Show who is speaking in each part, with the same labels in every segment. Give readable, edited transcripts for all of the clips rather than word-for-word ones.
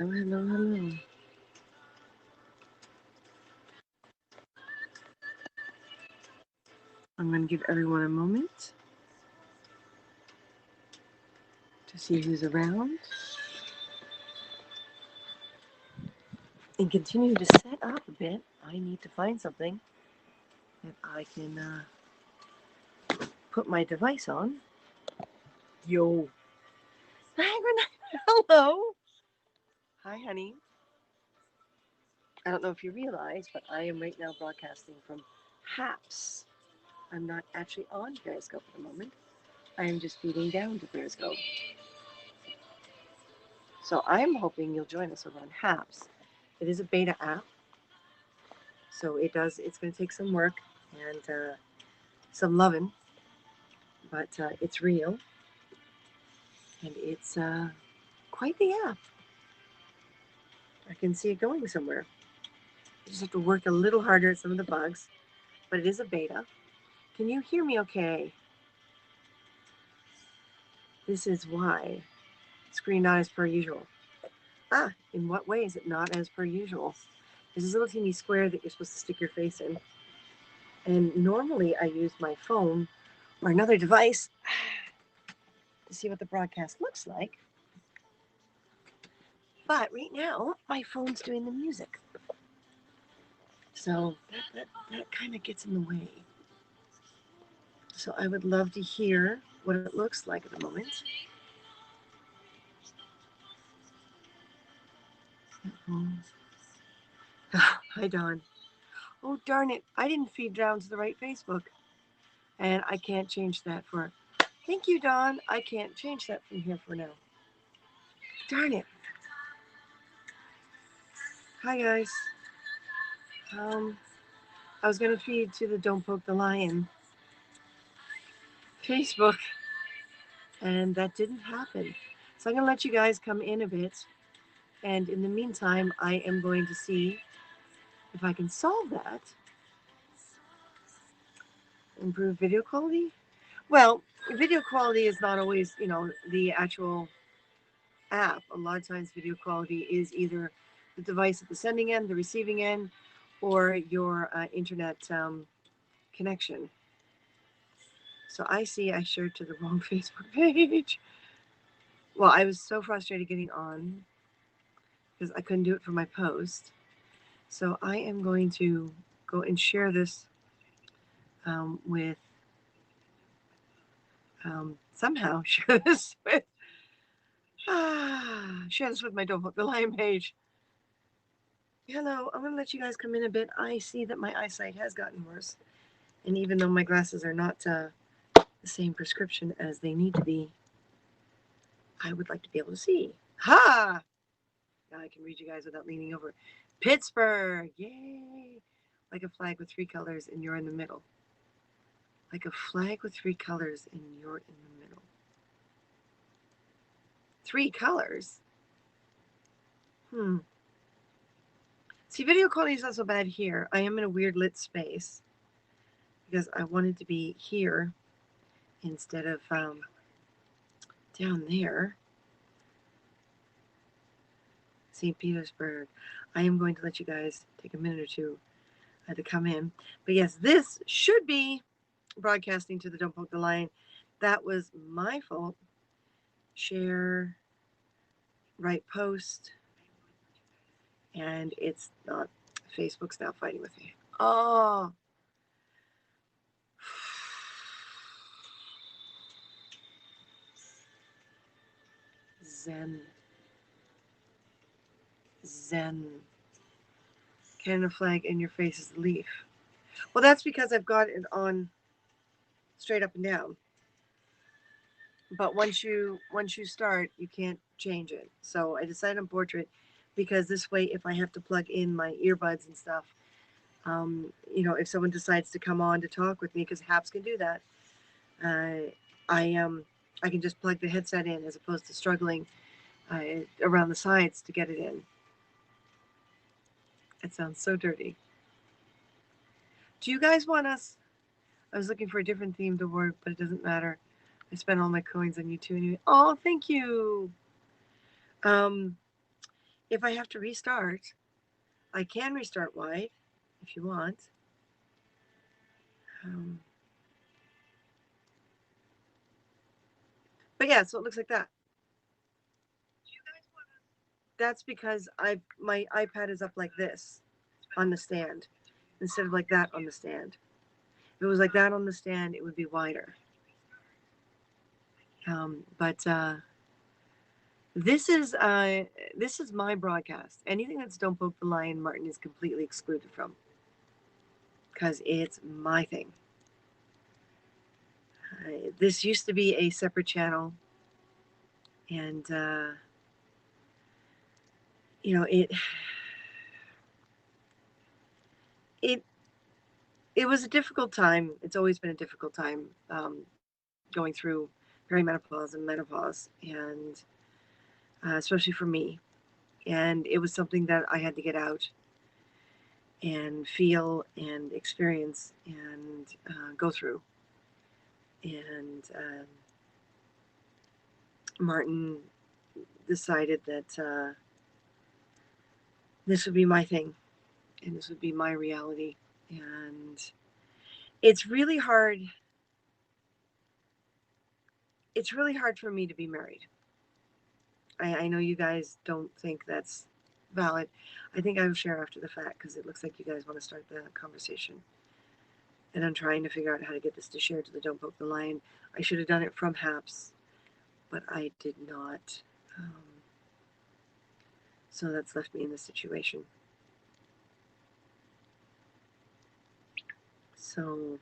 Speaker 1: Hello. I'm going to give everyone a moment to see who's around and continue to set up a bit. I need to find something that I can put my device on. Yo. Hello. Hi, honey. I don't know if you realize, but I am right now broadcasting from Haps. I'm not actually on Periscope at the moment. I am just feeding down to Periscope. So I'm hoping you'll join us over on Haps. It is a beta app, so it's going to take some work and some loving, but it's real and it's quite the app. I can see it going somewhere. You just have to work a little harder at some of the bugs, but it is a beta. Can you hear me okay? This is why. Screen not as per usual. In what way is it not as per usual? There's this little teeny square that you're supposed to stick your face in. And normally I use my phone or another device to see what the broadcast looks like. But right now, my phone's doing the music. So that kind of gets in the way. So I would love to hear what it looks like at the moment. Hi, Dawn. Oh, darn it. I didn't feed down to the right Facebook. And I can't change that for. Thank you, Dawn. I can't change that from here for now. Darn it. Hi, guys. I was going to feed to the Don't Poke the Lion Facebook, and that didn't happen. So I'm going to let you guys come in a bit. And in the meantime, I am going to see if I can solve that. Improve video quality? Well, video quality is not always, the actual app. A lot of times, video quality is either the device at the sending end, the receiving end, or your internet connection. So I see I shared to the wrong Facebook page. Well, I was so frustrated getting on because I couldn't do it for my post. So I am going to go and share this with somehow share this with my Don't Book the Lion page. Hello, I'm going to let you guys come in a bit. I see that my eyesight has gotten worse. And even though my glasses are not the same prescription as they need to be, I would like to be able to see. Ha! Now I can read you guys without leaning over. Pittsburgh! Yay! Like a flag with three colors and you're in the middle. Like a flag with three colors and you're in the middle. Three colors? See, video quality is not so bad here. I am in a weird lit space because I wanted to be here instead of down there. St. Petersburg. I am going to let you guys take a minute or two to come in. But yes, this should be broadcasting to the Don't Poke the Lion. That was my fault. Share, write post, and it's not. Facebook's now fighting with me. Oh. Zen. Canada flag in your face is a leaf. Well, that's because I've got it on straight up and down. But once you start, you can't change it. So I decided on portrait because this way, if I have to plug in my earbuds and stuff, if someone decides to come on to talk with me, because Haps can do that, I can just plug the headset in as opposed to struggling around the sides to get it in. It sounds so dirty. Do you guys want us? I was looking for a different theme to work, but it doesn't matter. I spent all my coins on you too anyway. Oh, thank you. if I have to restart, I can restart wide if you want. Um, but yeah, so it looks like that. That's because my iPad is up like this on the stand instead of like that on the stand. If it was like that on the stand, it would be wider. But this is my broadcast. Anything that's Don't Poke the Lion, Martin is completely excluded from because it's my thing. This used to be a separate channel, and you know it it was a difficult time. It's always been a difficult time going through perimenopause and menopause, and especially for me. And it was something that I had to get out and feel and experience and go through. And Martin decided that this would be my thing and this would be my reality. And it's really hard. It's really hard for me to be married. I know you guys don't think that's valid. I think I will share after the fact because it looks like you guys want to start the conversation. And I'm trying to figure out how to get this to share to the Don't Poke the Lion. I should have done it from HAPS, but I did not. So that's left me in this situation. So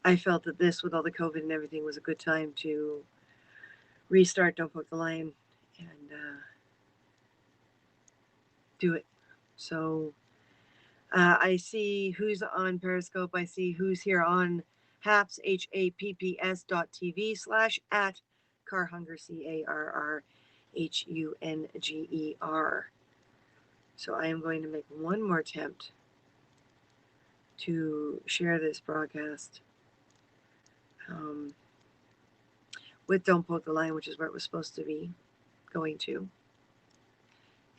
Speaker 1: I felt that this, with all the COVID and everything, was a good time to restart Don't Poke the Lion and do it. So I see who's on Periscope. I see who's here on HAPS, HAPPS.TV/@ Car Hunger, CARRHUNGER. So I am going to make one more attempt to share this broadcast with Don't Poke the Lion, which is where it was supposed to be going to.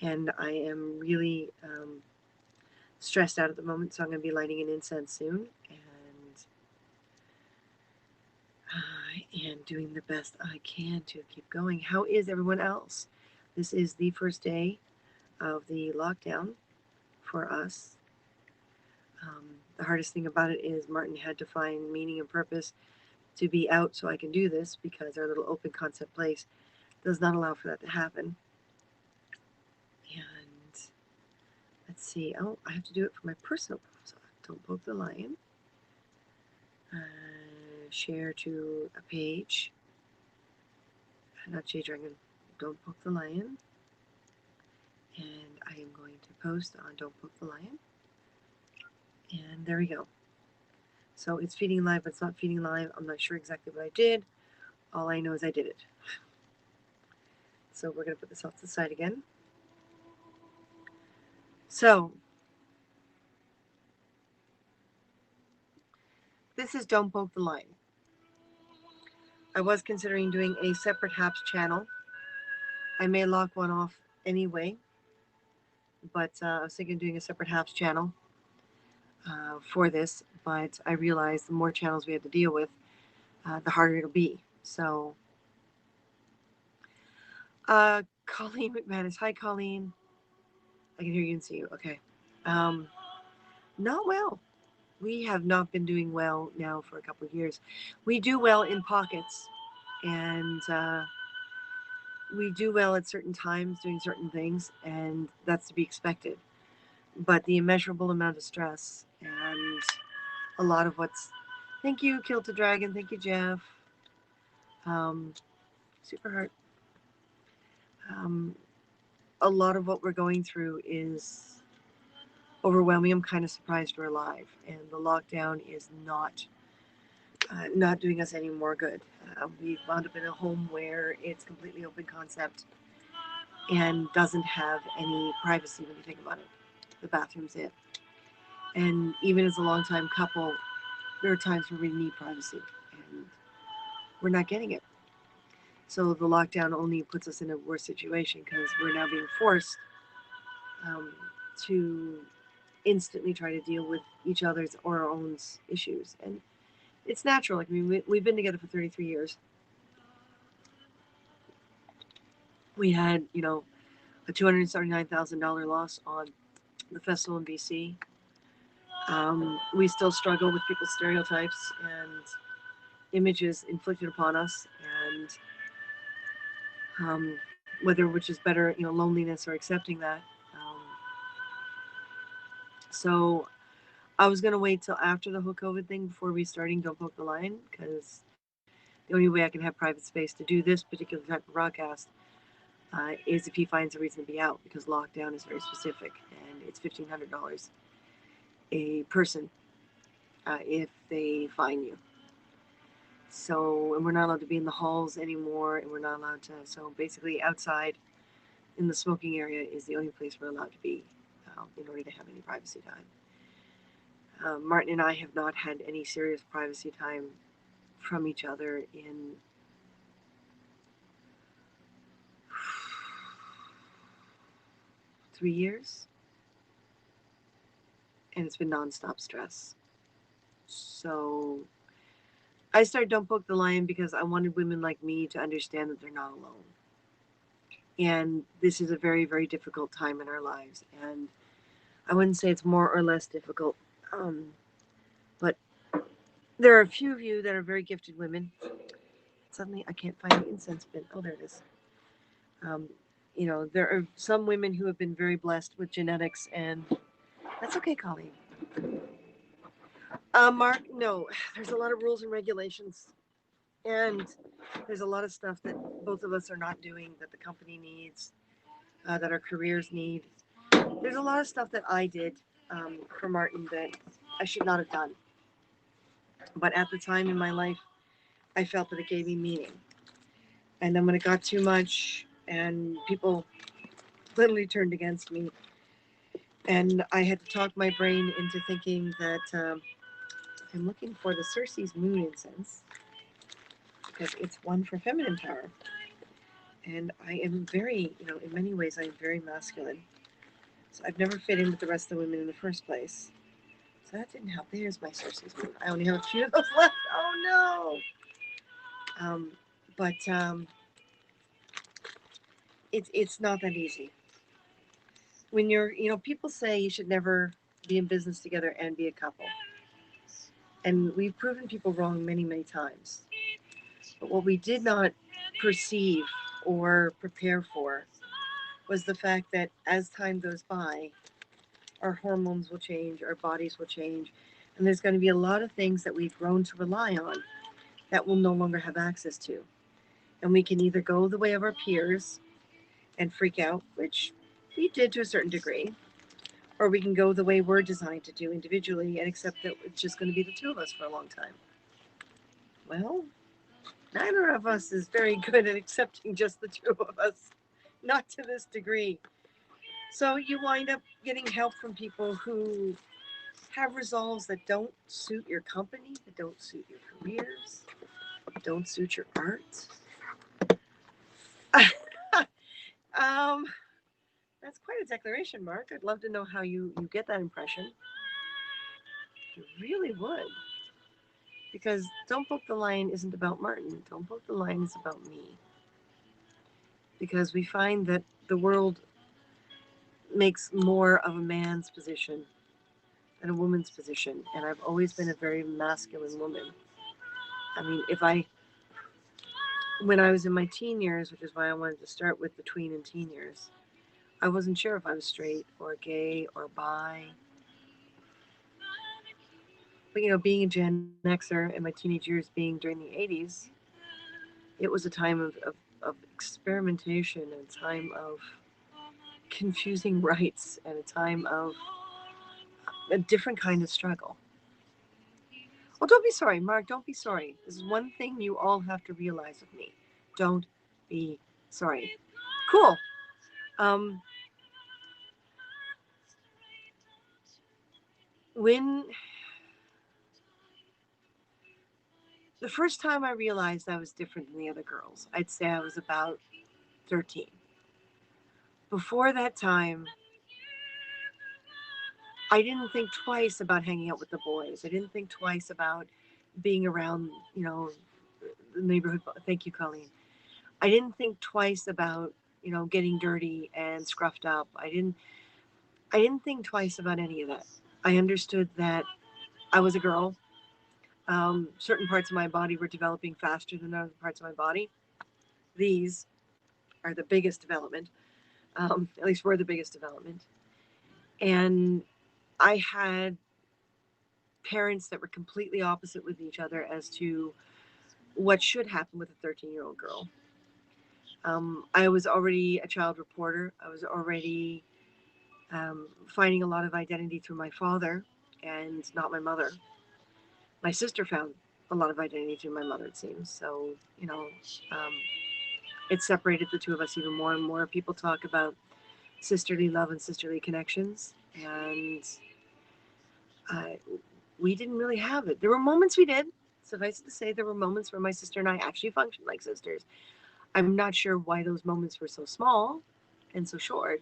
Speaker 1: And I am really stressed out at the moment, so I'm going to be lighting an incense soon and doing the best I can to keep going. How is everyone else? This is the first day of the lockdown for us. The hardest thing about it is Martin had to find meaning and purpose to be out so I can do this because our little open concept place does not allow for that to happen. And let's see. Oh, I have to do it for my personal. So Don't Poke the Lion. Share to a page. Not J Dragon. Don't Poke the Lion. And I am going to post on Don't Poke the Lion. And there we go. So it's feeding live, but it's not feeding live. I'm not sure exactly what I did. All I know is I did it. So we're going to put this off to the side again. So this is Don't Poke the Lion. I was considering doing a separate HAPS channel. I may lock one off anyway, but I was thinking of doing a separate HAPS channel for this, but I realized the more channels we have to deal with, the harder it'll be. So, Colleen McManus. Hi, Colleen. I can hear you and see you. Okay. Not well. We have not been doing well now for a couple of years. We do well in pockets, and we do well at certain times doing certain things, and that's to be expected. But the immeasurable amount of stress and a lot of what's. Thank you, Kill to Dragon. Thank you, Jeff. Super heart. A lot of what we're going through is overwhelming. I'm kind of surprised we're alive, and the lockdown is not doing us any more good. We wound up in a home where it's completely open concept and doesn't have any privacy when you think about it. The bathroom's it. And even as a longtime couple, there are times where we need privacy, and we're not getting it. So the lockdown only puts us in a worse situation because we're now being forced um, to instantly try to deal with each other's or our own issues. And it's natural. Like, I mean, we've been together for 33 years. We had, a $279,000 loss on the festival in BC. We still struggle with people's stereotypes and images inflicted upon us, and whether which is better, loneliness or accepting that. So I was gonna wait till after the whole COVID thing before restarting Don't Poke the Lion, because the only way I can have private space to do this particular type of broadcast is if he finds a reason to be out, because lockdown is very specific, and it's $1,500 a person if they fine you. So, and we're not allowed to be in the halls anymore, and we're not allowed to. So basically, outside in the smoking area is the only place we're allowed to be in order to have any privacy time. Martin and I have not had any serious privacy time from each other in 3 years, and it's been nonstop stress. So I started Don't Poke the Lion because I wanted women like me to understand that they're not alone. And this is a very, very difficult time in our lives. And I wouldn't say it's more or less difficult, but there are a few of you that are very gifted women. Suddenly, I can't find the incense bin. Oh, there it is. Um, there are some women who have been very blessed with genetics, and that's okay, Colleen. Mark, no, there's a lot of rules and regulations, and there's a lot of stuff that both of us are not doing that the company needs, that our careers need. There's a lot of stuff that I did for Martin that I should not have done. But at the time in my life, I felt that it gave me meaning. And then when it got too much and people literally turned against me, and I had to talk my brain into thinking that I'm looking for the Circe's Moon incense because it's one for feminine power. And I am very, in many ways, I am very masculine. So I've never fit in with the rest of the women in the first place. So that didn't help. There's my Circe's Moon. I only have a few of those left. Oh no! But it's not that easy. When you're, people say you should never be in business together and be a couple. And we've proven people wrong many, many times. But what we did not perceive or prepare for was the fact that as time goes by, our hormones will change, our bodies will change, and there's going to be a lot of things that we've grown to rely on that we'll no longer have access to. And we can either go the way of our peers and freak out, which we did to a certain degree, or we can go the way we're designed to do individually and accept that it's just going to be the two of us for a long time. Well, neither of us is very good at accepting just the two of us, not to this degree. So you wind up getting help from people who have resolves that don't suit your company, that don't suit your careers, don't suit your art. um, that's quite a declaration, Mark. I'd love to know how you get that impression. I really would. Because Don't Poke the Lion isn't about Martin. Don't Poke the Lion is about me. Because we find that the world makes more of a man's position than a woman's position. And I've always been a very masculine woman. I mean, when I was in my teen years, which is why I wanted to start with the tween and teen years, I wasn't sure if I was straight or gay or bi. But, being a Gen Xer in my teenage years, being during the 80s, it was a time of experimentation and a time of confusing rights and a time of a different kind of struggle. Oh, don't be sorry, Mark. Don't be sorry. This is one thing you all have to realize with me. Don't be sorry. Cool. When The first time I realized I was different than the other girls, I'd say I was about 13. Before that time, I didn't think twice about hanging out with the boys. I didn't think twice about being around, the neighborhood. Thank you, Colleen. I didn't think twice about, getting dirty and scruffed up. I didn't think twice about any of that. I understood that I was a girl. Certain parts of my body were developing faster than other parts of my body. These are the biggest development. At least were the biggest development. And I had parents that were completely opposite with each other as to what should happen with a 13-year-old girl. I was already a child reporter. I was already finding a lot of identity through my father and not my mother. My sister found a lot of identity through my mother, it seems. So, um, it separated the two of us even more and more. People talk about sisterly love and sisterly connections. And uh, we didn't really have it. There were moments we did. Suffice it to say, there were moments where my sister and I actually functioned like sisters. I'm not sure why those moments were so small and so short.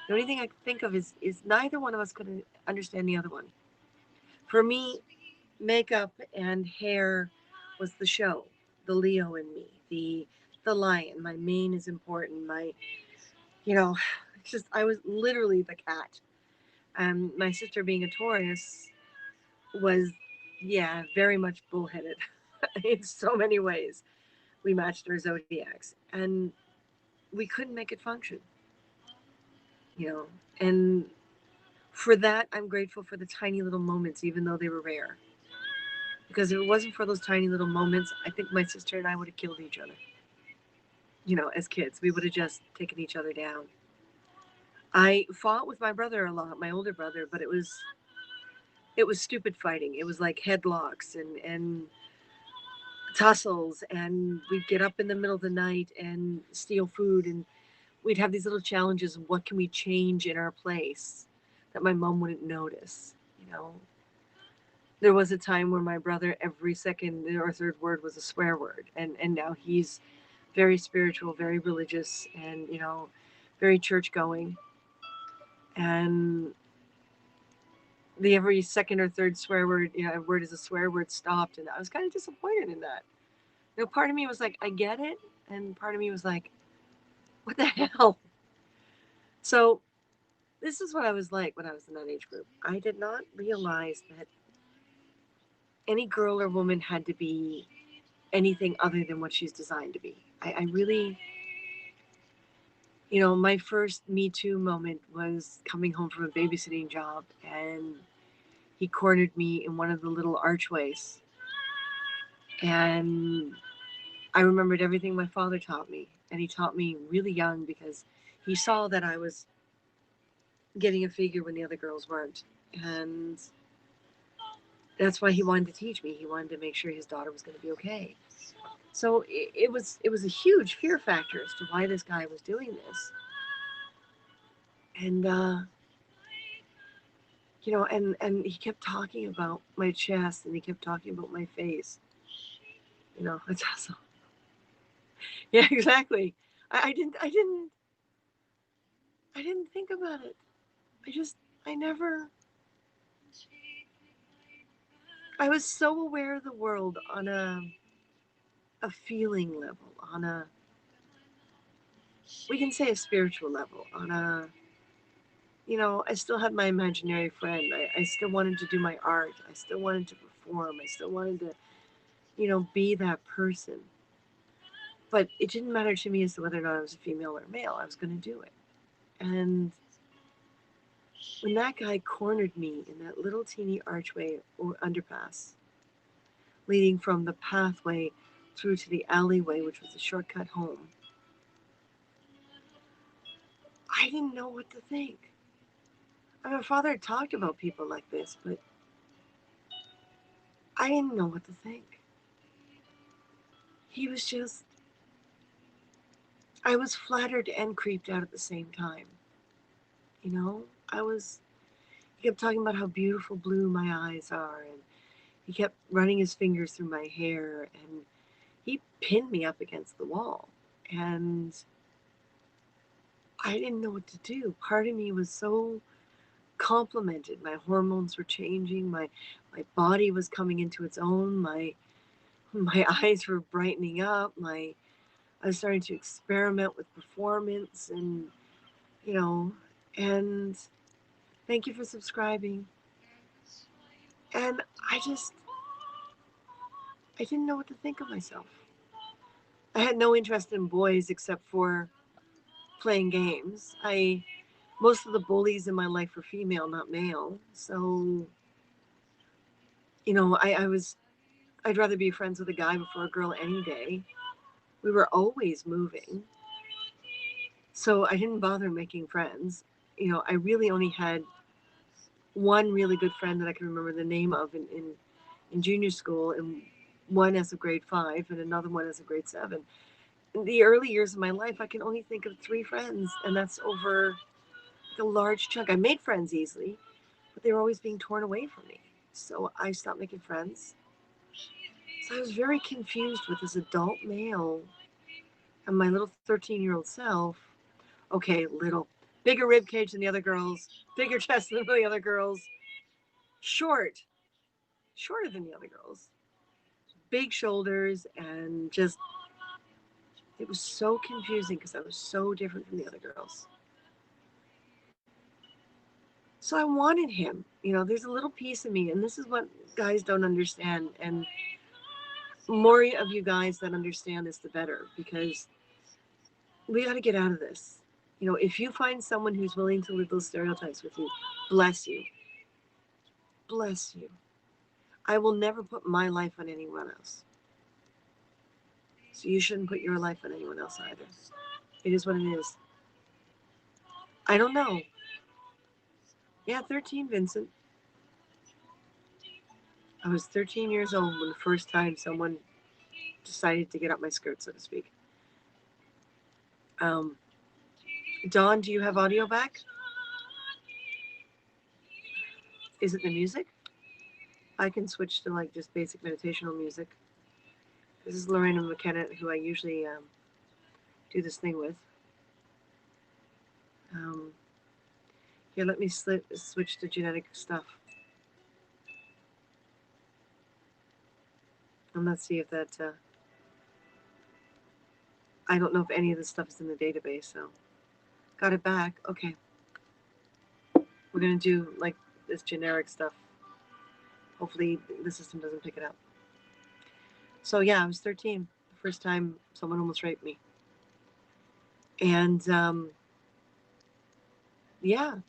Speaker 1: The only thing I can think of is neither one of us could understand the other one. For me, makeup and hair was the show, the Leo in me, the lion. My mane is important. You know, just I was literally the cat. My sister being a Taurus was, yeah, very much bullheaded in so many ways. We matched our zodiacs, and we couldn't make it function. You know, and for that, I'm grateful for the tiny little moments, even though they were rare. Because if it wasn't for those tiny little moments, I think my sister and I would have killed each other. As kids, we would have just taken each other down. I fought with my brother a lot, my older brother, but it was stupid fighting. It was like headlocks and tussles, and we'd get up in the middle of the night and steal food, and we'd have these little challenges of what can we change in our place that my mom wouldn't notice. You know, there was a time where my brother every second or third word was a swear word, and now he's very spiritual, very religious, and very church going. And the every second or third swear word, word is a swear word stopped, and I was kind of disappointed in that. Part of me was like, I get it, and part of me was like, what the hell? So this is what I was like when I was in that age group. I did not realize that any girl or woman had to be anything other than what she's designed to be. I really, my first Me Too moment was coming home from a babysitting job, and he cornered me in one of the little archways. And I remembered everything my father taught me. And he taught me really young because he saw that I was getting a figure when the other girls weren't. And that's why he wanted to teach me. He wanted to make sure his daughter was going to be okay. So it was a huge fear factor as to why this guy was doing this. And and he kept talking about my chest, and he kept talking about my face. It's awesome. Yeah, exactly. I didn't think about it. I never. I was so aware of the world on a feeling level, on a, we can say a spiritual level, on a, I still had my imaginary friend. I still wanted to do my art. I still wanted to perform. I still wanted to, be that person. But it didn't matter to me as to whether or not I was a female or a male. I was going to do it. And when that guy cornered me in that little teeny archway or underpass, leading from the pathway through to the alleyway, which was a shortcut home, I didn't know what to think. My father had talked about people like this, but I didn't know what to think. He was just, I was flattered and creeped out at the same time. I was, he kept talking about how beautiful blue my eyes are, and He kept running his fingers through my hair, and he pinned me up against the wall. And I didn't know what to do. Part of me was so complimented. My hormones were changing. My body was coming into its own. My eyes were brightening up. I was starting to experiment with performance, and you know, and thank you for subscribing. And I didn't know what to think of myself. I had no interest in boys except for playing games. I Most of the bullies in my life were female, not male. So, I'd rather be friends with a guy before a girl any day. We were always moving. So I didn't bother making friends. I really only had one really good friend that I can remember the name of in junior school, and one as a grade 5 and another one as a grade 7. In the early years of my life, I can only think of 3 friends, and that's over a large chunk. I made friends easily, but they were always being torn away from me. So I stopped making friends. So I was very confused with this adult male and my little 13-year-old self. Okay, little. Bigger rib cage than the other girls, bigger chest than the other girls, shorter than the other girls, big shoulders, and just, it was so confusing because I was so different from the other girls. So I wanted him. There's a little piece of me, and this is what guys don't understand. And more of you guys that understand this, the better, because we got to get out of this. If you find someone who's willing to live those stereotypes with you, bless you. Bless you. I will never put my life on anyone else. So you shouldn't put your life on anyone else either. It is what it is. I don't know. Yeah, 13, Vincent. I was 13 years old when the first time someone decided to get up my skirt, so to speak. Dawn, do you have audio back? Is it the music? I can switch to like just basic meditational music. This is Lorena McKenna, who I usually do this thing with. Here, let me switch to genetic stuff. And let's see if that, I don't know if any of this stuff is in the database, so. Got it back, okay. We're gonna do like this generic stuff. Hopefully the system doesn't pick it up. So yeah, I was 13, the first time someone almost raped me. And yeah,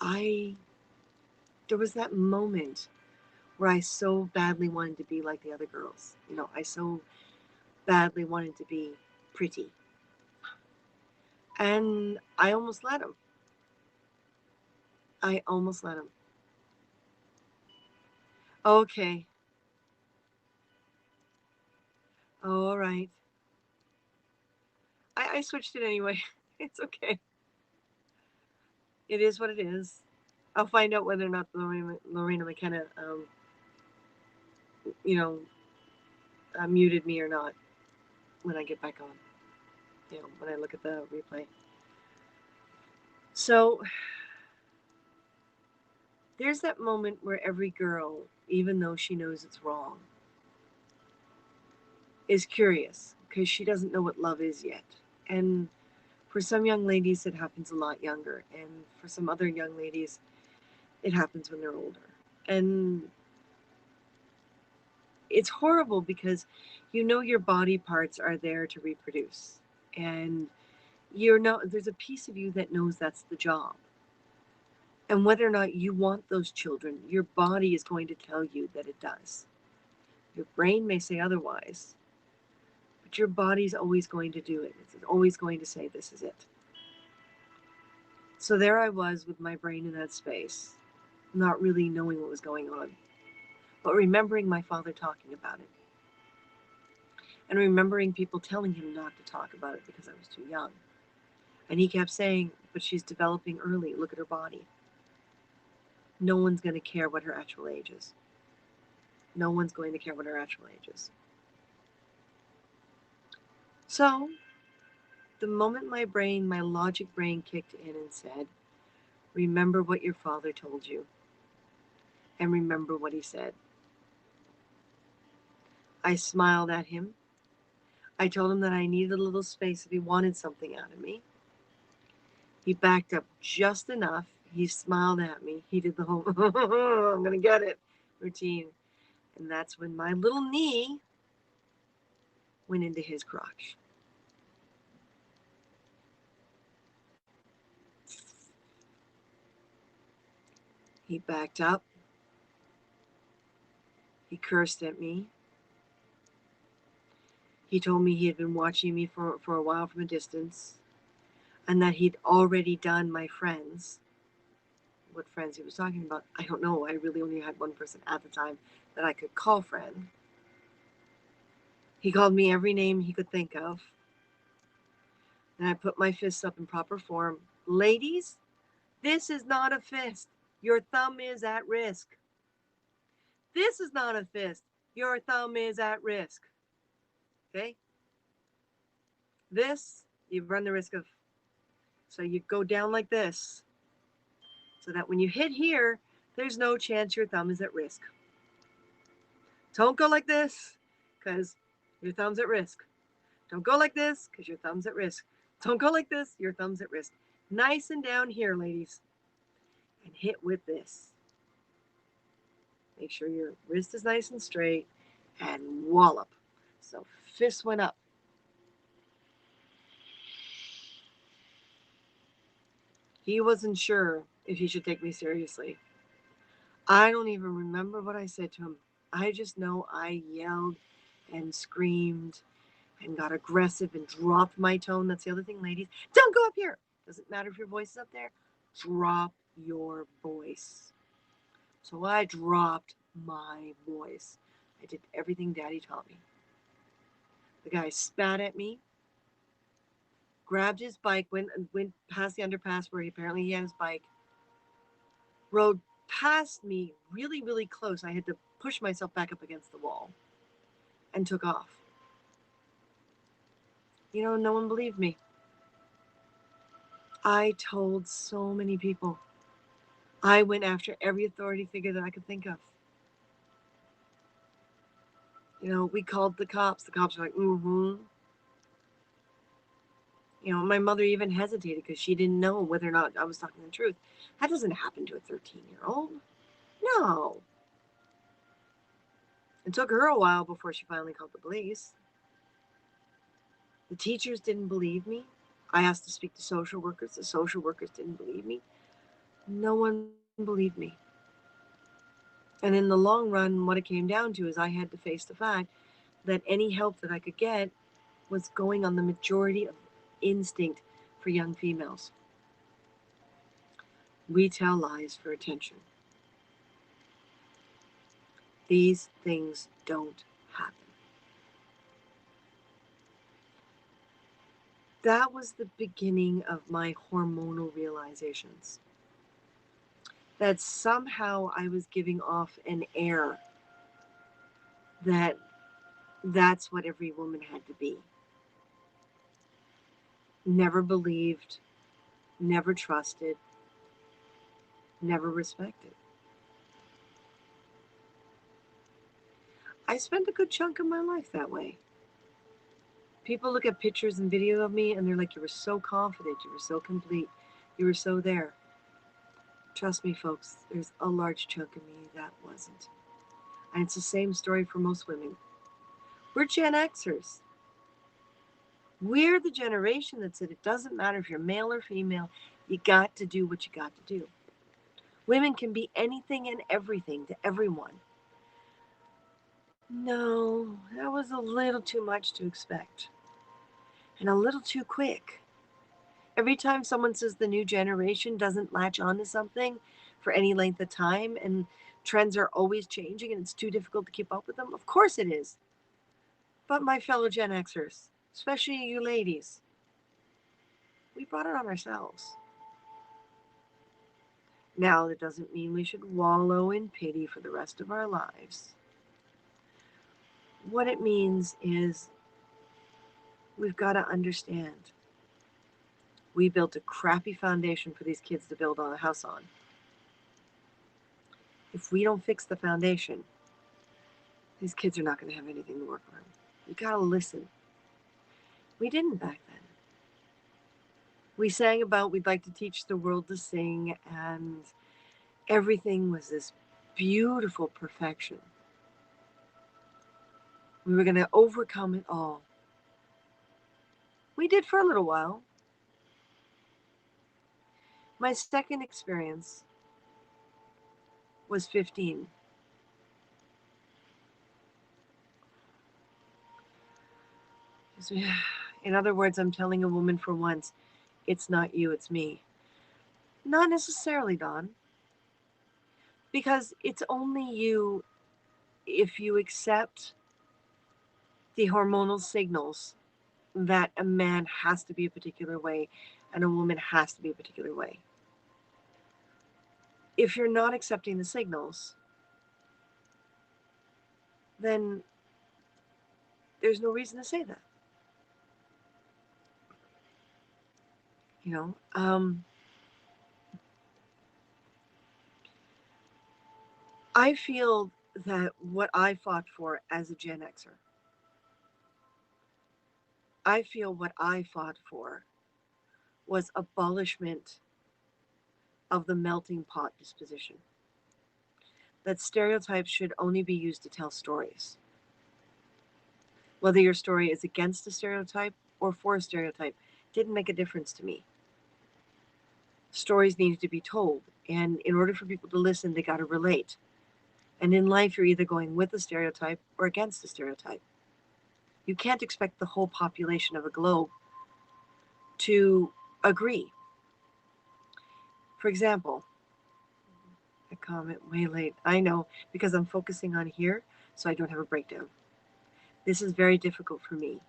Speaker 1: there was that moment where I so badly wanted to be like the other girls. I so badly wanted to be pretty. And I almost let him. Okay. Oh, all right. I switched it anyway. It's okay. It is what it is. I'll find out whether or not Lorena McKenna, you know, muted me or not when I get back on. When I look at the replay. So there's that moment where every girl, even though she knows it's wrong, is curious because she doesn't know what love is yet. And for some young ladies, it happens a lot younger. And for some other young ladies, it happens when they're older. And it's horrible because your body parts are there to reproduce. And there's a piece of you that knows that's the job. And whether or not you want those children, your body is going to tell you that it does. Your brain may say otherwise, but your body's always going to do it. It's always going to say, this is it. So there I was with my brain in that space, not really knowing what was going on, but remembering my father talking about it. And remembering people telling him not to talk about it because I was too young. And he kept saying, but she's developing early. Look at her body. No one's going to care what her actual age is. No one's going to care what our actual age is. So, the moment my brain, my logic brain kicked in and said, remember what your father told you, and remember what he said, I smiled at him. I told him that I needed a little space if he wanted something out of me. He backed up just enough. He smiled at me. He did the whole, I'm going to get it routine. And that's when my little knee went into his crotch. He backed up. He cursed at me. He told me he had been watching me for a while from a distance and that he'd already done my friends. What friends he was talking about, I don't know. I really only had one person at the time that I could call friend. He called me every name he could think of. And I put my fists up in proper form. Ladies, this is not a fist. Your thumb is at risk. This is not a fist. Your thumb is at risk. Okay? This, you run the risk of. So you go down like this so that when you hit here, there's no chance your thumb is at risk. Don't go like this because your thumb's at risk. Don't go like this because your thumb's at risk. Don't go like this, your thumb's at risk. Nice and down here, ladies. And hit with this. Make sure your wrist is nice and straight and wallop. So fist went up. He wasn't sure if he should take me seriously. I don't even remember what I said to him. I just know I yelled and screamed and got aggressive and dropped my tone. That's the other thing, ladies. Don't go up here. Doesn't matter if your voice is up there. Drop your voice. So I dropped my voice. I did everything Daddy taught me. The guy spat at me, grabbed his bike, went past the underpass where apparently he had his bike, rode past me really, really close. I had to push myself back up against the wall and took off. You know, no one believed me. I told so many people. I went after every authority figure that I could think of. You know, we called the cops. The cops were like, mm-hmm. You know, my mother even hesitated because she didn't know whether or not I was talking the truth. That doesn't happen to a 13-year-old. No. It took her a while before she finally called the police. The teachers didn't believe me. I asked to speak to social workers. The social workers didn't believe me. No one believed me. And in the long run, what it came down to is I had to face the fact that any help that I could get was going on the majority of instinct for young females. We tell lies for attention. These things don't happen. That was the beginning of my hormonal realizations. That somehow I was giving off an air that that's what every woman had to be. Never believed, never trusted, never respected. I spent a good chunk of my life that way. People look at pictures and video of me and they're like, you were so confident, you were so complete, you were so there. Trust me, folks, there's a large chunk of me that wasn't. And it's the same story for most women. We're Gen Xers. We're the generation that said it doesn't matter if you're male or female, you got to do what you got to do. Women can be anything and everything to everyone. No, that was a little too much to expect. And a little too quick. Every time someone says the new generation doesn't latch on to something for any length of time and trends are always changing and it's too difficult to keep up with them, of course it is. But my fellow Gen Xers, especially you ladies, we brought it on ourselves. Now, that doesn't mean we should wallow in pity for the rest of our lives. What it means is we've got to understand we built a crappy foundation for these kids to build on a house on. If we don't fix the foundation, these kids are not going to have anything to work on. You got to listen. We didn't back then. We sang about we'd like to teach the world to sing, and everything was this beautiful perfection. We were going to overcome it all. We did for a little while. My second experience was 15. In other words, I'm telling a woman for once, it's not you, it's me. Not necessarily, Don, because it's only you if you accept the hormonal signals that a man has to be a particular way and a woman has to be a particular way. If you're not accepting the signals, then there's no reason to say that. You know, I feel that what I fought for as a Gen Xer, I feel what I fought for was abolishment of the melting pot disposition. That stereotypes should only be used to tell stories. Whether your story is against a stereotype or for a stereotype didn't make a difference to me. Stories needed to be told, and in order for people to listen, they got to relate. And in life, you're either going with a stereotype or against a stereotype. You can't expect the whole population of a globe to agree. For example, a comment way late. I know, because I'm focusing on here, so I don't have a breakdown. This is very difficult for me.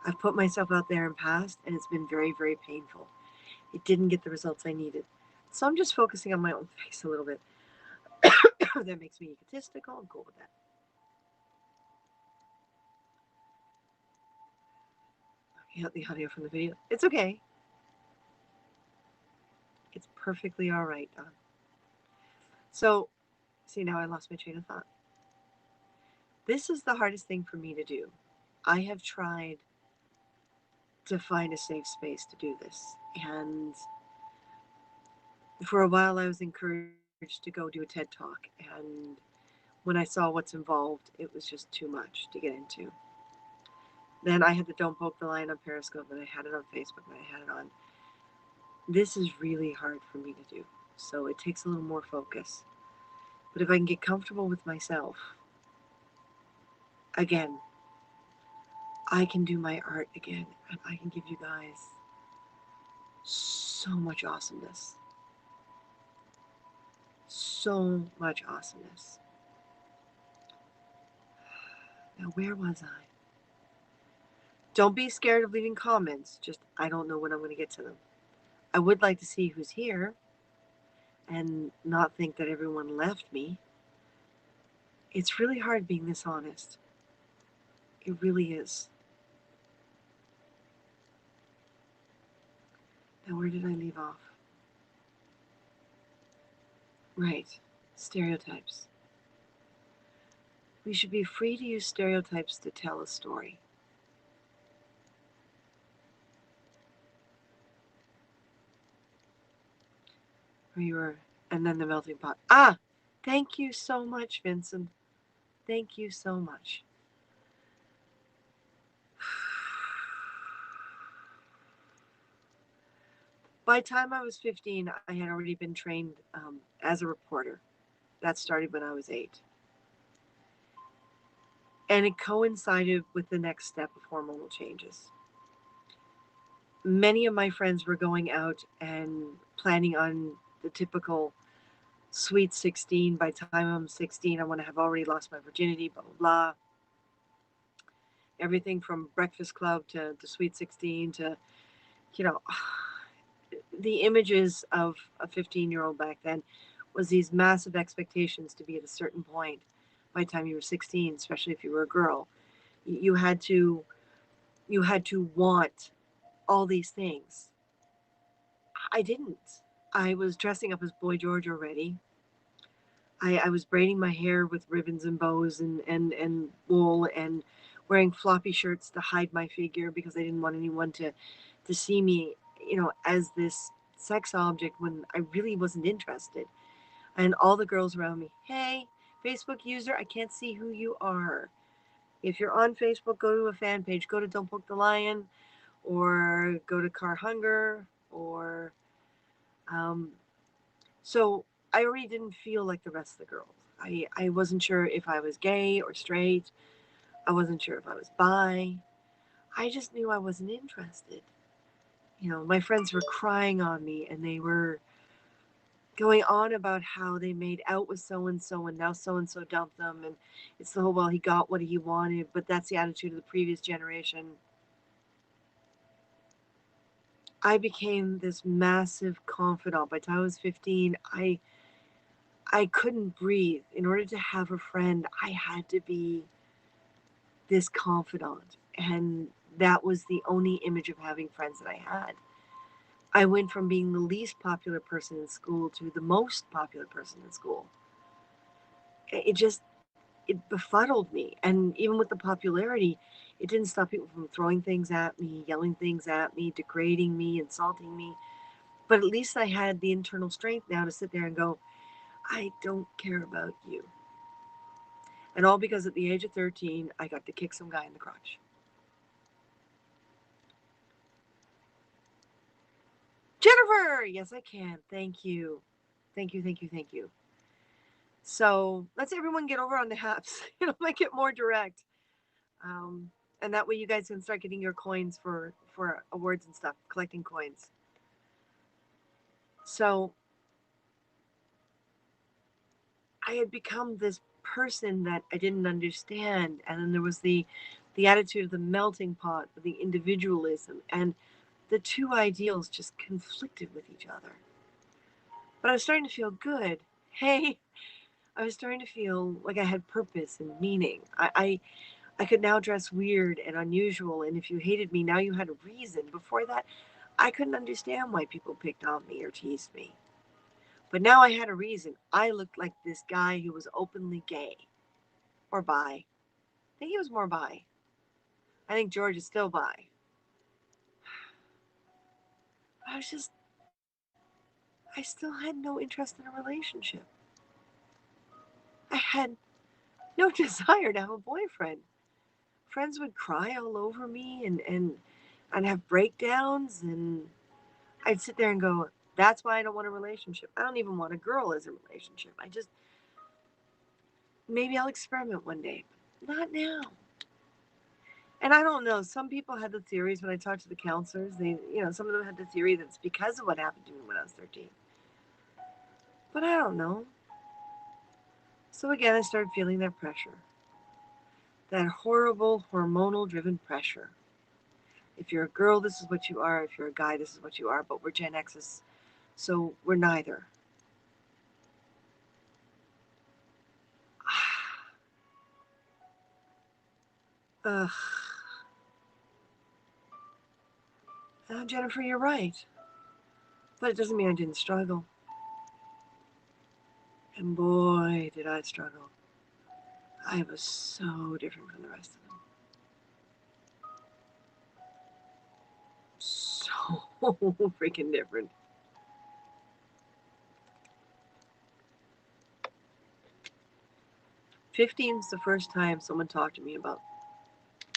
Speaker 1: I've put myself out there in past, and it's been very, very painful. It didn't get the results I needed. So I'm just focusing on my own face a little bit. That makes me egotistical. I'm cool with that. I got the audio from the video. It's okay. It's perfectly all right, Don. So, see, now I lost my train of thought. This is the hardest thing for me to do. I have tried to find a safe space to do this. And for a while, I was encouraged to go do a TED Talk. And when I saw what's involved, it was just too much to get into. Then I had the Don't Poke the Lion on Periscope, and I had it on Facebook, and I had it on. This is really hard for me to do. So it takes a little more focus. But if I can get comfortable with myself, again, I can do my art again, and I can give you guys so much awesomeness. So much awesomeness. Now, where was I? Don't be scared of leaving comments. Just, I don't know when I'm going to get to them. I would like to see who's here and not think that everyone left me. It's really hard being this honest. It really is. Now, where did I leave off? Right, stereotypes. We should be free to use stereotypes to tell a story. We were, and then the melting pot. Ah, thank you so much, Vincent. Thank you so much. By the time I was 15, I had already been trained as a reporter. That started when I was 8. And it coincided with the next step of hormonal changes. Many of my friends were going out and planning on the typical sweet 16. By the time I'm 16, I want to have already lost my virginity, blah, blah, blah. Everything from Breakfast Club to Sweet 16 to, you know, the images of a 15-year-old back then was these massive expectations to be at a certain point by the time you were 16, especially if you were a girl. You had to want all these things. I didn't. I was dressing up as Boy George already. I was braiding my hair with ribbons and bows and wool and wearing floppy shirts to hide my figure because I didn't want anyone to see me, as this sex object when I really wasn't interested. And all the girls around me, hey, Facebook user, I can't see who you are. If you're on Facebook, go to a fan page. Go to Don't Poke the Lion, or go to Car Hunger, or um, so I already didn't feel like the rest of the girls. I wasn't sure if I was gay or straight. I wasn't sure if I was bi. I just knew I wasn't interested. My friends were crying on me, and they were going on about how they made out with so and now so and so dumped them, and it's the whole, well, he got what he wanted, but that's the attitude of the previous generation. I became this massive confidant. By the time I was 15, I couldn't breathe. In order to have a friend, I had to be this confidant. And that was the only image of having friends that I had. I went from being the least popular person in school to the most popular person in school. It befuddled me. And even with the popularity, it didn't stop people from throwing things at me, yelling things at me, degrading me, insulting me. But at least I had the internal strength now to sit there and go, I don't care about you. And all because at the age of 13, I got to kick some guy in the crotch. Jennifer! Yes, I can. Thank you. Thank you, thank you, thank you. So let's everyone get over on the apps. It'll make it more direct. Um, and that way you guys can start getting your coins for awards and stuff, collecting coins. So I had become this person that I didn't understand. And then there was the attitude of the melting pot, the individualism, and the two ideals just conflicted with each other. But I was starting to feel good. Hey, I was starting to feel like I had purpose and meaning. I could now dress weird and unusual, and if you hated me, now you had a reason. Before that, I couldn't understand why people picked on me or teased me. But now I had a reason. I looked like this guy who was openly gay or bi. I think he was more bi. I think George is still bi. I was just, I still had no interest in a relationship. I had no desire to have a boyfriend. Friends would cry all over me, and I'd have breakdowns, and I'd sit there and go, that's why I don't want a relationship. I don't even want a girl as a relationship. Maybe I'll experiment one day, but not now. And I don't know. Some people had the theories when I talked to the counselors. Some of them had the theory that it's because of what happened to me when I was 13. But I don't know. So again, I started feeling that pressure, that horrible hormonal driven pressure. If you're a girl, this is what you are. If you're a guy, this is what you are. But we're Gen X's, so we're neither. Ugh. Jennifer, you're right. But it doesn't mean I didn't struggle. And boy, did I struggle. I was so different from the rest of them. So freaking different. 15 is the first time someone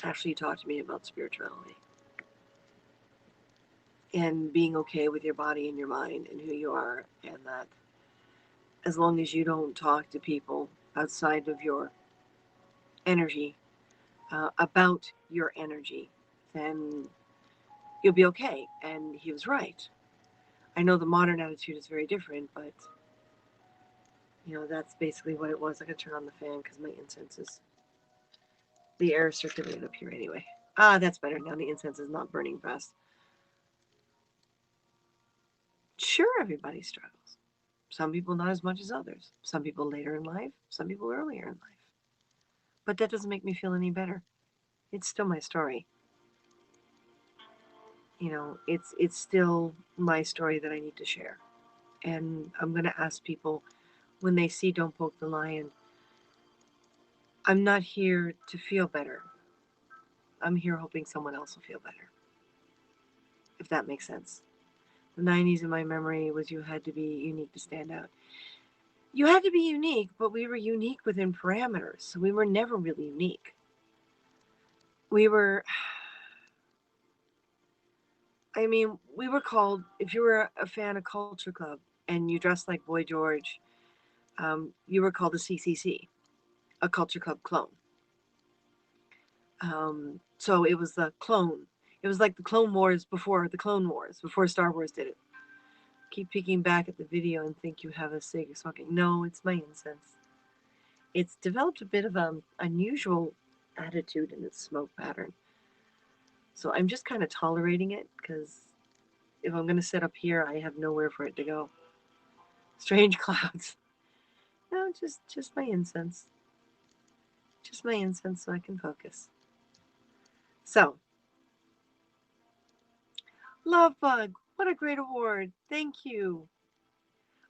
Speaker 1: actually talked to me about spirituality and being okay with your body and your mind and who you are, and that as long as you don't talk to people outside of your energy about your energy, then you'll be okay. And he was right. I know the modern attitude is very different, but that's basically what it was. I gotta turn on the fan because my incense is, the air is circulating up here anyway. That's better now. The incense is not burning fast. Sure, everybody struggles. Some people not as much as others. Some people later in life, some people earlier in life. But that doesn't make me feel any better. it's still my story. You know, it's still my story that I need to share. And I'm going to ask people when they see Don't Poke the Lion, I'm not here to feel better. I'm here hoping someone else will feel better, if that makes sense. The 90s in my memory was you had to be unique to stand out. You had to be unique, but we were unique within parameters. So we were never really unique. We were, I mean, we were called, if you were a fan of Culture Club and you dressed like Boy George, you were called a CCC, a Culture Club clone. So it was the clone. It was like the Clone Wars before the Clone Wars, before Star Wars did it. Keep peeking back at the video and think you have a cig smoking. No, it's my incense. It's developed a bit of an unusual attitude in its smoke pattern. So I'm just kind of tolerating it because if I'm going to sit up here, I have nowhere for it to go. Strange clouds. No, just my incense. Just my incense so I can focus. So, Love Bug, what a great award. Thank you.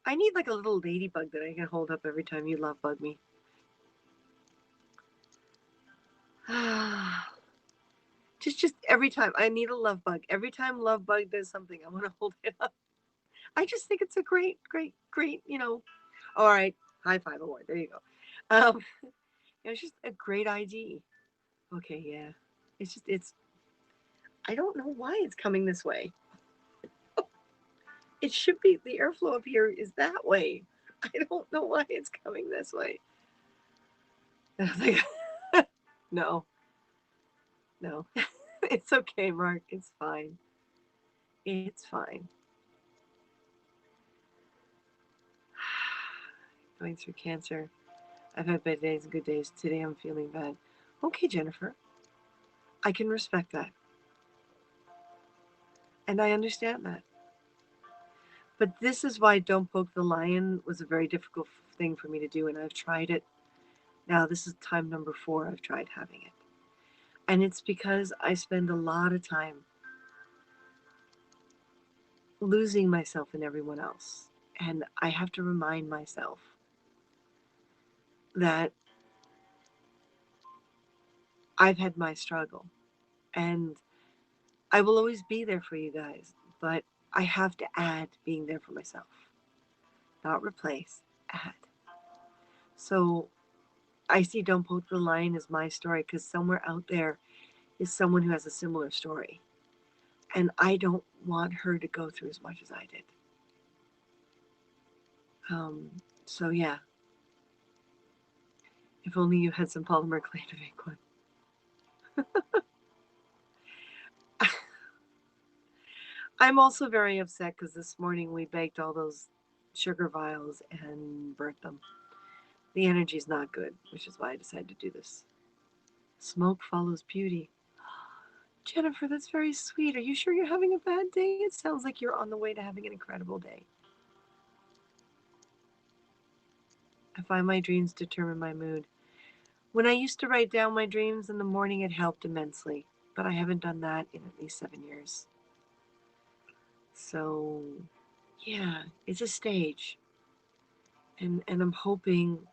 Speaker 1: I need like a little ladybug that I can hold up every time you love bug me. just every time. I need a love bug. Every time love bug does something, I want to hold it up. I just think it's a great, All right, high five award. There you go. It's just a great ID. Okay, yeah. It's. I don't know why it's coming this way. It should be the airflow up here is that way. I don't know why it's coming this way. No, no, it's okay, Mark. It's fine. It's fine. Going through cancer. I've had bad days and good days. Today I'm feeling bad. Okay, Jennifer. I can respect that. And I understand that. But this is why Don't Poke the Lion was a very difficult thing for me to do. And I've tried it. Now, this is time number 4 I've tried having it. And it's because I spend a lot of time losing myself in everyone else. And I have to remind myself that I've had my struggle. And I will always be there for you guys. But I have to add being there for myself. Not replace, add. So I see Don't Poke the Lion as my story because somewhere out there is someone who has a similar story. And I don't want her to go through as much as I did. So yeah. If only you had some polymer clay to make one. I'm also very upset because this morning we baked all those sugar vials and burnt them. The energy's not good, which is why I decided to do this. Smoke follows beauty. Jennifer, that's very sweet. Are you sure you're having a bad day? It sounds like you're on the way to having an incredible day. I find my dreams determine my mood. When I used to write down my dreams in the morning, it helped immensely, but I haven't done that in at least 7 years. So, yeah, it's a stage. And I'm hoping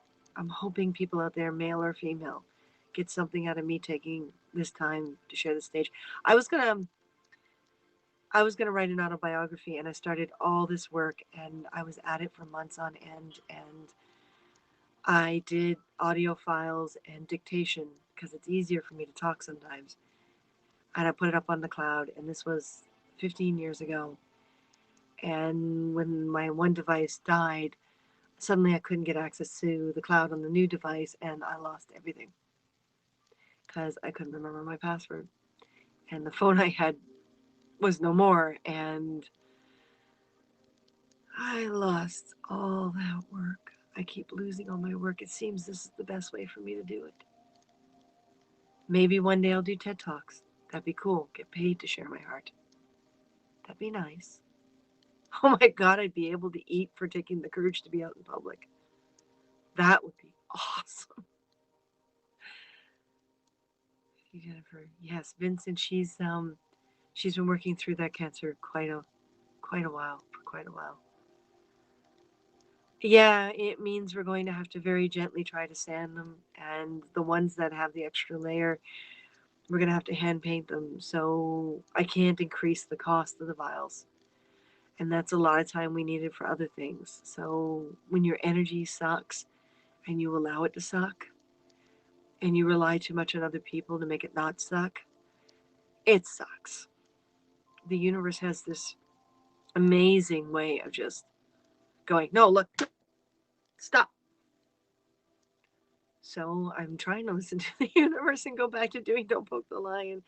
Speaker 1: people out there, male or female, get something out of me taking this time to share the stage. I was gonna write an autobiography, and I started all this work, and I was at it for months on end, and I did audio files and dictation because it's easier for me to talk sometimes. And I put it up on the cloud, and this was 15 years ago. And when my one device died, suddenly I couldn't get access to the cloud on the new device, and I lost everything because I couldn't remember my password. And the phone I had was no more, and I lost all that work. I keep losing all my work. It seems this is the best way for me to do it. Maybe one day I'll do TED Talks. That'd be cool. Get paid to share my heart. That'd be nice. Oh my God, I'd be able to eat for taking the courage to be out in public. That would be awesome. Jennifer. Yes, Vincent. She's been working through that cancer quite a while for quite a while. Yeah, it means we're going to have to very gently try to sand them, and the ones that have the extra layer, we're going to have to hand paint them. So I can't increase the cost of the vials, and that's a lot of time we needed for other things. So when your energy sucks and you allow it to suck, and you rely too much on other people to make it not suck, it sucks. The universe has this amazing way of just going, no, look, stop. So I'm trying to listen to the universe and go back to doing Don't Poke the Lion.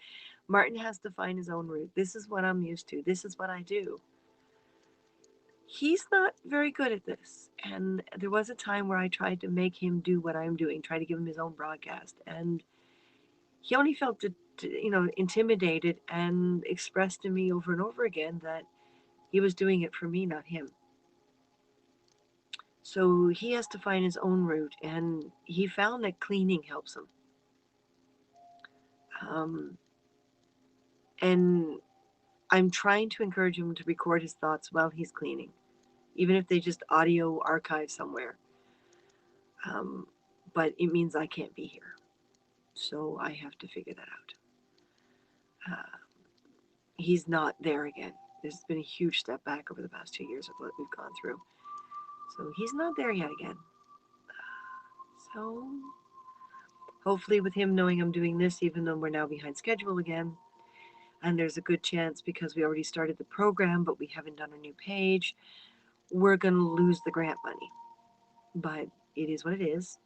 Speaker 1: Martin has to find his own route. This is what I'm used to. This is what I do. He's not very good at this. And there was a time where I tried to make him do what I'm doing, try to give him his own broadcast. And he only felt, intimidated and expressed to me over and over again that he was doing it for me, not him. So he has to find his own route. And he found that cleaning helps him. And I'm trying to encourage him to record his thoughts while he's cleaning, even if they just audio archive somewhere. Um, but it means I can't be here. So I have to figure that out. He's not there again. There's been a huge step back over the past 2 years of what we've gone through. So he's not there yet again. So hopefully, with him knowing I'm doing this, even though we're now behind schedule again, and there's a good chance because we already started the program, but we haven't done a new page, we're going to lose the grant money. But it is what it is.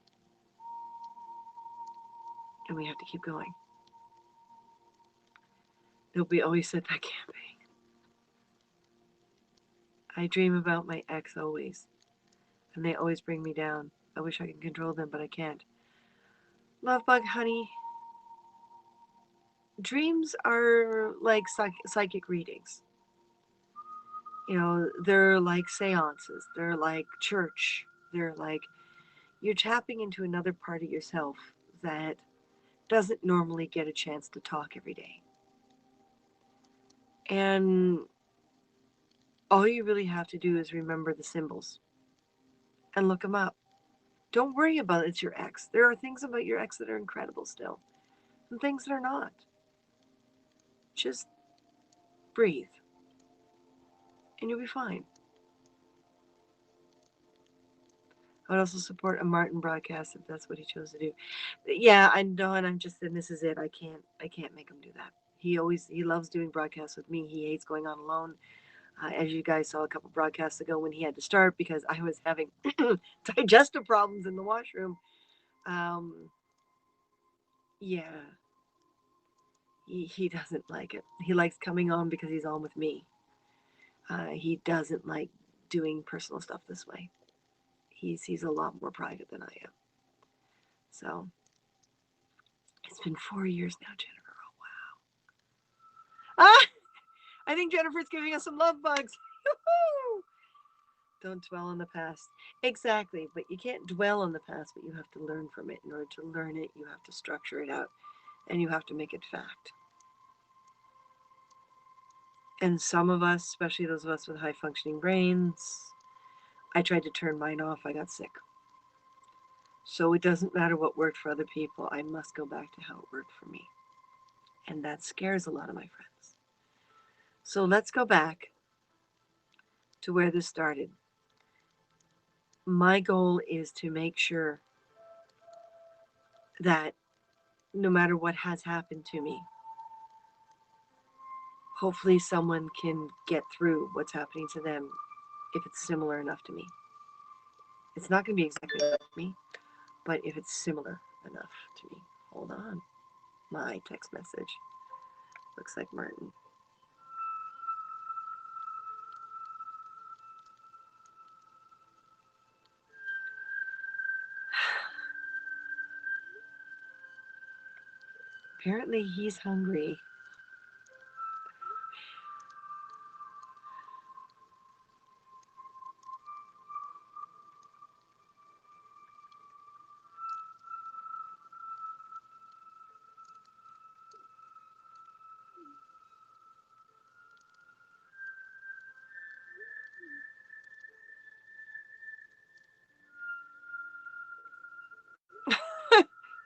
Speaker 1: And we have to keep going. There'll be always setback camping. I dream about my ex always, and they always bring me down. I wish I could control them, but I can't. Love bug, honey. Dreams are like psychic readings. They're like seances. They're like church. They're like you're tapping into another part of yourself that doesn't normally get a chance to talk every day. And all you really have to do is remember the symbols and look them up. Don't worry about it's your ex. There are things about your ex that are incredible still, and things that are not. Just breathe, and you'll be fine. I would also support a Martin broadcast if that's what he chose to do. Yeah, I know, and I'm just saying this is it. I can't make him do that. He loves doing broadcasts with me. He hates going on alone. As you guys saw a couple broadcasts ago when he had to start because I was having digestive problems in the washroom. Yeah, he doesn't like it. He likes coming on because he's on with me. He doesn't like doing personal stuff this way. He's a lot more private than I am. So it's been 4 years now, Jennifer. Oh wow. Ah, I think Jennifer's giving us some love bugs. Don't dwell on the past. Exactly, but you can't dwell on the past, but you have to learn from it. In order to learn it, you have to structure it out and you have to make it fact. And some of us, especially those of us with high functioning brains, I tried to turn mine off. I got sick. So it doesn't matter what worked for other people. I must go back to how it worked for me. And that scares a lot of my friends. So let's go back to where this started. My goal is to make sure that no matter what has happened to me, hopefully someone can get through what's happening to them if it's similar enough to me. It's not going to be exactly like me, but if it's similar enough to me. Hold on. My text message. Looks like Martin. Apparently he's hungry.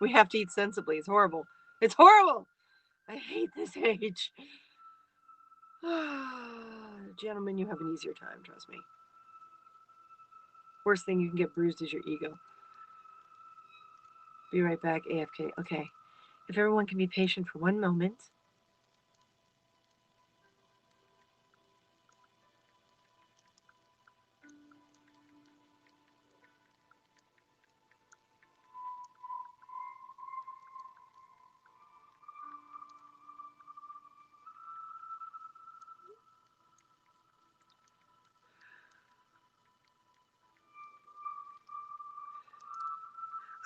Speaker 1: We have to eat sensibly. It's horrible. It's horrible. I hate this age. Gentlemen, you have an easier time, trust me. Worst thing you can get bruised is your ego. Be right back, AFK. Okay. If everyone can be patient for one moment.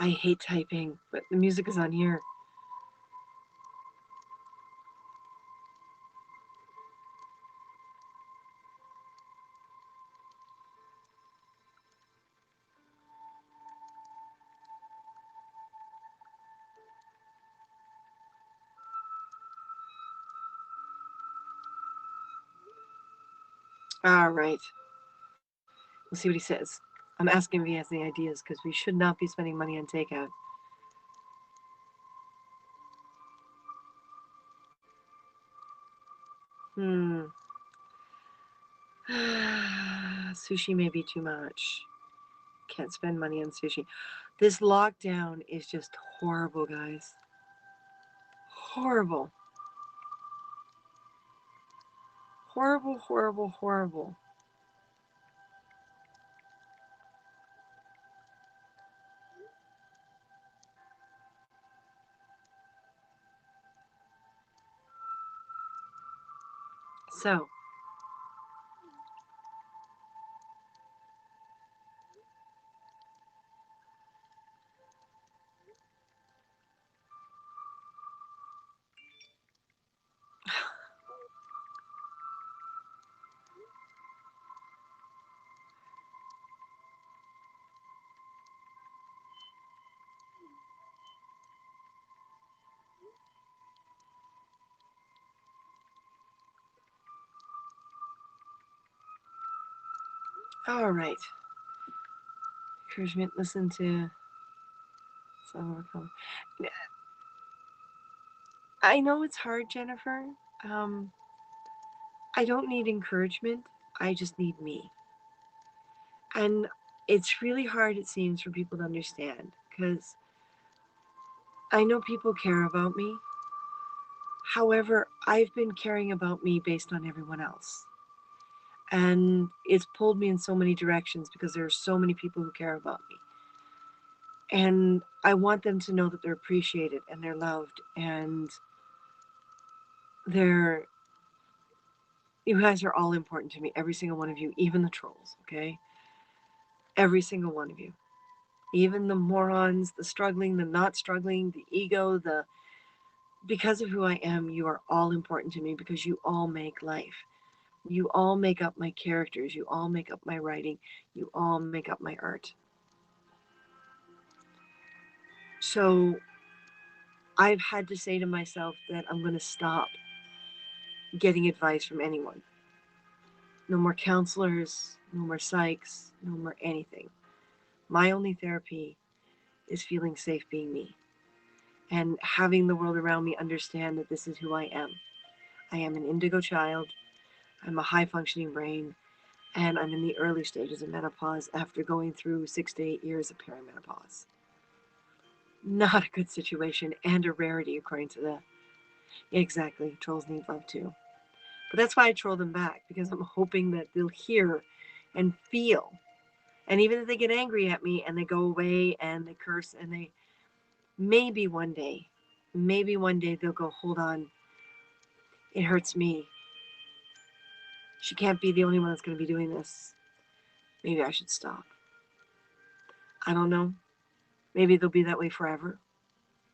Speaker 1: I hate typing, but the music is on here. All right. We'll see what he says. I'm asking if he has any ideas because we should not be spending money on takeout. Hmm. Sushi may be too much. Can't spend money on sushi. This lockdown is just horrible, guys. Horrible. Horrible, horrible, horrible. So, all right. Encouragement, listen to some of. I know it's hard, Jennifer. Um, I don't need encouragement. I just need me. And it's really hard, it seems, for people to understand because I know people care about me. However, I've been caring about me based on everyone else. And it's pulled me in so many directions because there are so many people who care about me. And I want them to know that they're appreciated and they're loved and they're, you guys are all important to me, every single one of you, even the trolls, okay? Every single one of you. Even the morons, the struggling, the not struggling, the ego, the, because of who I am, you are all important to me because you all make life. You all make up my characters. You all make up my writing. You all make up my art. So I've had to say to myself that I'm going to stop getting advice from anyone. No more counselors, no more psychs, no more anything. My only therapy is feeling safe being me and having the world around me understand that this is who I am. I am an indigo child. I'm a high functioning brain, and I'm in the early stages of menopause after going through 6 to 8 years of perimenopause. Not a good situation and a rarity, according to the. Exactly, trolls need love too. But that's why I troll them back, because I'm hoping that they'll hear and feel. And even if they get angry at me and they go away and they curse and they, maybe one day, they'll go, hold on, it hurts me. She can't be the only one that's going to be doing this. Maybe I should stop. I don't know. Maybe they'll be that way forever.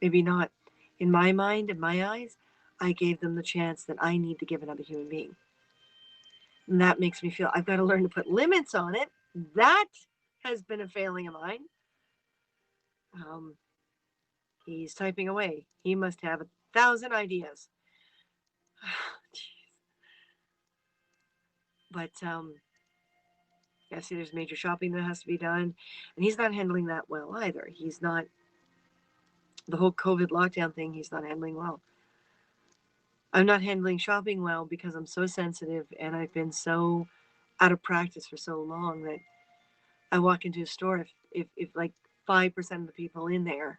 Speaker 1: Maybe not. In my mind, in my eyes, I gave them the chance that I need to give another human being. And that makes me feel I've got to learn to put limits on it. That has been a failing of mine. Um, he's typing away. He must have 1,000 ideas. But yeah, see, there's major shopping that has to be done, and he's not handling that well either. He's not The whole COVID lockdown thing, he's not handling well. I'm not handling shopping well because I'm so sensitive and I've been so out of practice for so long that I walk into a store, if like 5% of the people in there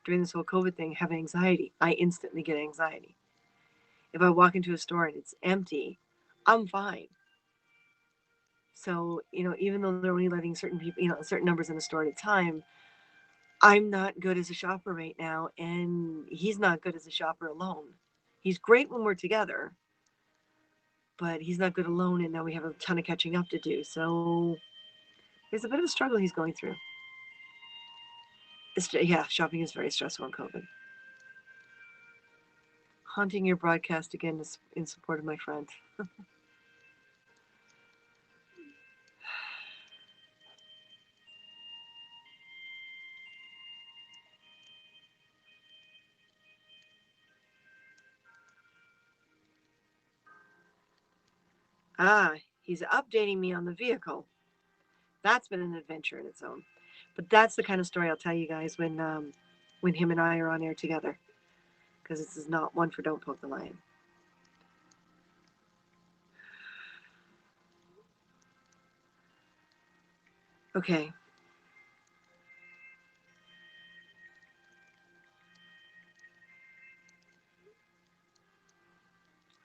Speaker 1: during this whole COVID thing have anxiety, I instantly get anxiety. If I walk into a store and it's empty, I'm fine. So, even though they're only letting certain people, certain numbers in the store at a time, I'm not good as a shopper right now, and he's not good as a shopper alone. He's great when we're together, but he's not good alone, and now we have a ton of catching up to do. So there's a bit of a struggle he's going through. Yeah, shopping is very stressful in COVID. Haunting your broadcast again is in support of my friend. He's updating me on the vehicle. That's been an adventure in its own. But that's the kind of story I'll tell you guys when him and I are on air together, because this is not one for Don't Poke the Lion. Okay.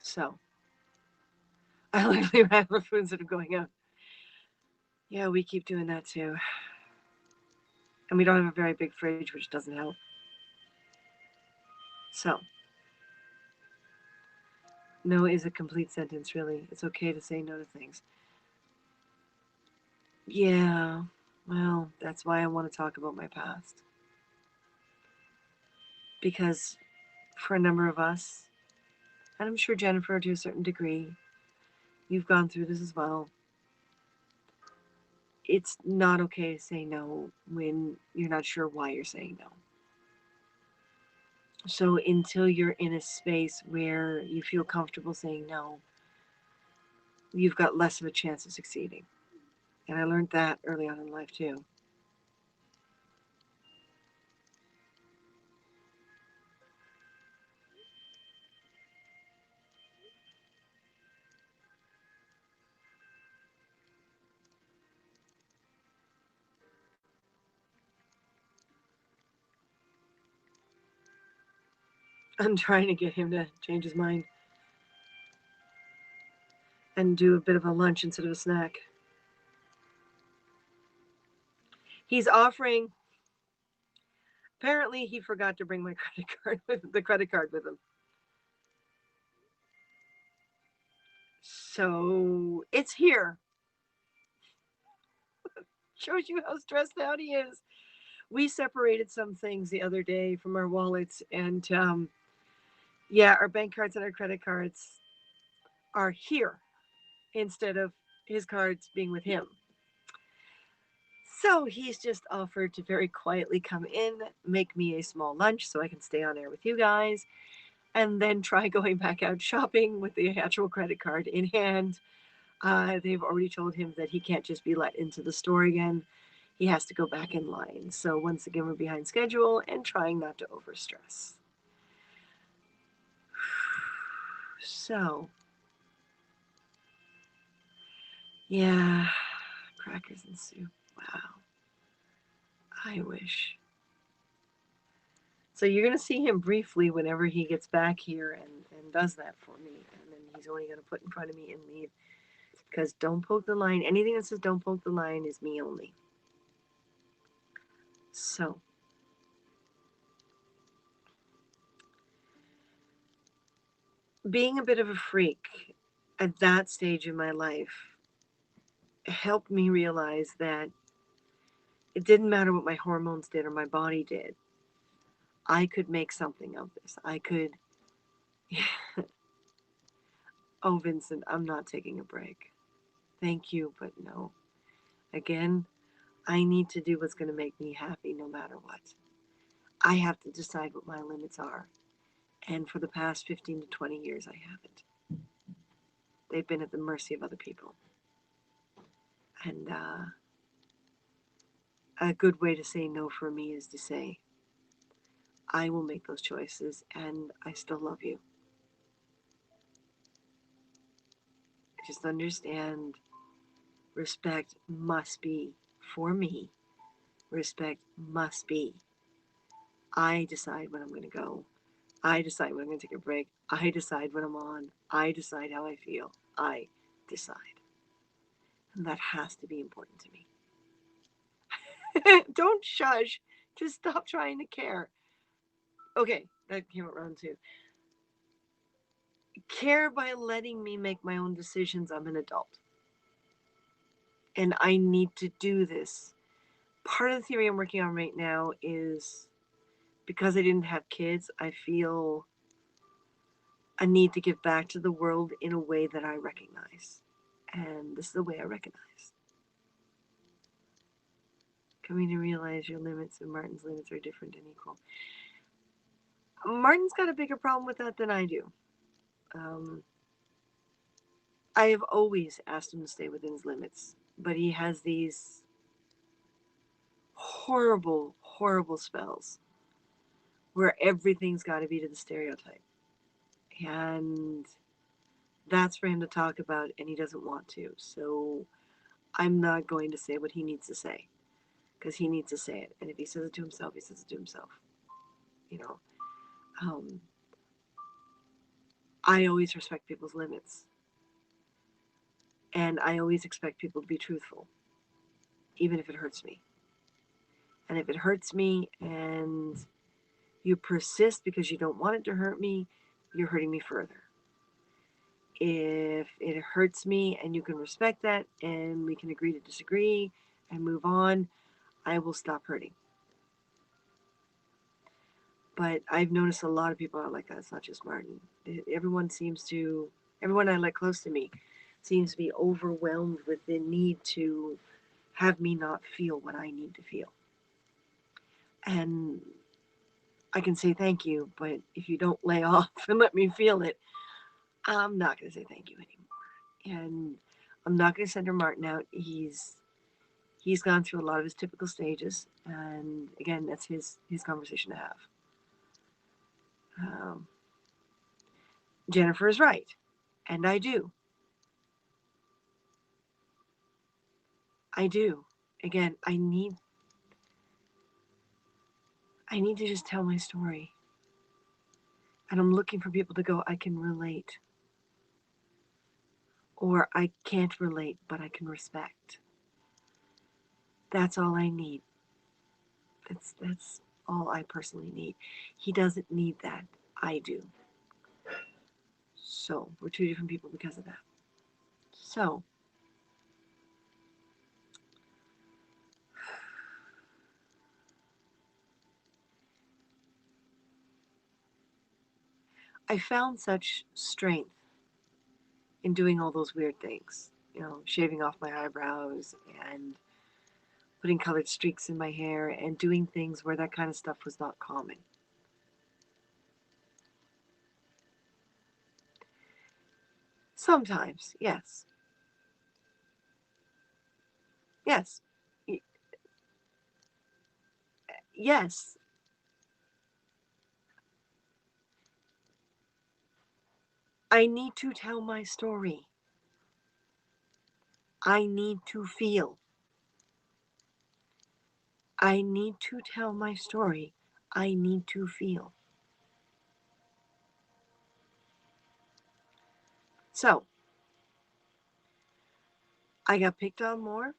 Speaker 1: So I literally ran out of food instead of going out. Yeah, we keep doing that too. And we don't have a very big fridge, which doesn't help. So, no is a complete sentence, really. It's okay to say no to things. Yeah, well, that's why I want to talk about my past. Because for a number of us, and I'm sure Jennifer to a certain degree, you've gone through this as well. It's not okay to say no when you're not sure why you're saying no. So until you're in a space where you feel comfortable saying no, you've got less of a chance of succeeding. And I learned that early on in life too. I'm trying to get him to change his mind and do a bit of a lunch instead of a snack. He's offering. Apparently, he forgot to bring my credit card with him. So it's here. Shows you how stressed out he is. We separated some things the other day from our wallets, and yeah, our bank cards and our credit cards are here instead of his cards being with him. So he's just offered to very quietly come in, make me a small lunch so I can stay on air with you guys, and then try going back out shopping with the actual credit card in hand. They've already told him that he can't just be let into the store again. He has to go back in line. So once again, we're behind schedule and trying not to overstress. So, yeah, crackers and soup. Wow. I wish. So you're going to see him briefly whenever he gets back here and does that for me. And then he's only going to put in front of me and leave. Because don't poke the line. Anything that says don't poke the line is me only. So, being a bit of a freak at that stage in my life helped me realize that it didn't matter what my hormones did or my body did. I could make something of this. I could. Oh, Vincent, I'm not taking a break. Thank you, but no. Again, I need to do what's going to make me happy no matter what. I have to decide what my limits are. And for the past 15 to 20 years, I haven't. They've been at the mercy of other people. And a good way to say no for me is to say, I will make those choices, and I still love you. Just understand, respect must be for me. Respect must be. I decide when I'm going to go. I decide when I'm going to take a break. I decide when I'm on. I decide how I feel. I decide. And that has to be important to me. Don't shush. Just stop trying to care. Okay, that came around too. Care by letting me make my own decisions. I'm an adult. And I need to do this. Part of the theory I'm working on right now is because I didn't have kids, I feel a need to give back to the world in a way that I recognize. And this is the way I recognize. Coming to realize your limits and Martin's limits are different and equal. Martin's got a bigger problem with that than I do. I have always asked him to stay within his limits, but he has these horrible, horrible spells where everything's got to be to the stereotype. And that's for him to talk about, and he doesn't want to. So I'm not going to say what he needs to say, because he needs to say it. And if he says it to himself, he says it to himself. You know, I always respect people's limits. And I always expect people to be truthful, even if it hurts me. And if it hurts me and you persist because you don't want it to hurt me, you're hurting me further. If it hurts me and you can respect that and we can agree to disagree and move on, I will stop hurting. But I've noticed a lot of people are like that. It's not just Martin. Everyone I let close to me seems to be overwhelmed with the need to have me not feel what I need to feel. And I can say thank you, but if you don't lay off and let me feel it, I'm not going to say thank you anymore. And I'm not going to send her Martin out. He's gone through a lot of his typical stages, and again, that's his conversation to have. Jennifer is right, and I do. Again, I need to just tell my story, and I'm looking for people to go, I can relate, or I can't relate, but I can respect. That's all I need. That's all I personally need. He doesn't need that. I do. So we're two different people because of that. So I found such strength in doing all those weird things. You know, shaving off my eyebrows and putting colored streaks in my hair and doing things where that kind of stuff was not common. Sometimes, yes. Yes. Yes. I need to tell my story. I need to feel. I need to tell my story. I need to feel. So, I got picked on more.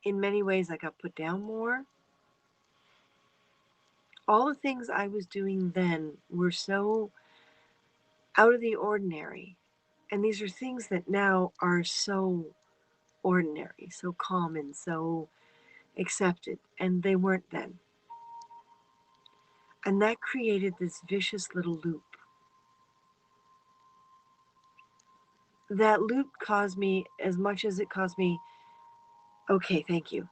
Speaker 1: In many ways, I got put down more. All the things I was doing then were so out of the ordinary. And these are things that now are so ordinary, so common, so accepted. And they weren't then. And that created this vicious little loop. That loop caused me, as much as it caused me, okay, thank you.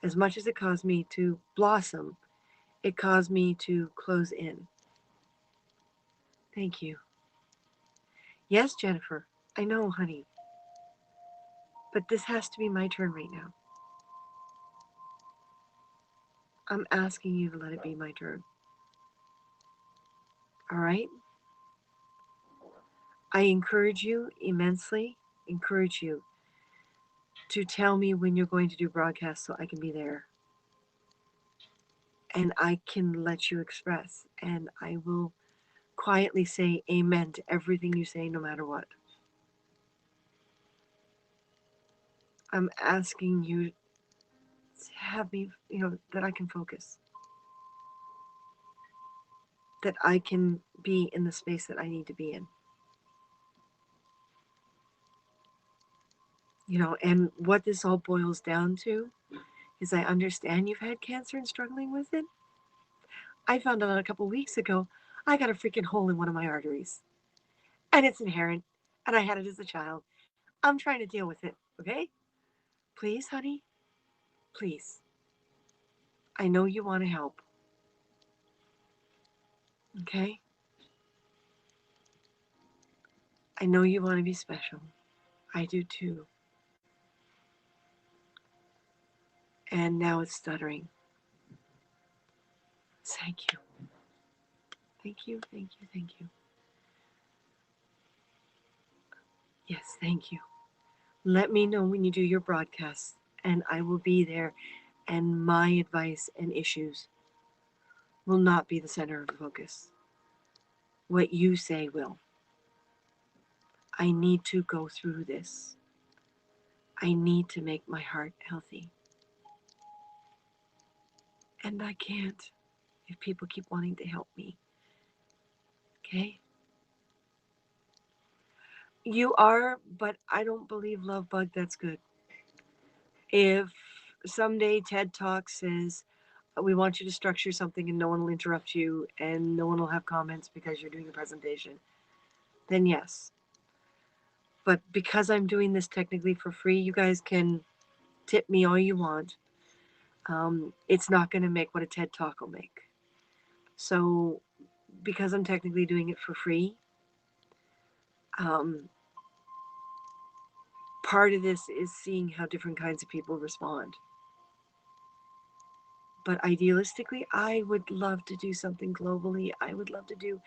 Speaker 1: As much as it caused me to blossom, it caused me to close in. Thank you. Yes, Jennifer, I know, honey. But this has to be my turn right now. I'm asking you to let it be my turn. All right? I encourage you immensely, encourage you to tell me when you're going to do broadcasts so I can be there and I can let you express. And I will quietly say amen to everything you say, no matter what. I'm asking you to have me, that I can focus, that I can be in the space that I need to be in. And what this all boils down to is I understand you've had cancer and struggling with it. I found out a couple weeks ago I got a freaking hole in one of my arteries. And it's inherent. And I had it as a child. I'm trying to deal with it, okay? Please, honey, please. I know you want to help, okay? I know you want to be special. I do too. And now it's stuttering. Thank you. Thank you, thank you, thank you. Yes, thank you. Let me know when you do your broadcast, and I will be there. And my advice and issues will not be the center of focus. What you say will. I need to go through this. I need to make my heart healthy. And I can't if people keep wanting to help me. Okay? You are, but I don't believe love bug. That's good. If someday TED Talk says, we want you to structure something and no one will interrupt you and no one will have comments because you're doing a presentation, then yes. But because I'm doing this technically for free, you guys can tip me all you want. It's not going to make what a TED Talk will make. So, because I'm technically doing it for free, um, part of this is seeing how different kinds of people respond. But idealistically, I would love to do something globally. I would love to do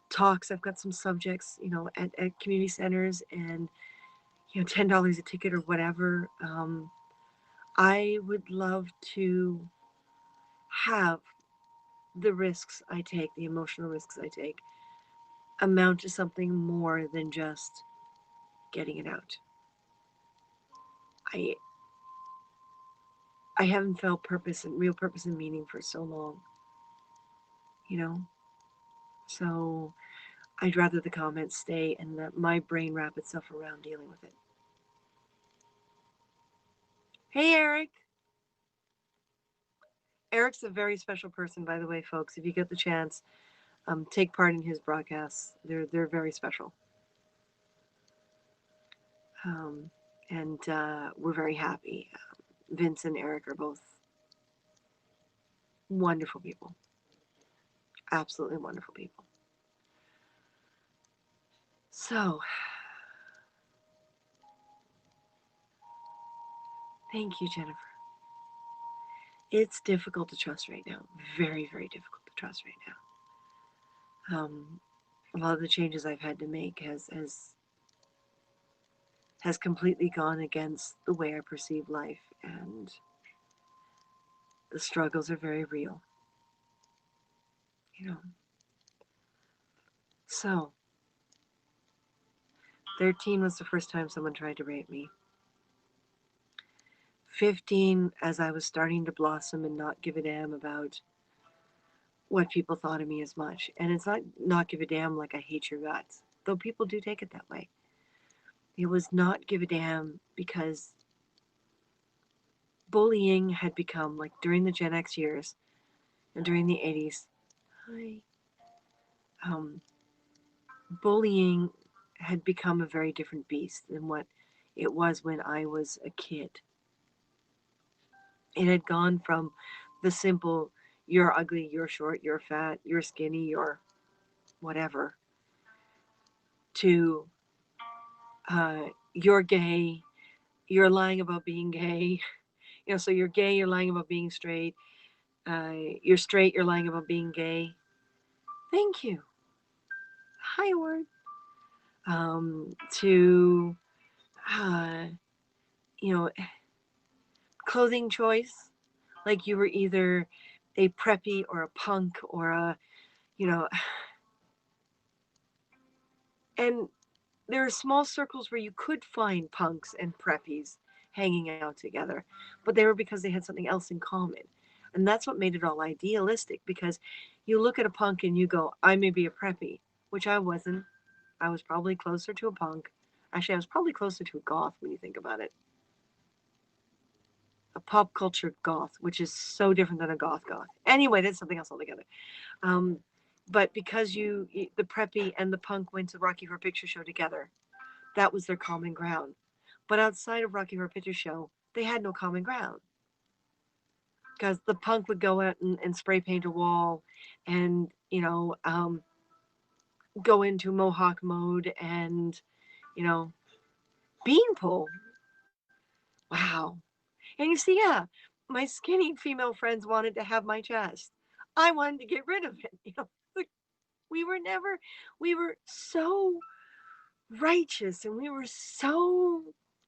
Speaker 1: talks. I've got some subjects, at community centers and, $10 a ticket or whatever. I would love to have the risks I take, the emotional risks I take, amount to something more than just getting it out. I I haven't felt real purpose and meaning for so long, you know. So I'd rather the comments stay and let my brain wrap itself around dealing with it. Hey, Eric. Eric's a very special person, by the way, folks. If you get the chance, take part in his broadcasts. They're very special. Um, and we're very happy. Vince and Eric are both wonderful people, absolutely wonderful people. So, thank you, Jennifer. It's difficult to trust right now. Very, very difficult to trust right now. A lot of the changes I've had to make has completely gone against the way I perceive life, and the struggles are very real. You know. So, 13 was the first time someone tried to rape me. 15, as I was starting to blossom and not give a damn about what people thought of me as much. And it's not give a damn like I hate your guts, though people do take it that way. It was not give a damn because bullying had become, like during the Gen X years and during the 80s, um, bullying had become a very different beast than what it was when I was a kid. It had gone from the simple, you're ugly, you're short, you're fat, you're skinny, you're whatever, to you're gay, you're lying about being gay. So you're gay, you're lying about being straight, You're straight, you're lying about being gay. Thank you. Hi, word. To, uh, you know, clothing choice. Like you were either a preppy or a punk or a, you know, and there are small circles where you could find punks and preppies hanging out together, but they were because they had something else in common. And that's what made it all idealistic because you look at a punk and you go, I may be a preppy, which I wasn't. I was probably closer to a punk. Actually, I was probably closer to a goth when you think about it. A pop culture goth, which is so different than a goth. Anyway, that's something else altogether. Um, but because the preppy and the punk went to Rocky Horror Picture Show together, that was their common ground. But outside of Rocky Horror Picture Show, they had no common ground because the punk would go out and spray paint a wall, and go into mohawk mode and beanpole. Wow. And you see, yeah, my skinny female friends wanted to have my chest. I wanted to get rid of it. Like, we were never, we were so righteous and we were so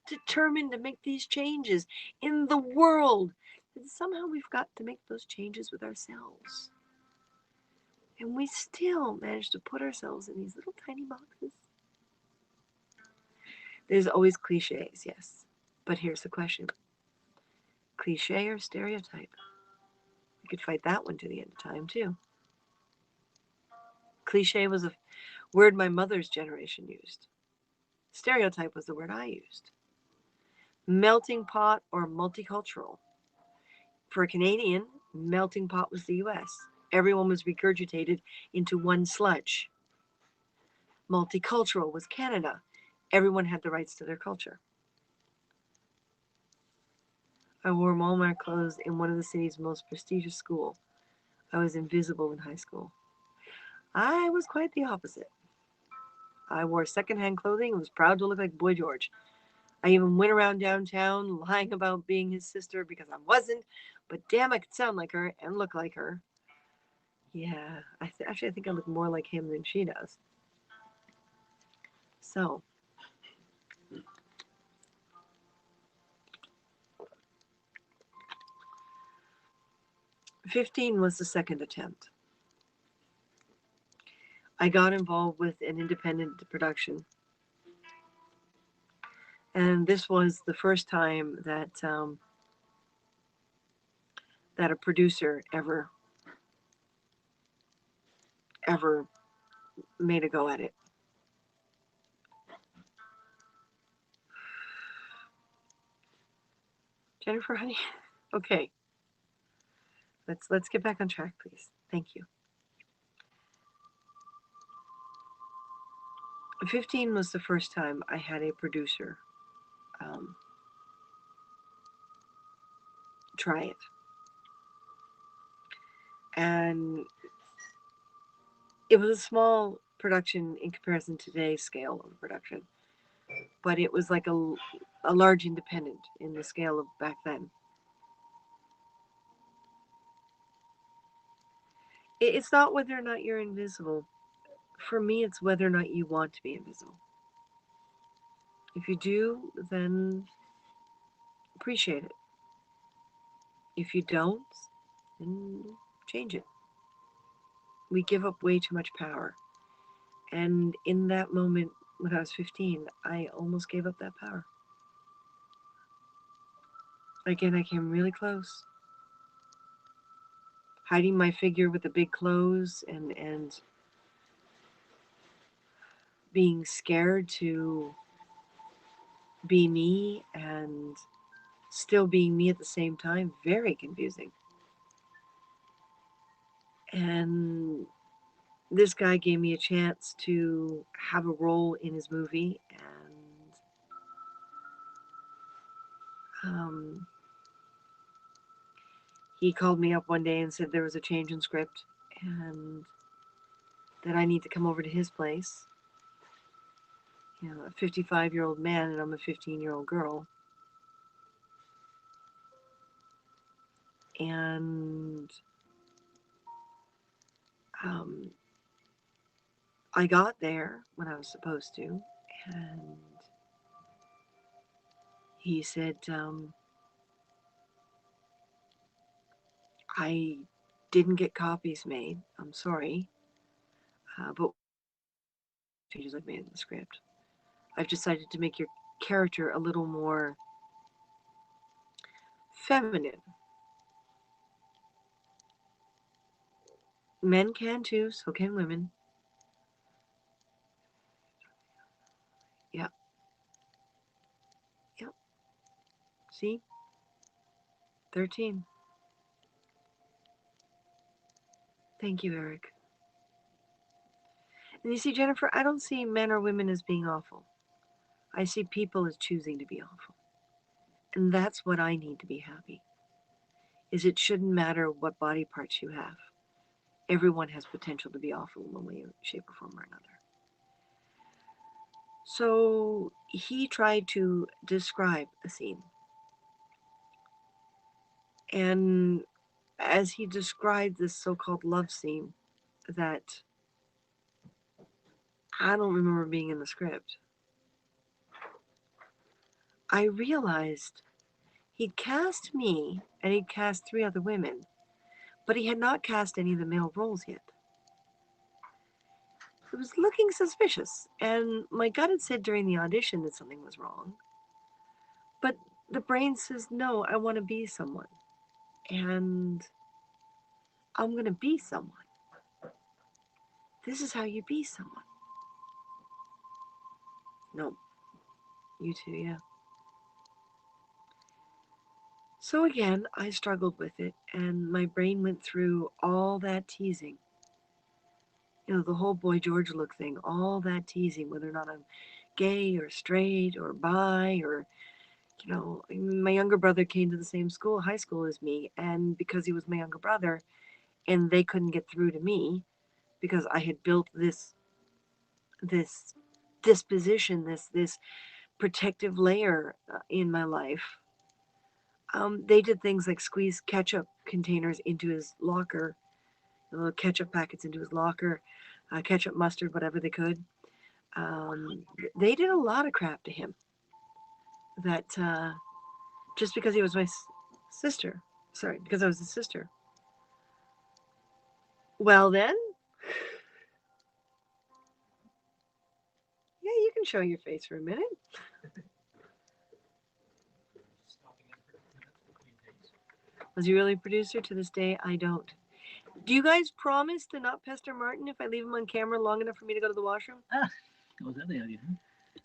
Speaker 1: determined to make these changes in the world that somehow we've got to make those changes with ourselves. And we still manage to put ourselves in these little tiny boxes. There's always cliches, yes. But here's the question: cliche or stereotype? We could fight that one to the end of time, too. Cliche was a word my mother's generation used. Stereotype was the word I used. Melting pot or multicultural. For a Canadian, melting pot was the US. Everyone was regurgitated into one sludge. Multicultural was Canada. Everyone had the rights to their culture. I wore Walmart clothes in one of the city's most prestigious schools. I was invisible in high school. I was quite the opposite. I wore secondhand clothing and was proud to look like Boy George. I even went around downtown lying about being his sister because I wasn't, but damn, I could sound like her and look like her. Yeah, actually, I think I look more like him than she does. So, 15 was the second attempt. I got involved with an independent production. And this was the first time that a producer ever made a go at it. Jennifer, honey, okay, let's get back on track, please. Thank you. 15 was the first time I had a producer um, try it, and it was a small production in comparison to today's scale of production, but it was like a large independent in the scale of back then. It's not whether or not you're invisible. For me, it's whether or not you want to be invisible. If you do, then appreciate it. If you don't, then change it. We give up way too much power. And in that moment, when I was 15, I almost gave up that power. Again, I came really close. Hiding my figure with the big clothes and being scared to be me and still being me at the same time, very confusing. And this guy gave me a chance to have a role in his movie, and he called me up one day and said there was a change in script and that I need to come over to his place. A 55-year-old man and I'm a 15-year-old girl. And Um, I got there when I was supposed to, and he said, I didn't get copies made. I'm sorry. But changes I've made in the script. I've decided to make your character a little more feminine. Men can too, so can women. Yep, yep. See? 13. Thank you, Eric. And you see, Jennifer, I don't see men or women as being awful. I see people as choosing to be awful. And that's what I need to be happy. Is it shouldn't matter what body parts you have. Everyone has potential to be awful in one way, shape, or form or another. So he tried to describe a scene. And as he described this so-called love scene that I don't remember being in the script, I realized he'd cast me and he'd cast 3 other women, but he had not cast any of the male roles yet. It was looking suspicious, and my gut had said during the audition that something was wrong. But the brain says, no, I want to be someone. And I'm going to be someone. This is how you be someone. No, you too, yeah. So again, I struggled with it, and my brain went through all that teasing. You know, the whole Boy George look thing, all that teasing, whether or not I'm gay or straight or bi or, you know, my younger brother came to the same school, high school as me, and because he was my younger brother, and they couldn't get through to me because I had built this disposition, this protective layer in my life. They did things like squeeze ketchup containers into his locker, little ketchup packets into his locker, ketchup, mustard, whatever they could. They did a lot of crap to him. That just because he was my sister, sorry, because I was his sister. Well then, yeah, you can show your face for a minute. Was he really a producer? To this day, I don't. Do you guys promise to not pester Martin if I leave him on camera long enough for me to go to the washroom?
Speaker 2: Was that the idea?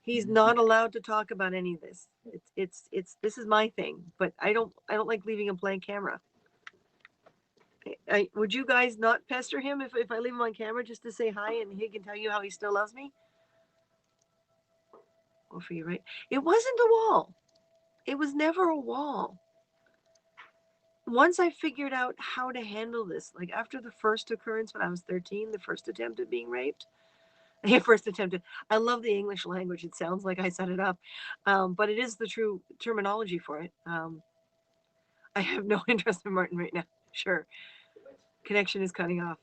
Speaker 1: He's not allowed to talk about any of this. It's this is my thing, but I don't like leaving a blank camera. Would you guys not pester him if I leave him on camera just to say hi and he can tell you how he still loves me? Well, for you, right? It wasn't a wall. It was never a wall. Once I figured out how to handle this, like after the first occurrence when I was 13, the first attempt at being raped, first attempted. I love the English language. It sounds like I set it up, but it is the true terminology for it. I have no interest in Martin right now. Sure. Connection is cutting off.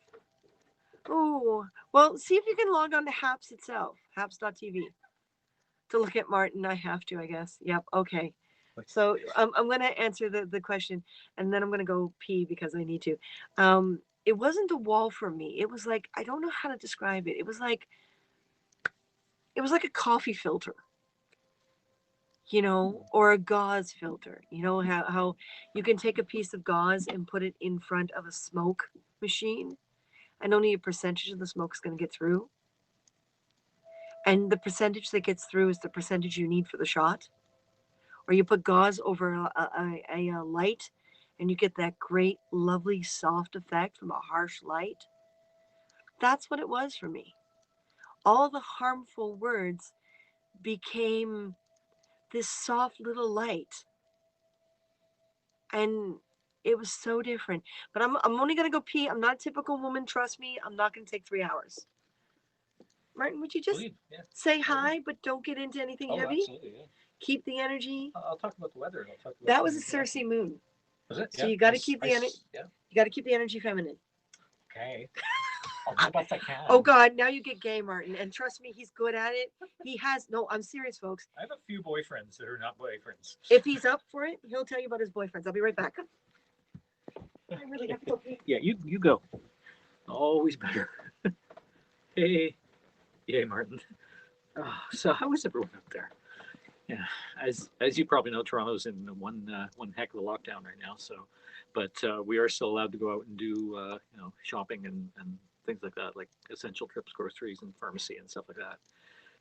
Speaker 1: Oh, well, see if you can log on to HAPS itself, haps.tv, to look at Martin. I have to, I guess. Yep. Okay. So I'm going to answer the question, and then I'm going to go pee because I need to. It wasn't a wall for me. It was like, I don't know how to describe it. It was like a coffee filter, you know, or a gauze filter. You know how you can take a piece of gauze and put it in front of a smoke machine, and only a percentage of the smoke is going to get through. And the percentage that gets through is the percentage you need for the shot. Or you put gauze over a light, and you get that great, lovely, soft effect from a harsh light. That's what it was for me. All the harmful words became this soft little light. And it was so different. But I'm only going to go pee. I'm not a typical woman. Trust me. I'm not going to take 3 hours. Martin, would you just say hi, but don't get into anything heavy?
Speaker 2: Absolutely, yeah.
Speaker 1: Keep the energy.
Speaker 2: I'll talk about the weather. I'll talk about
Speaker 1: that was a Cersei moon.
Speaker 2: Was it?
Speaker 1: So
Speaker 2: yeah.
Speaker 1: you got to keep the energy.
Speaker 2: Yeah.
Speaker 1: You got to keep the energy feminine.
Speaker 2: Okay. I'll do the best I can.
Speaker 1: Oh God, now you get gay, Martin. And trust me, he's good at it. He has no, I'm serious, folks.
Speaker 2: I have a few boyfriends that are not boyfriends.
Speaker 1: If he's up for it, he'll tell you about his boyfriends. I'll be right back. I really have to pee.
Speaker 2: Yeah, you go. Always better. Hey, yay, Martin. So how is everyone up there? Yeah, as you probably know, Toronto's in one heck of a lockdown right now. So, but we are still allowed to go out and do shopping and things like that, like essential trips, groceries, and pharmacy and stuff like that.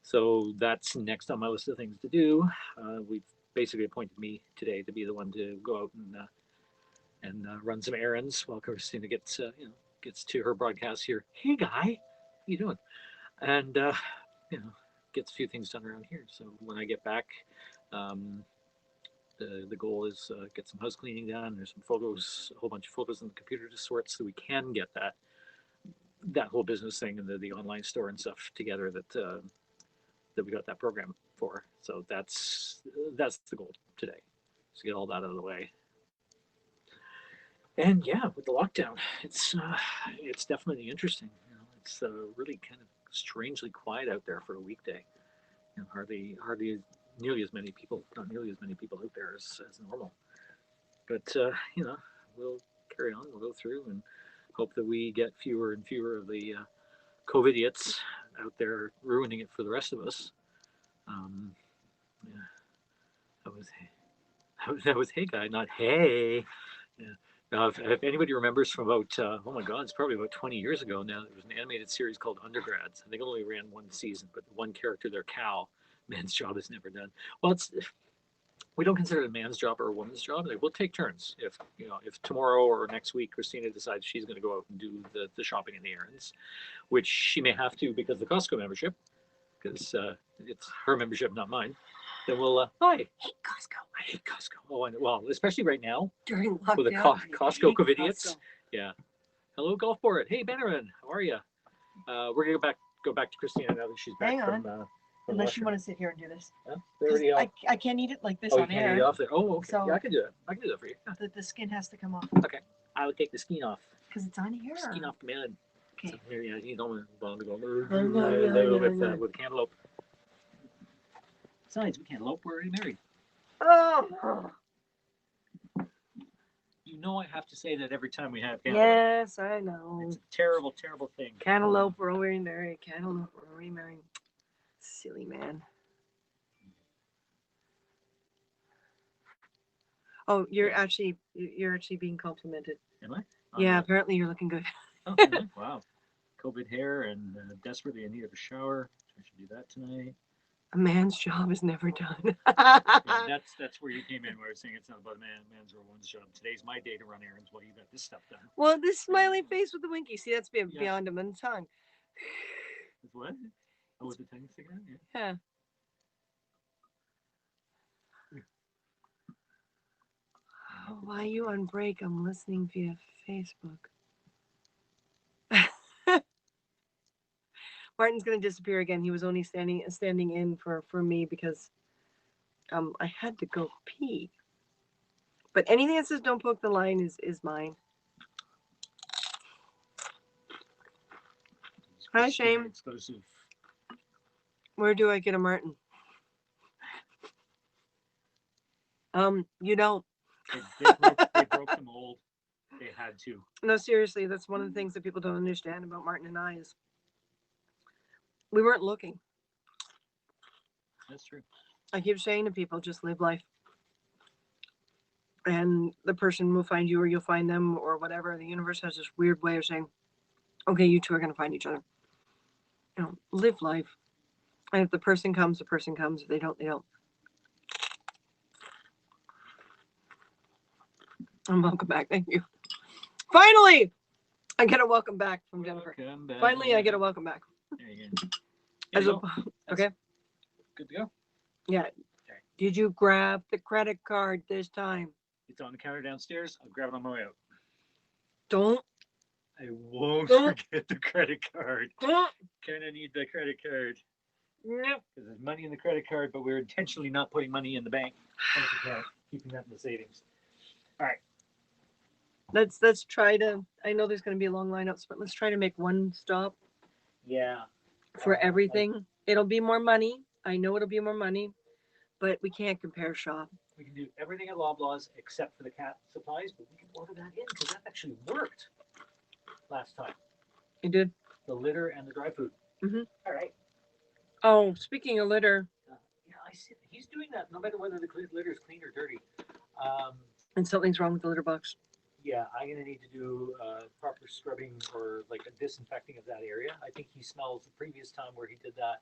Speaker 2: So that's next on my list of things to do. We've basically appointed me today to be the one to go out and run some errands while Christina gets gets to her broadcast here. Hey guy, how you doing? And gets a few things done around here. So when I get back, the goal is get some house cleaning done. There's some photos, a whole bunch of photos on the computer to sort, so we can get that whole business thing and the online store and stuff together that we got that program for. So that's the goal today, to get all that out of the way. And yeah, with the lockdown, it's definitely interesting. It's really kind of strangely quiet out there for a weekday. Hardly nearly as many people, not nearly as many people out there as normal. But we'll carry on. We'll go through and hope that we get fewer and fewer of the COVID idiots out there ruining it for the rest of us. Yeah, that was hey guy, not hey. Yeah. Now, if anybody remembers from about, oh my God, it's probably about 20 years ago now, there was an animated series called Undergrads. I think it only ran one season, but the one character there, Cal, man's job is never done. Well, we don't consider it a man's job or a woman's job. Like, we'll take turns. If tomorrow or next week Christina decides she's going to go out and do the shopping and the errands, which she may have to because of the Costco membership, because it's her membership, not mine. Then we'll hi.
Speaker 1: Hate Costco.
Speaker 2: I hate Costco. Oh, well, especially right now
Speaker 1: During lockdown.
Speaker 2: with the Costco idiots. Yeah. Hello, Gulfport. Hey, Benarin, how are you? We're gonna go back to Christina now that she's back
Speaker 1: Hang on.
Speaker 2: from
Speaker 1: Unless you want to sit here and do this.
Speaker 2: Huh? They're already off.
Speaker 1: I can't eat it like this
Speaker 2: Oh, you
Speaker 1: on
Speaker 2: can't
Speaker 1: air.
Speaker 2: eat it off there. Oh, okay.
Speaker 1: So-
Speaker 2: Yeah, I can do it. I can do that for you. Yeah.
Speaker 1: The skin has to come off
Speaker 2: Okay. I would take the skin off.
Speaker 1: because it's on here.
Speaker 2: Skin off the melon.
Speaker 1: Okay.
Speaker 2: So, yeah, you don't want to go
Speaker 1: No.
Speaker 2: with cantaloupe. Besides, we cantaloupe. We're already married.
Speaker 1: Oh.
Speaker 2: You know I have to say that every time we have cantaloupe.
Speaker 1: Yes, I know.
Speaker 2: It's a terrible, terrible thing.
Speaker 1: Cantaloupe, we're already married. Cantaloupe, we're already married. Silly man. Oh, you're actually being complimented.
Speaker 2: Am I?
Speaker 1: Yeah, apparently you're looking good.
Speaker 2: Oh, really? Wow. COVID hair and desperately in need of a shower. I should do that tonight.
Speaker 1: A man's job is never done.
Speaker 2: Yeah, that's where you came in, where I was saying it's not about man's or woman's job. Today's my day to run errands while you got this stuff done.
Speaker 1: Well, this smiley face with the winky. See, that's
Speaker 2: Yeah.
Speaker 1: beyond him and tongue.
Speaker 2: With what? Oh, with the tongue sticking out? Yeah.
Speaker 1: Yeah. Oh, why you on break? I'm listening via Facebook. Martin's gonna disappear again. He was only standing in for me because I had to go pee. But anything that says don't poke the line is mine. Hi, Shane.
Speaker 2: Exclusive.
Speaker 1: Where do I get a Martin? You don't.
Speaker 2: They broke the mold. They had to.
Speaker 1: No, seriously, that's one of the things that people don't understand about Martin and I is we weren't looking.
Speaker 2: That's true.
Speaker 1: I keep saying to people, just live life. And the person will find you or you'll find them or whatever. The universe has this weird way of saying, okay, you two are going to find each other. Live life. And if the person comes, the person comes. If they don't, they don't. And welcome back. Thank you. Finally, I get a welcome back from Jennifer.
Speaker 2: Welcome back.
Speaker 1: Finally, I get a welcome back.
Speaker 2: There you go. There
Speaker 1: As
Speaker 2: you
Speaker 1: a,
Speaker 2: go.
Speaker 1: okay.
Speaker 2: Good to go.
Speaker 1: Yeah. Did you grab the credit card this time?
Speaker 2: It's on the counter downstairs. I'll grab it on my way out.
Speaker 1: Don't.
Speaker 2: I won't
Speaker 1: Don't.
Speaker 2: forget the credit card.
Speaker 1: Don't.
Speaker 2: Kind of need the credit card.
Speaker 1: No.
Speaker 2: Because there's money in the credit card, but we're intentionally not putting money in the bank account, keeping that in the savings. All right.
Speaker 1: Let's try to. I know there's going to be long lineups, but let's try to make one stop
Speaker 2: Yeah.
Speaker 1: for
Speaker 2: Like,
Speaker 1: everything. It'll be more money. I know it'll be more money, but we can't compare shop.
Speaker 2: we can do everything at Loblaws except for the cat supplies, but we can order that in because that actually worked last time.
Speaker 1: You did.
Speaker 2: The litter and the dry food.
Speaker 1: Mhm.
Speaker 2: All right.
Speaker 1: Oh, speaking of litter,
Speaker 2: Yeah, I see. He's doing that no matter whether the litter is clean or dirty. Um,
Speaker 1: and something's wrong with the litter box.
Speaker 2: yeah, I'm gonna need to do proper scrubbing or like a disinfecting of that area. I think he smells the previous time where he did that,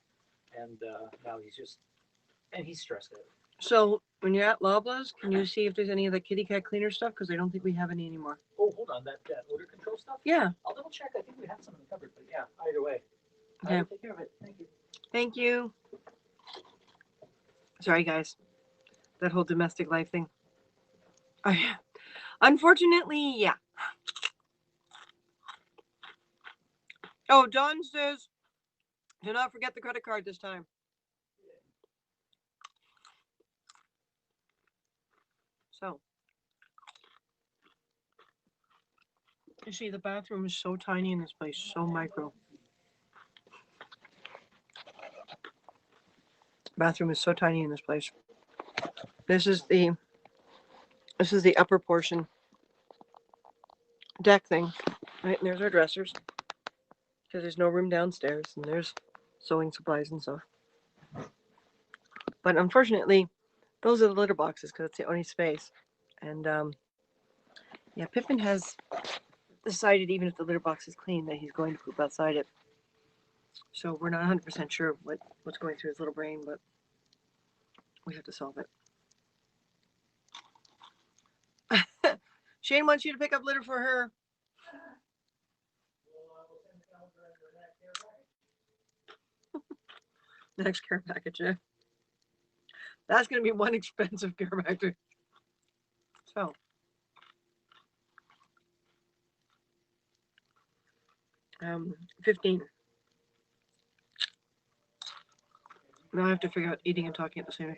Speaker 2: and now he's stressed out.
Speaker 1: So when you're at Loblaws, can you see if there's any of the kitty cat cleaner stuff? Because I don't think we have any anymore.
Speaker 2: Oh, hold on, that odor control stuff.
Speaker 1: Yeah.
Speaker 2: I'll double check. I think we have some in the cupboard, but yeah, either way.
Speaker 1: Okay.
Speaker 2: I will take care of it. Thank you.
Speaker 1: Thank you. Sorry, guys. That whole domestic life thing. Unfortunately, yeah. Oh, Don says, do not forget the credit card this time. So, you see, the bathroom is so tiny in this place, so micro. Bathroom is so tiny in this place. This is the upper portion deck thing, right? And there's our dressers because there's no room downstairs, and there's sewing supplies and stuff. But unfortunately, those are the litter boxes because it's the only space. And yeah, Pippin has decided, even if the litter box is clean, that he's going to poop outside it. So we're not 100% sure what's going through his little brain, but we have to solve it. Shane wants you to pick up litter for her. Next care package, yeah. That's going to be one expensive care package. So, 15. Now I have to figure out eating and talking at the same time.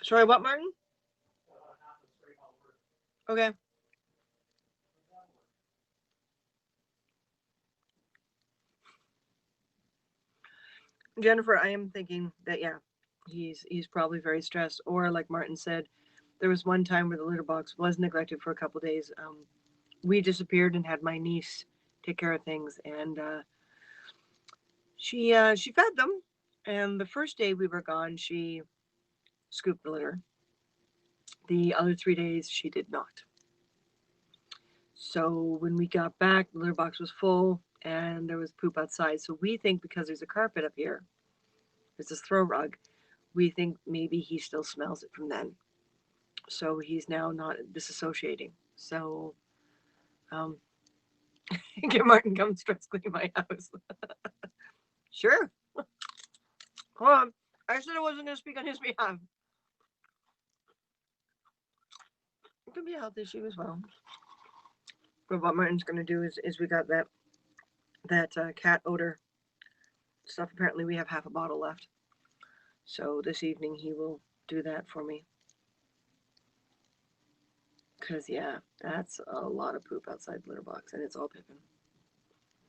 Speaker 1: Sorry, what, Martin? Okay. Jennifer, I am thinking that yeah, he's probably very stressed. Or like Martin said, there was one time where the litter box was neglected for a couple days. We disappeared and had my niece take care of things, and she fed them. And the first day we were gone, she scooped the litter. The other 3 days, she did not. So when we got back, the litter box was full, and there was poop outside. So we think because there's a carpet up here, there's this throw rug, we think maybe he still smells it from then. So he's now not disassociating. So get Martin come stress clean my house. Sure. Hold on. I said I wasn't going to speak on his behalf. It could be a health issue as well. But what Martin's going to do is we got that cat odor stuff. Apparently, we have half a bottle left. So this evening he will do that for me. Because, yeah, that's a lot of poop outside the litter box, and it's all Pippin.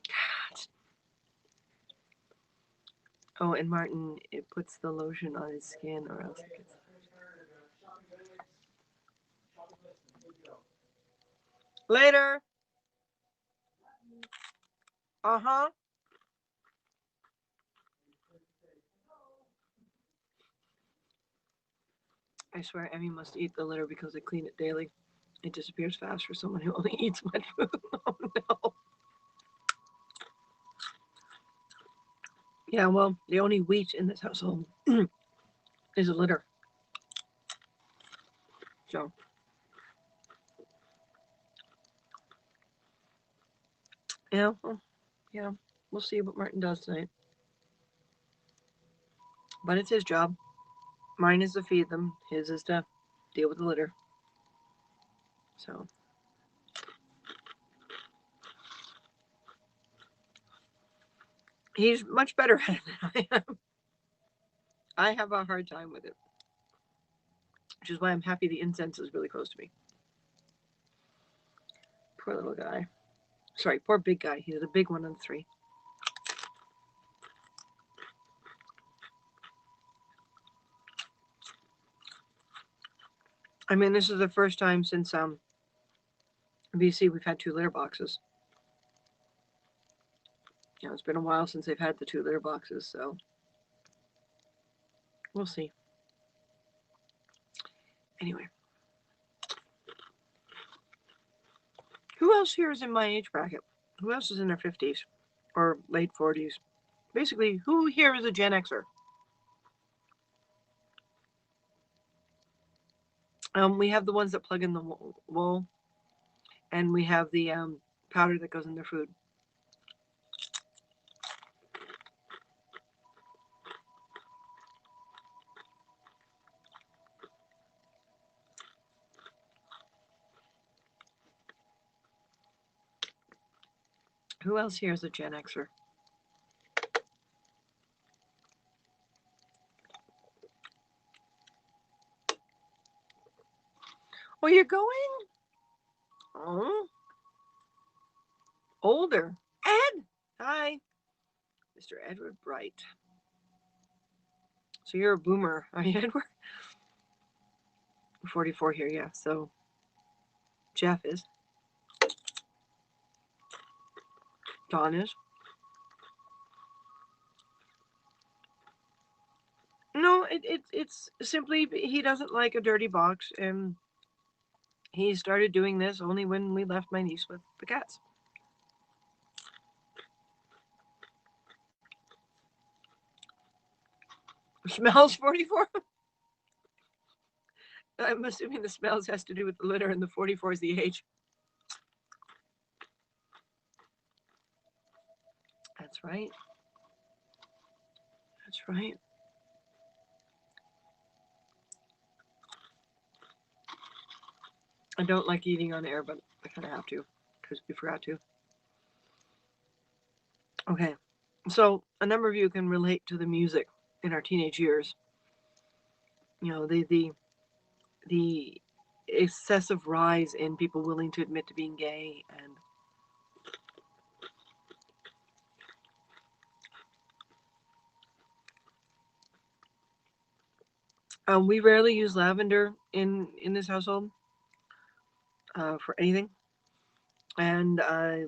Speaker 1: God. Oh, and Martin, it puts the lotion on his skin or else it gets... Later. Uh-huh. I swear Emmy must eat the litter because I clean it daily. It disappears fast for someone who only eats wet food. Oh no. Yeah, well, the only wheat in this household is a litter. So, yeah, well, yeah, we'll see what Martin does tonight. But it's his job. Mine is to feed them. His is to deal with the litter. So, he's much better at it than I am. I have a hard time with it. which is why I'm happy the incense is really close to me. Poor little guy. Sorry, poor big guy. He's the big one of the three. I mean, this is the first time since BC we've had 2 litter boxes. You know, it's been a while since they've had the 2 litter boxes, so we'll see. Anyway. Who else here is in my age bracket? Who else is in their 50s or late 40s? Basically, who here is a Gen Xer? We have the ones that plug in the wall, and we have the powder that goes in their food. Who else here is a Gen Xer? Oh, you're going? Oh, older. Ed! Hi. Mr. Edward Bright. So you're a boomer, are you, Edward? 44 here, yeah. So Jeff is. Don is. No, it's simply he doesn't like a dirty box, and he started doing this only when we left my niece with the cats. Smells 44? I'm assuming the smells has to do with the litter and the 44 is the age. That's right. That's right. I don't like eating on air, but I kind of have to because we forgot to. Okay. So a number of you can relate to the music in our teenage years. You know, the excessive rise in people willing to admit to being gay, and we rarely use lavender in this household for anything. And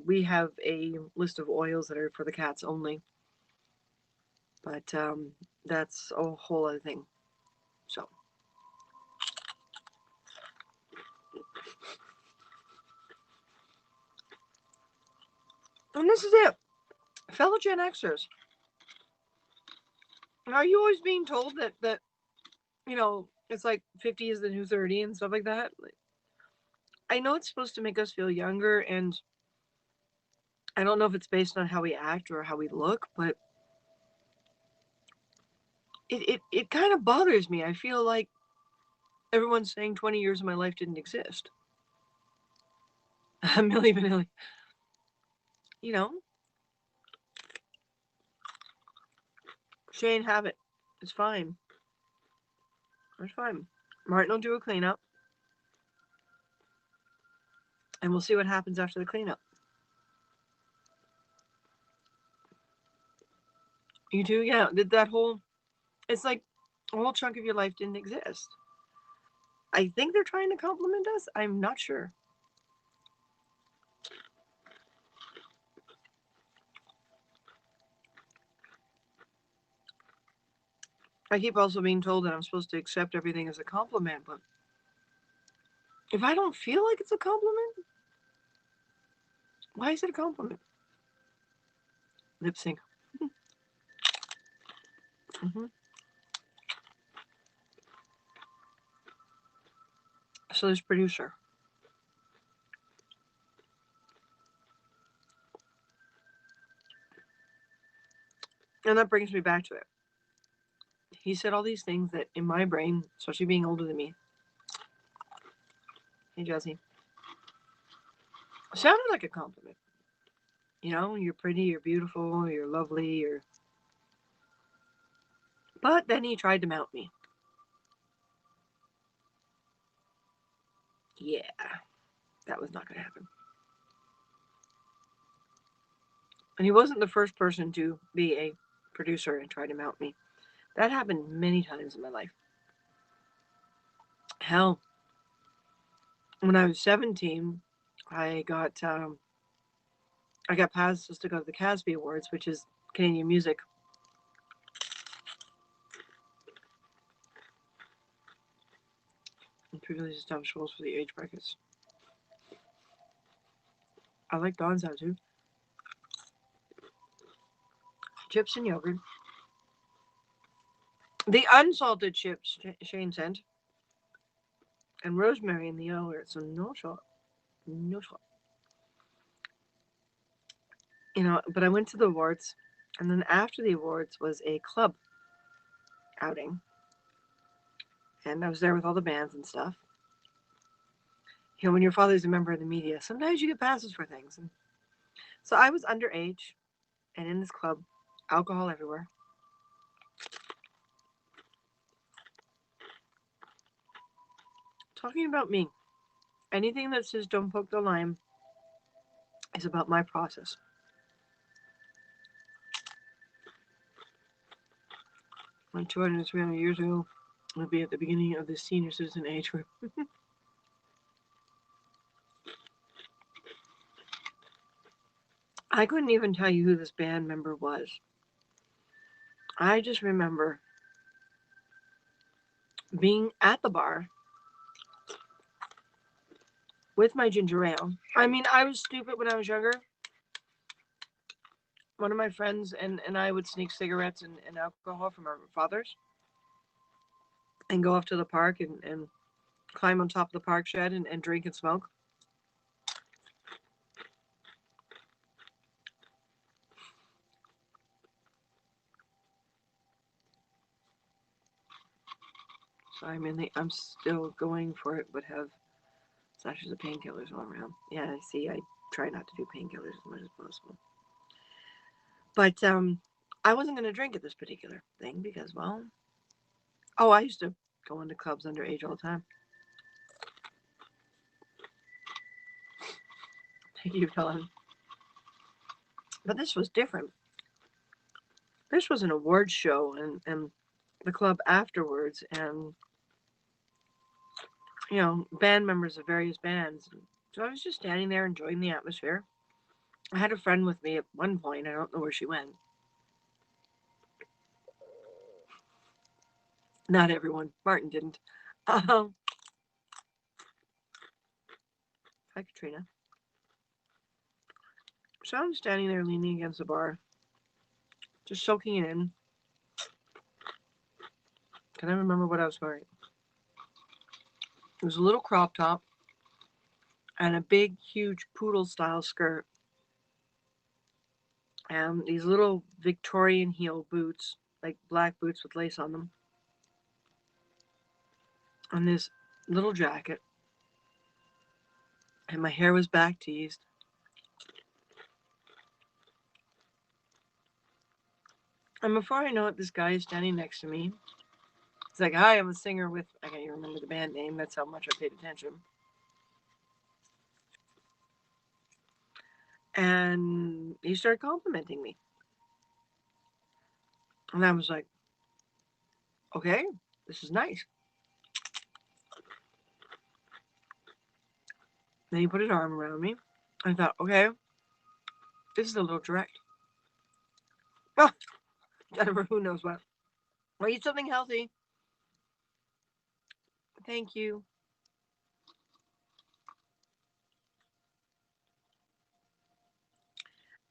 Speaker 1: we have a list of oils that are for the cats only. But that's a whole other thing. So. And this is it. Fellow Gen Xers. Are you always being told that you know, it's like 50 is the new 30 and stuff like that? I know it's supposed to make us feel younger, and I don't know if it's based on how we act or how we look, but it kind of bothers me. I feel like everyone's saying 20 years of my life didn't exist. Milli Vanilli. You know? Shane, have it. It's fine. It's fine. Martin will do a cleanup. And we'll see what happens after the cleanup. You too? Yeah. Did that whole... It's like a whole chunk of your life didn't exist. I think they're trying to compliment us. I'm not sure. I keep also being told that I'm supposed to accept everything as a compliment, but if I don't feel like it's a compliment, why is it a compliment? Lip sync. Mm-hmm. So there's producer. And that brings me back to it. He said all these things that in my brain, especially being older than me, hey Jesse, sounded like a compliment. You know, you're pretty, you're beautiful, you're lovely, you're... But then he tried to mount me. Yeah, that was not going to happen. And he wasn't the first person to be a producer and try to mount me. That happened many times in my life. Hell, when I was 17, I got passes to go to the Casby Awards, which is Canadian music. And previously established rules for the age brackets. I like Dawn's out too. Chips and yogurt. The unsalted chips Shane sent. And rosemary in the yogurt, so no shot. No shot. You know, but I went to the awards, and then after the awards was a club outing. And I was there with all the bands and stuff. You know, when your father's a member of the media, sometimes you get passes for things. And so I was underage and in this club, alcohol everywhere. Talking about me. Anything that says don't poke the lime is about my process. Like 200 300 years ago, would be at the beginning of the senior citizen age group. I couldn't even tell you who this band member was. I just remember being at the bar with my ginger ale. I mean, I was stupid when I was younger. One of my friends and I would sneak cigarettes and alcohol from our fathers and go off to the park and climb on top of the park shed and drink and smoke. So I mean, I'm still going for it, but have sashes of painkillers all around. Yeah, see, I try not to do painkillers as much as possible. But I wasn't going to drink at this particular thing because, well, oh, I used to go into clubs underage all the time. Thank you, Helen. But this was different. This was an awards show and the club afterwards, and you know, band members of various bands. So I was just standing there enjoying the atmosphere. I had a friend with me at one point. I don't know where she went. Not everyone. Martin didn't. Hi, Katrina. So I'm standing there leaning against the bar, just soaking it in. Can I remember what I was wearing? It was a little crop top and a big, huge poodle style skirt. And these little Victorian heel boots, like black boots with lace on them. And this little jacket. And my hair was back teased. And before I know it, this guy is standing next to me. He's like, hi, I'm a singer with, I can't even remember the band name. That's how much I paid attention. And he started complimenting me. And I was like, okay, this is nice. Then he put his arm around me. I thought, okay, this is a little direct. Oh, Jennifer, who knows what? I'll eat something healthy. Thank you.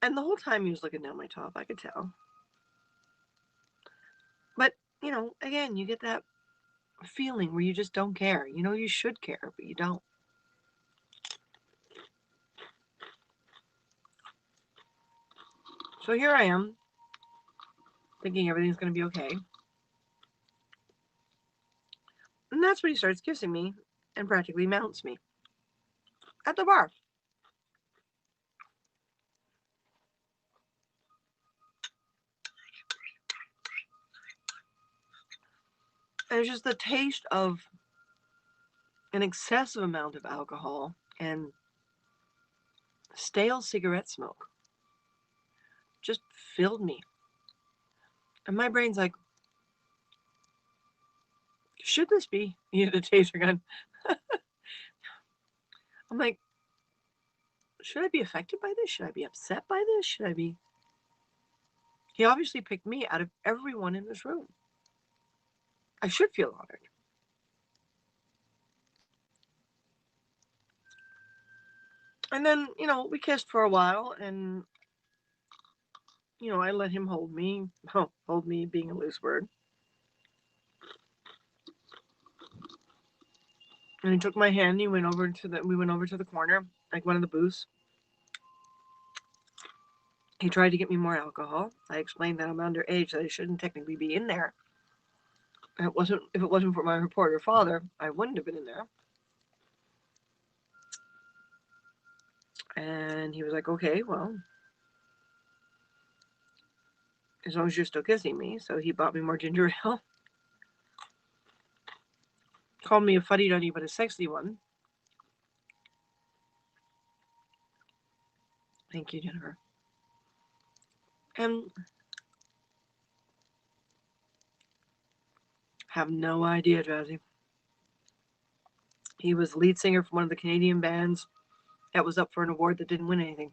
Speaker 1: And the whole time he was looking down my top, I could tell. But, you know, again, you get that feeling where you just don't care. You know, you should care, but you don't. So here I am, thinking everything's going to be okay. And that's when he starts kissing me and practically mounts me at the bar. And it's just the taste of an excessive amount of alcohol and stale cigarette smoke just filled me. And my brain's like, should this be? You need a taser gun. I'm like, should I be affected by this? Should I be upset by this? Should I be? He obviously picked me out of everyone in this room. I should feel honored. And then, we kissed for a while, and, I let him hold me. Oh, hold me being a loose word. And he took my hand, and we went over to the corner, like one of the booths. He tried to get me more alcohol. I explained that I'm underage, that I shouldn't technically be in there. If it wasn't for my reporter father, I wouldn't have been in there. And he was like, okay, well, as long as you're still kissing me. So he bought me more ginger ale. Called me a fuddy-duddy, but a sexy one. Thank you, Jennifer. And have no idea, Jazzy. He was lead singer for one of the Canadian bands that was up for an award that didn't win anything.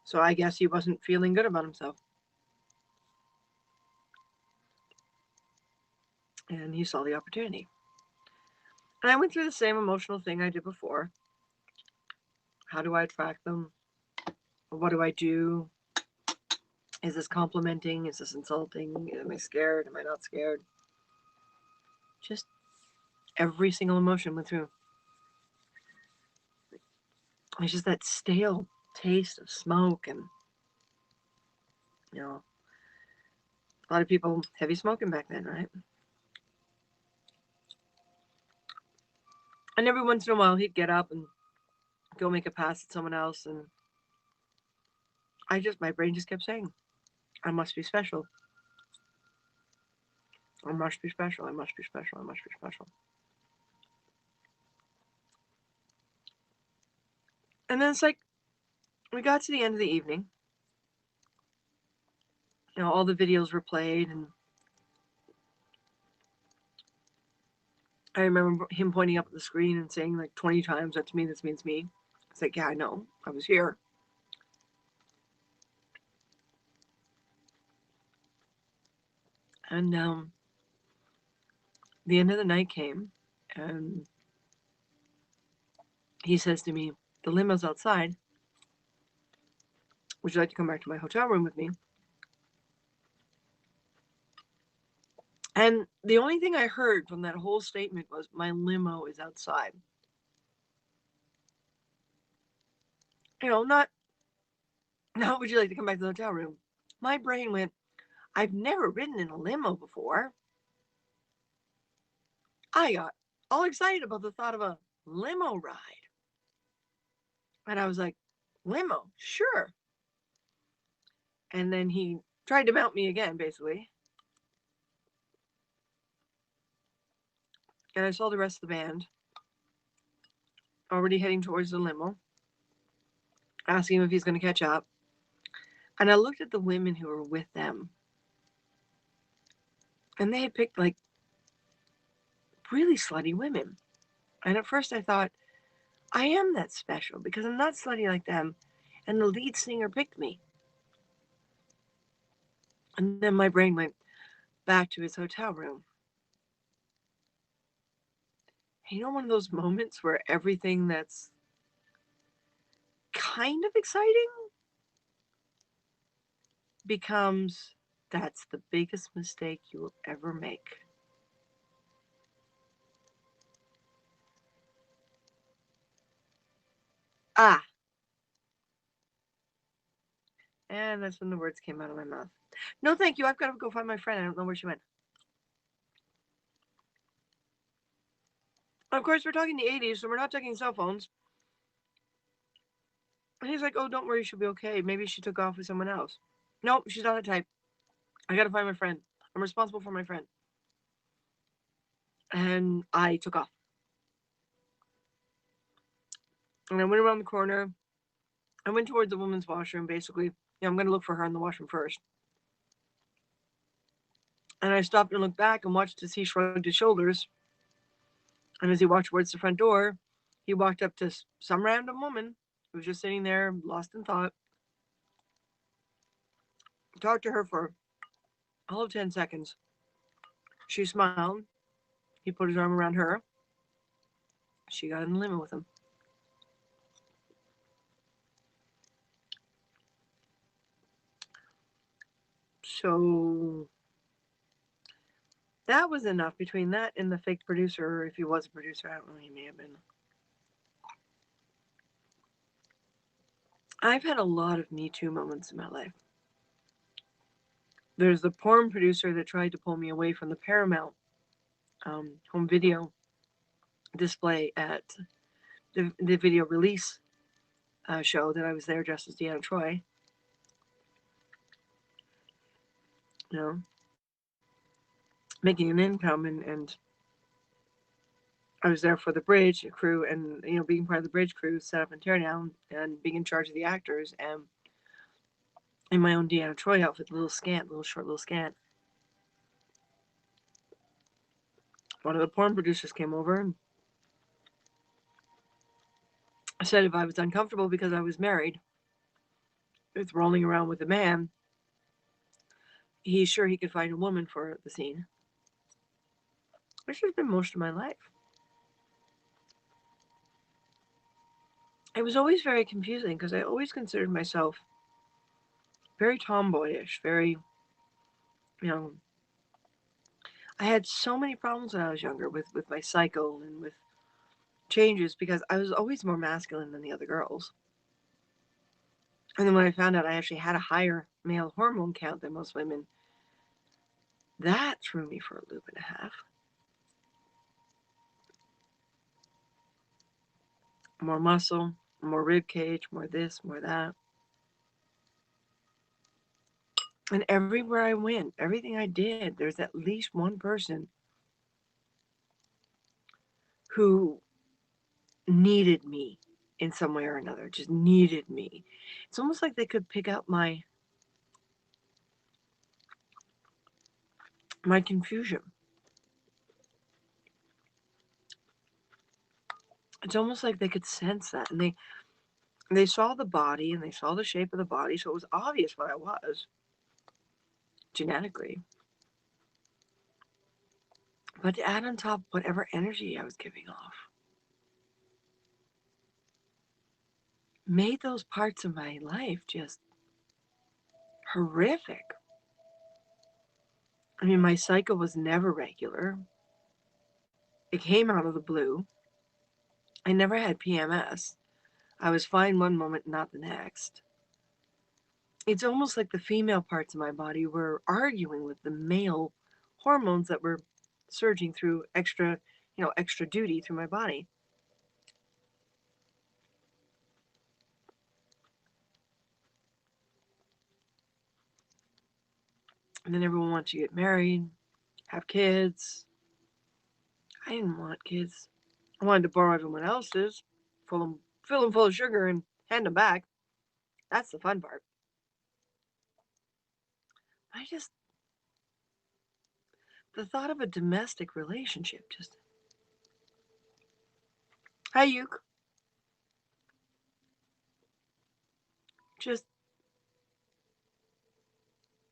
Speaker 1: So I guess he wasn't feeling good about himself. And he saw the opportunity. And I went through the same emotional thing I did before. How do I attract them? What do I do? Is this complimenting? Is this insulting? Am I scared? Am I not scared? Just every single emotion went through. It's just that stale taste of smoke, and a lot of people heavy smoking back then, right? And every once in a while he'd get up and go make a pass at someone else, and my brain just kept saying, I must be special. I must be special. I must be special. I must be special. And then it's like, we got to the end of the evening. All the videos were played, and I remember him pointing up at the screen and saying like 20 times, that's me, this means me. It's like, yeah, I know. I was here. And the end of the night came, and he says to me, the limo's outside. Would you like to come back to my hotel room with me? And the only thing I heard from that whole statement was, my limo is outside. Not would you like to come back to the hotel room? My brain went, I've never ridden in a limo before. I got all excited about the thought of a limo ride. And I was like, limo? Sure. And then he tried to mount me again, basically. And I saw the rest of the band already heading towards the limo, asking him if he's going to catch up. And I looked at the women who were with them. And they had picked like really slutty women. And at first I thought, I am that special because I'm not slutty like them. And the lead singer picked me. And then my brain went back to his hotel room. One of those moments where everything that's kind of exciting becomes, that's the biggest mistake you will ever make. And that's when the words came out of my mouth. No, thank you. I've got to go find my friend. I don't know where she went. Of course, we're talking the 80s, so we're not talking cell phones. And he's like, oh, don't worry, she'll be okay. Maybe she took off with someone else. Nope, she's not the type. I got to find my friend. I'm responsible for my friend. And I took off. And I went around the corner. I went towards the woman's washroom, basically. I'm going to look for her in the washroom first. And I stopped and looked back and watched as he shrugged his shoulders. And as he walked towards the front door, he walked up to some random woman who was just sitting there, lost in thought. Talked to her for all of 10 seconds. She smiled. He put his arm around her. She got in the limo with him. So that was enough between that and the fake producer, or if he was a producer, I don't know, he may have been. I've had a lot of Me Too moments in my life. There's the porn producer that tried to pull me away from the Paramount home video display at the video release show that I was there dressed as Deanna Troy. You know, making an income, and I was there for the bridge crew, and being part of the bridge crew, set up and tear down, and being in charge of the actors, and in my own Deanna Troy outfit, little short scant. One of the porn producers came over and said if I was uncomfortable because I was married with rolling around with a man, he's sure he could find a woman for the scene. Which has been most of my life. It was always very confusing because I always considered myself very tomboyish, very, I had so many problems when I was younger with my cycle and with changes because I was always more masculine than the other girls. And then when I found out I actually had a higher male hormone count than most women, that threw me for a loop and a half. More muscle, more rib cage, more this, more that. And everywhere I went, everything I did, there's at least one person who needed me in some way or another, just needed me. It's almost like they could pick up my confusion. It's almost like they could sense that, and they saw the body and they saw the shape of the body, so it was obvious what I was genetically. But to add on top whatever energy I was giving off made those parts of my life just horrific. I mean, my cycle was never regular. It came out of the blue. I never had PMS. I was fine one moment, not the next. It's almost like the female parts of my body were arguing with the male hormones that were surging through extra duty through my body. And then everyone wants to get married, have kids. I didn't want kids. I wanted to borrow everyone else's, fill them full of sugar and hand them back. That's the fun part. The thought of a domestic relationship just, hi, Yuke, just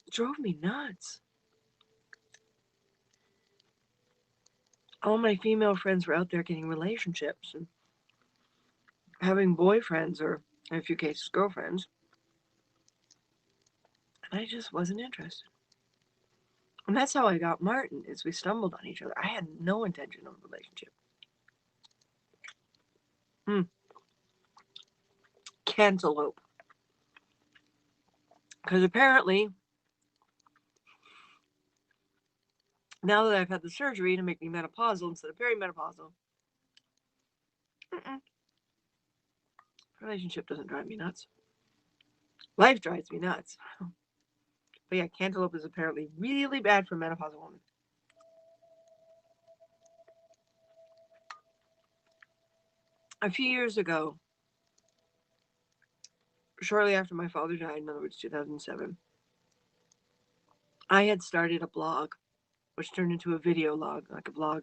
Speaker 1: drove me nuts. All my female friends were out there getting relationships and having boyfriends, or in a few cases, girlfriends. And I just wasn't interested. And that's how I got Martin, is we stumbled on each other. I had no intention of a relationship. Cantaloupe. Because apparently, now that I've had the surgery to make me menopausal instead of perimenopausal, relationship doesn't drive me nuts. Life drives me nuts. But yeah, cantaloupe is apparently really bad for menopausal women. A few years ago, shortly after my father died, in other words, 2007, I had started a blog, which turned into a video log, like a vlog,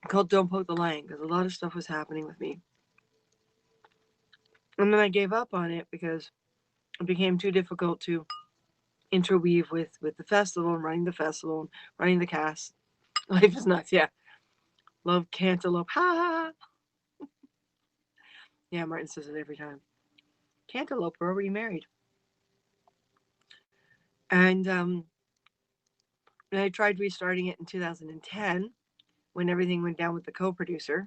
Speaker 1: called Don't Poke the Lion, because a lot of stuff was happening with me. And then I gave up on it because it became too difficult to interweave with the festival and running the festival and running the cast. Life is nuts, yeah. Love cantaloupe. Ha! Yeah, Martin says it every time. Cantaloupe, we're already married. And I tried restarting it in 2010 when everything went down with the co-producer.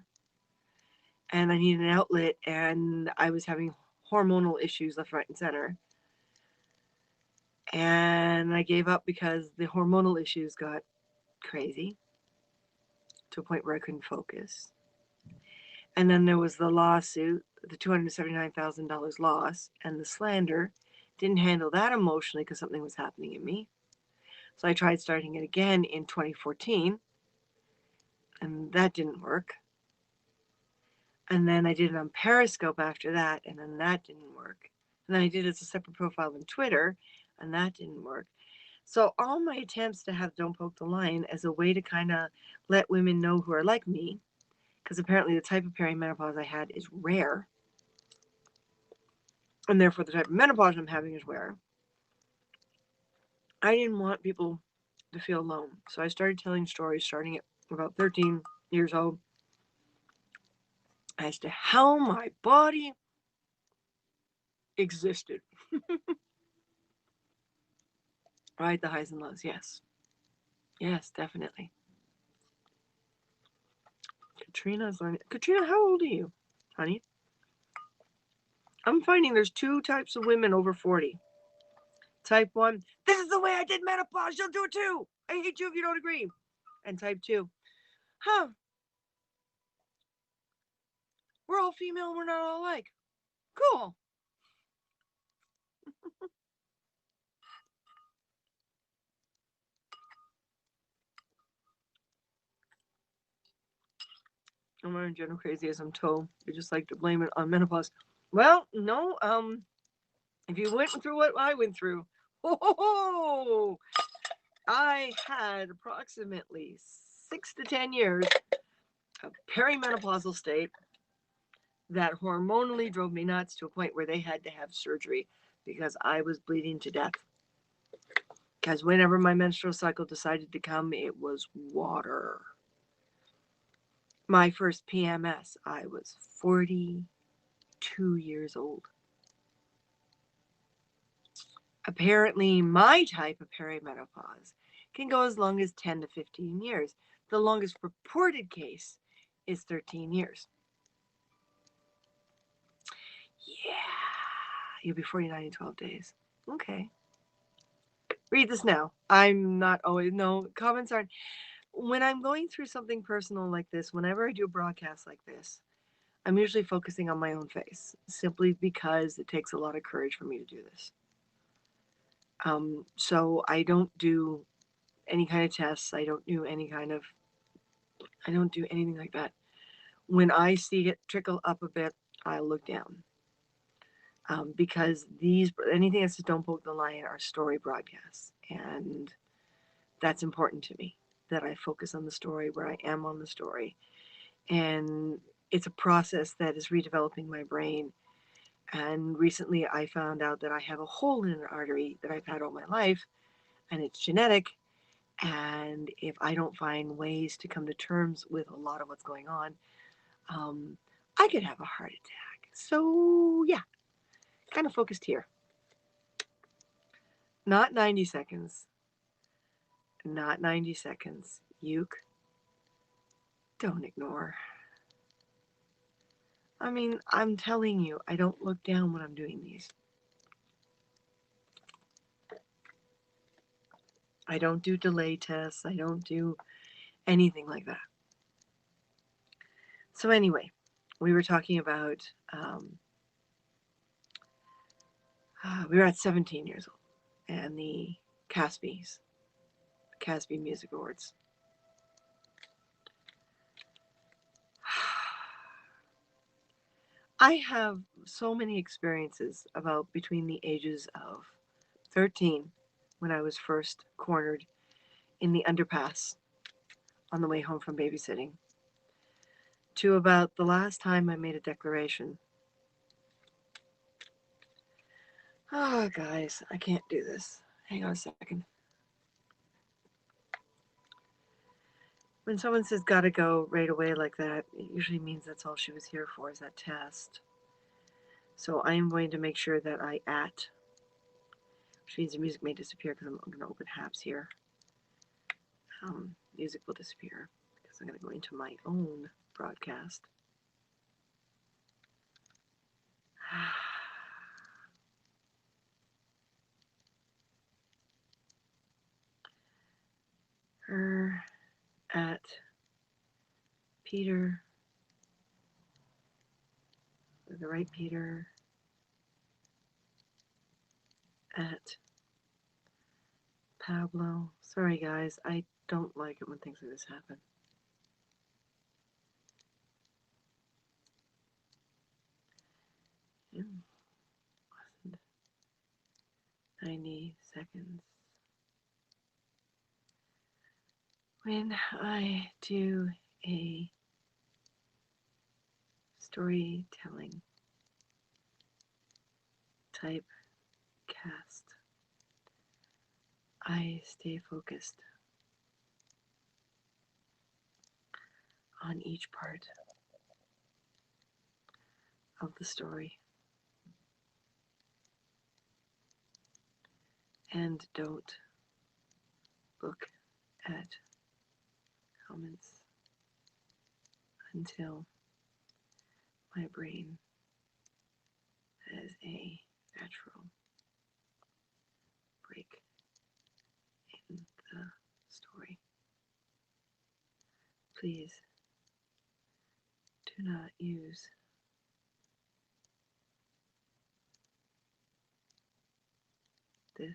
Speaker 1: And I needed an outlet, and I was having hormonal issues left, right, and center. And I gave up because the hormonal issues got crazy to a point where I couldn't focus. And then there was the lawsuit, the $279,000 loss, and the slander. Didn't handle that emotionally because something was happening in me. So I tried starting it again in 2014, and that didn't work. And then I did it on Periscope after that, and then that didn't work. And then I did it as a separate profile on Twitter, and that didn't work. So all my attempts to have Don't Poke the Lion as a way to kind of let women know who are like me, because apparently the type of perimenopause I had is rare, and therefore the type of menopause I'm having is rare. I didn't want people to feel alone. So I started telling stories starting at about 13 years old as to how my body existed. Right, the highs and lows, yes. Yes, definitely. Katrina's learning. Katrina, how old are you, honey? I'm finding there's two types of women over 40. Type 1, this is the way I did menopause, you'll do it too. I hate you if you don't agree. And type 2, huh, we're all female, we're not all alike. Cool. I'm not in general crazy as I'm told. You just like to blame it on menopause. Well, no, if you went through what I went through, oh, I had approximately 6 to 10 years of perimenopausal state that hormonally drove me nuts to a point where they had to have surgery because I was bleeding to death. Because whenever my menstrual cycle decided to come, it was water. My first PMS, I was 42 years old. Apparently, my type of perimenopause can go as long as 10 to 15 years. The longest reported case is 13 years. Yeah, you'll be 49 in 12 days. Okay. Read this now. I'm not always, no, comments aren't. When I'm going through something personal like this, whenever I do a broadcast like this, I'm usually focusing on my own face, simply because it takes a lot of courage for me to do this. So I don't do any kind of tests. I don't do anything like that. When I see it trickle up a bit, I look down. Because anything that says Don't Poke the Lion are story broadcasts. And that's important to me, that I focus on the story, where I am on the story. And it's a process that is redeveloping my brain. And recently I found out that I have a hole in an artery that I've had all my life, and it's genetic. And if I don't find ways to come to terms with a lot of what's going on, I could have a heart attack. So, yeah, kind of focused here. Not 90 seconds. Not 90 seconds. Uke, don't ignore. I mean, I'm telling you, I don't look down when I'm doing these. I don't do delay tests. I don't do anything like that. So anyway, we were talking about We were at 17 years old, and the Caspies, Caspi Music Awards. I have so many experiences about between the ages of 13, when I was first cornered in the underpass on the way home from babysitting, to about the last time I made a declaration. Oh, guys, I can't do this. Hang on a second. When someone says gotta go right away like that, it usually means that's all she was here for, is that test. So I am going to make sure that I which means the music may disappear because I'm going to open HAPS here. Music will disappear because I'm going to go into my own broadcast. Her at Peter, the right Peter, at Pablo. Sorry guys, I don't like it when things like this happen. Less than 90 seconds. When I do a storytelling type cast, I stay focused on each part of the story and don't look at comments until my brain has a natural break in the story. Please do not use this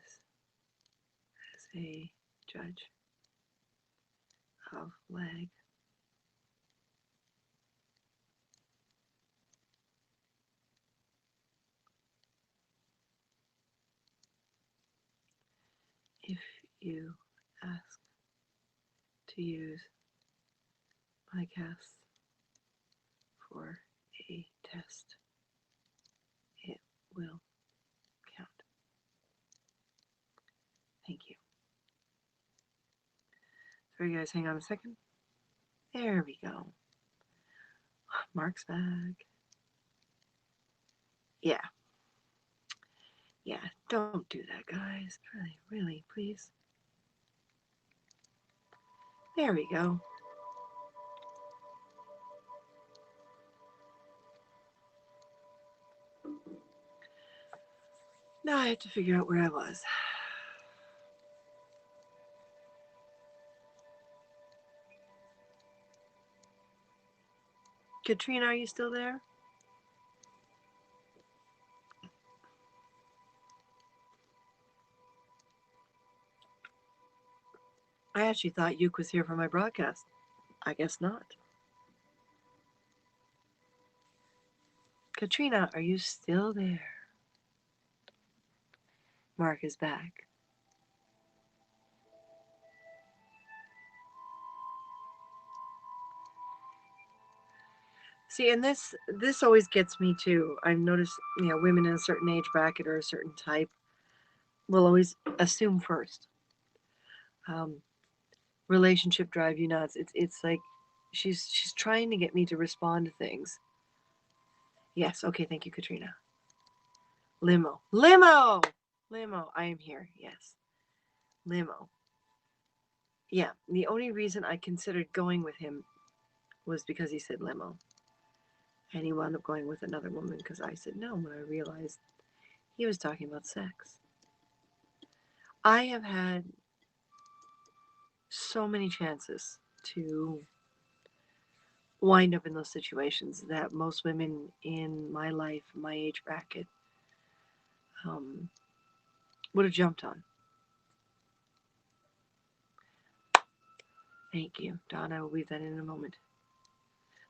Speaker 1: as a judge of lag. If you ask to use my casts for a test, it will count. Thank you. Sorry guys, hang on a second. There we go. Mark's back. Yeah. Yeah, don't do that, guys. Really, really, please. There we go. Now I have to figure out where I was. Katrina, are you still there? I actually thought Yuke was here for my broadcast. I guess not. Katrina, are you still there? Mark is back. See, and this always gets me too. I've noticed, women in a certain age bracket or a certain type will always assume first. Relationship drive you nuts. It's like she's trying to get me to respond to things. Yes, okay, thank you, Katrina. Limo. I am here. Yes, limo. Yeah, the only reason I considered going with him was because he said limo. And he wound up going with another woman because I said no when I realized he was talking about sex. I have had so many chances to wind up in those situations that most women in my life, my age bracket, um, would have jumped on. Thank you, Don. I will weave that in a moment.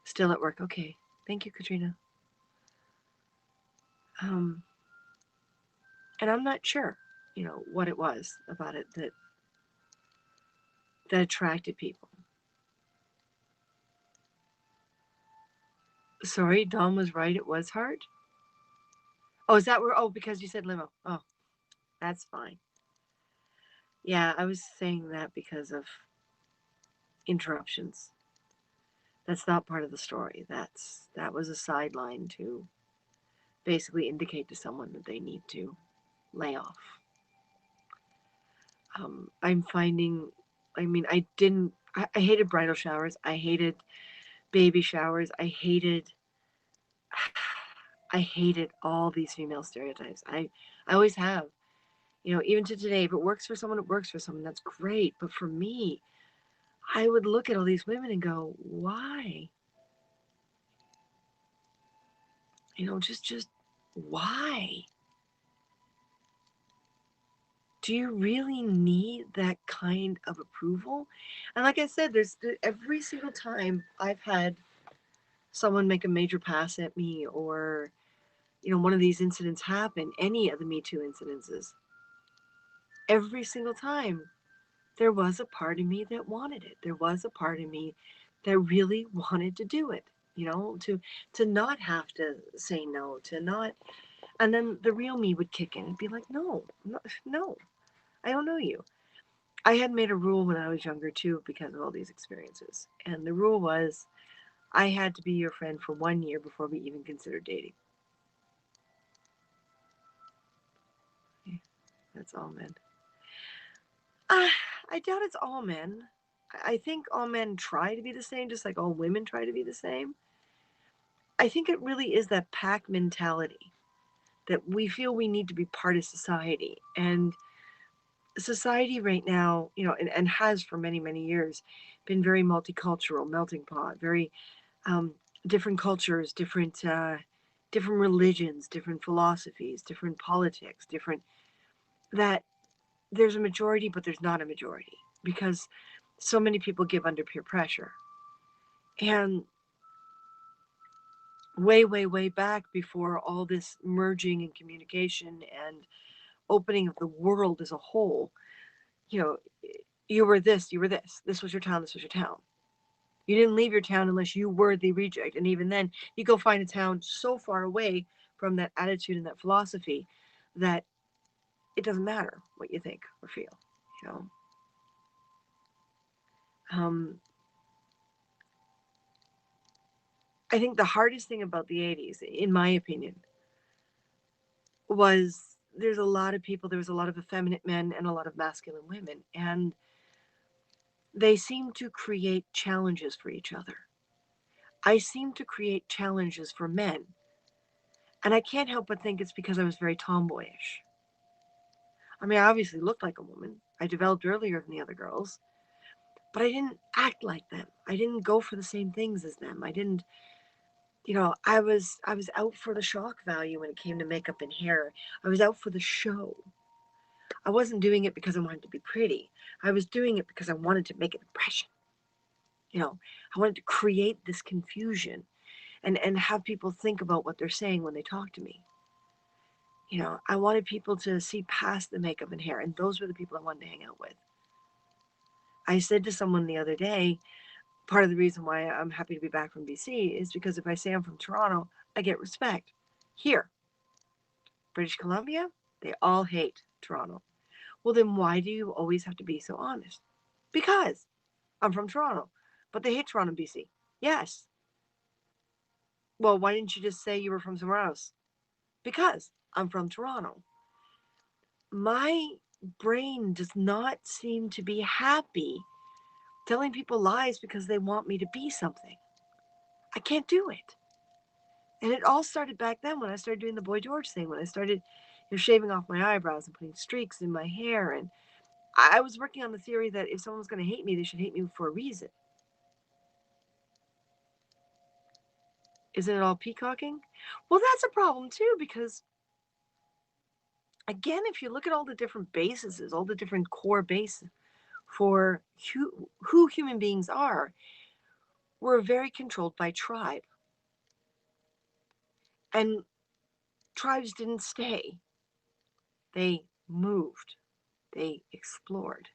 Speaker 1: Still at work. Okay. Thank you, Katrina. Um, and I'm not sure, what it was about it that attracted people. Sorry, Don was right. It was hard. Oh, is that where? Oh, because you said limo. Oh, that's fine. Yeah, I was saying that because of interruptions. That's not part of the story. That was a sideline to basically indicate to someone that they need to lay off. I'm finding, I mean, I hated bridal showers. I hated baby showers. I hated all these female stereotypes. I always have. Even to today, if it works for someone, it works for someone. That's great. But for me, I would look at all these women and go, why? Just why? Do you really need that kind of approval? And like I said, there's every single time I've had someone make a major pass at me, or one of these incidents happen, any of the Me Too incidences, every single time there was a part of me that wanted it. There was a part of me that really wanted to do it, to not have to say no, to not. And then the real me would kick in and be like, no, no, no, I don't know you. I had made a rule when I was younger too because of all these experiences. And the rule was I had to be your friend for 1 year before we even considered dating. That's all men. I doubt it's all men. I think all men try to be the same, just like all women try to be the same. I think it really is that pack mentality that we feel we need to be part of society. And society right now, and has for many, many years been very multicultural, melting pot, very um, different cultures, different religions, different philosophies, different politics, different, that there's a majority, but there's not a majority because so many people give under peer pressure. And way, way, way back before all this merging and communication and opening of the world as a whole, you know, you were this, you were this. This was your town, this was your town. You didn't leave your town unless you were the reject. And even then, you go find a town so far away from that attitude and that philosophy that it doesn't matter what you think or feel, you know. Um, I think the hardest thing about the 80s, in my opinion, was there's a lot of people, there was a lot of effeminate men and a lot of masculine women, and they seem to create challenges for each other. I seem to create challenges for men, and I can't help but think it's because I was very tomboyish. I mean, I obviously looked like a woman. I developed earlier than the other girls, but I didn't act like them. I didn't go for the same things as them. I didn't, I was out for the shock value when it came to makeup and hair. I was out for the show. I wasn't doing it because I wanted to be pretty. I was doing it because I wanted to make an impression. I wanted to create this confusion and have people think about what they're saying when they talk to me. I wanted people to see past the makeup and hair, and those were the people I wanted to hang out with. I said to someone the other day, part of the reason why I'm happy to be back from BC is because if I say I'm from Toronto, I get respect. Here, British Columbia, they all hate Toronto. Well, then why do you always have to be so honest? Because I'm from Toronto, but they hate Toronto, BC. Yes. Well, why didn't you just say you were from somewhere else? Because I'm from Toronto. My brain does not seem to be happy telling people lies because they want me to be something. I can't do it. And it all started back then when I started doing the Boy George thing, when I started shaving off my eyebrows and putting streaks in my hair. And I was working on the theory that if someone's going to hate me, they should hate me for a reason. Isn't it all peacocking? Well, that's a problem too, because Again, if you look at all the different bases, all the different core bases for who human beings are, we're very controlled by tribe. And tribes didn't stay, they moved, they explored.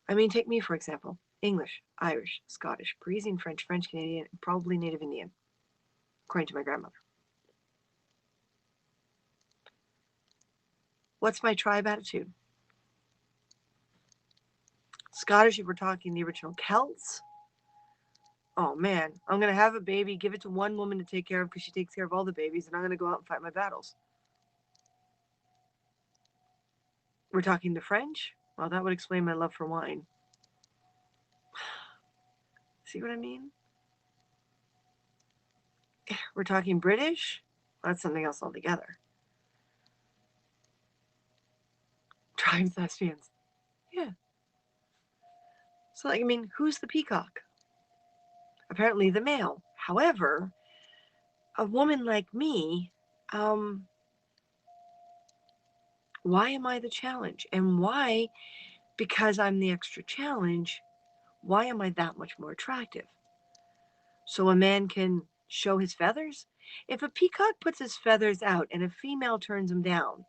Speaker 1: I mean, take me, for example: English, Irish, Scottish, Parisian French, French Canadian, probably Native Indian, according to my grandmother. What's my tribe attitude? Scottish, if we're talking the original Celts, oh man, I'm going to have a baby, give it to one woman to take care of because she takes care of all the babies, and I'm going to go out and fight my battles. We're talking the French? Well, that would explain my love for wine. See what I mean? We're talking British? That's something else altogether. Tribes, thespians. Yeah. So, like, I mean, who's the peacock? Apparently the male. However, a woman like me, why am I the challenge? And why, because I'm the extra challenge, why am I that much more attractive? So a man can show his feathers? If a peacock puts his feathers out and a female turns him down,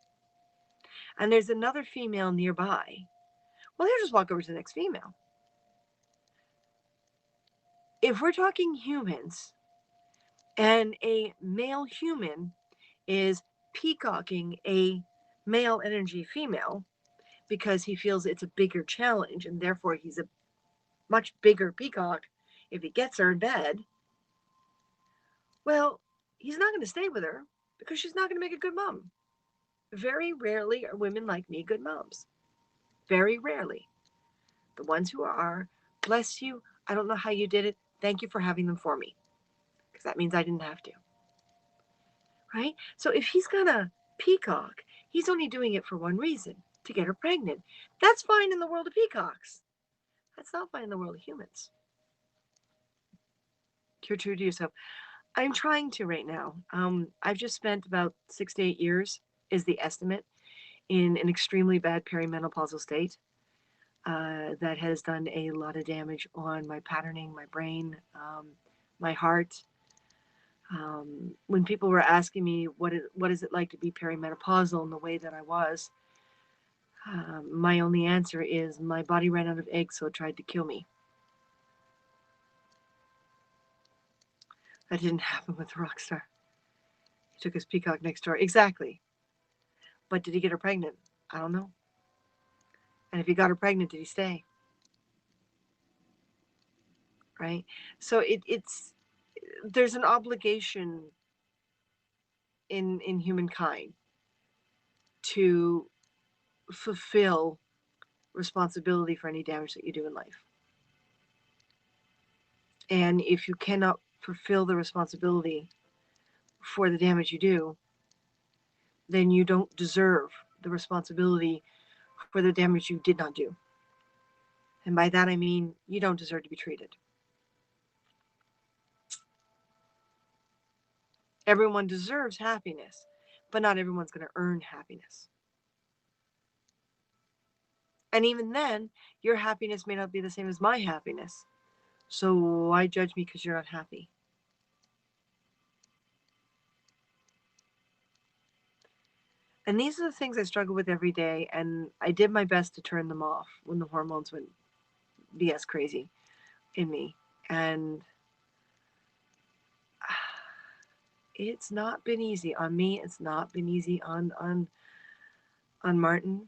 Speaker 1: and there's another female nearby, well, he'll just walk over to the next female. If we're talking humans, and a male human is peacocking a male energy female because he feels it's a bigger challenge and therefore he's a much bigger peacock if he gets her in bed, well, he's not going to stay with her because she's not going to make a good mom. Very rarely are women like me good moms. Very rarely. The ones who are, bless you, I don't know how you did it. Thank you for having them for me. Because that means I didn't have to. Right? So if he's gonna peacock, he's only doing it for one reason: to get her pregnant. That's fine in the world of peacocks. That's not fine in the world of humans. You're true to yourself. I'm trying to right now. I've just spent about 6 to 8 years, is the estimate, in an extremely bad perimenopausal state. That has done a lot of damage on my patterning, my brain, my heart. When people were asking me what is it like to be perimenopausal in the way that I was, my only answer is my body ran out of eggs, so it tried to kill me. That didn't happen with the rock star. He took his peacock next door. Exactly. But did he get her pregnant? I don't know. And if he got her pregnant, did he stay? Right? So it's there's an obligation in humankind to fulfill responsibility for any damage that you do in life. And if you cannot fulfill the responsibility for the damage you do, then you don't deserve the responsibility for the damage you did not do. And by that I mean you don't deserve to be treated. Everyone deserves happiness, but not everyone's going to earn happiness. And even then, your happiness may not be the same as my happiness. So why judge me because you're not happy? And these are the things I struggle with every day, and I did my best to turn them off when the hormones went BS crazy in me. And it's not been easy on me. It's not been easy on Martin.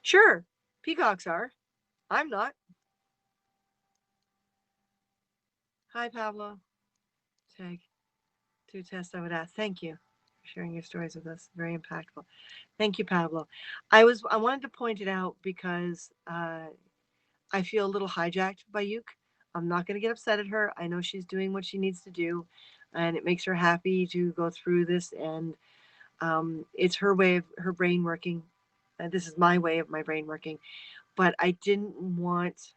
Speaker 1: Sure, peacocks are. I'm not. Hi, Pablo. Tag. To test, I would ask. Thank you for sharing your stories with us. Very impactful. Thank you, Pablo. I wanted to point it out because I feel a little hijacked by Yuke. I'm not going to get upset at her. I know she's doing what she needs to do, and it makes her happy to go through this. And it's her way of her brain working. This is my way of my brain working. But I didn't want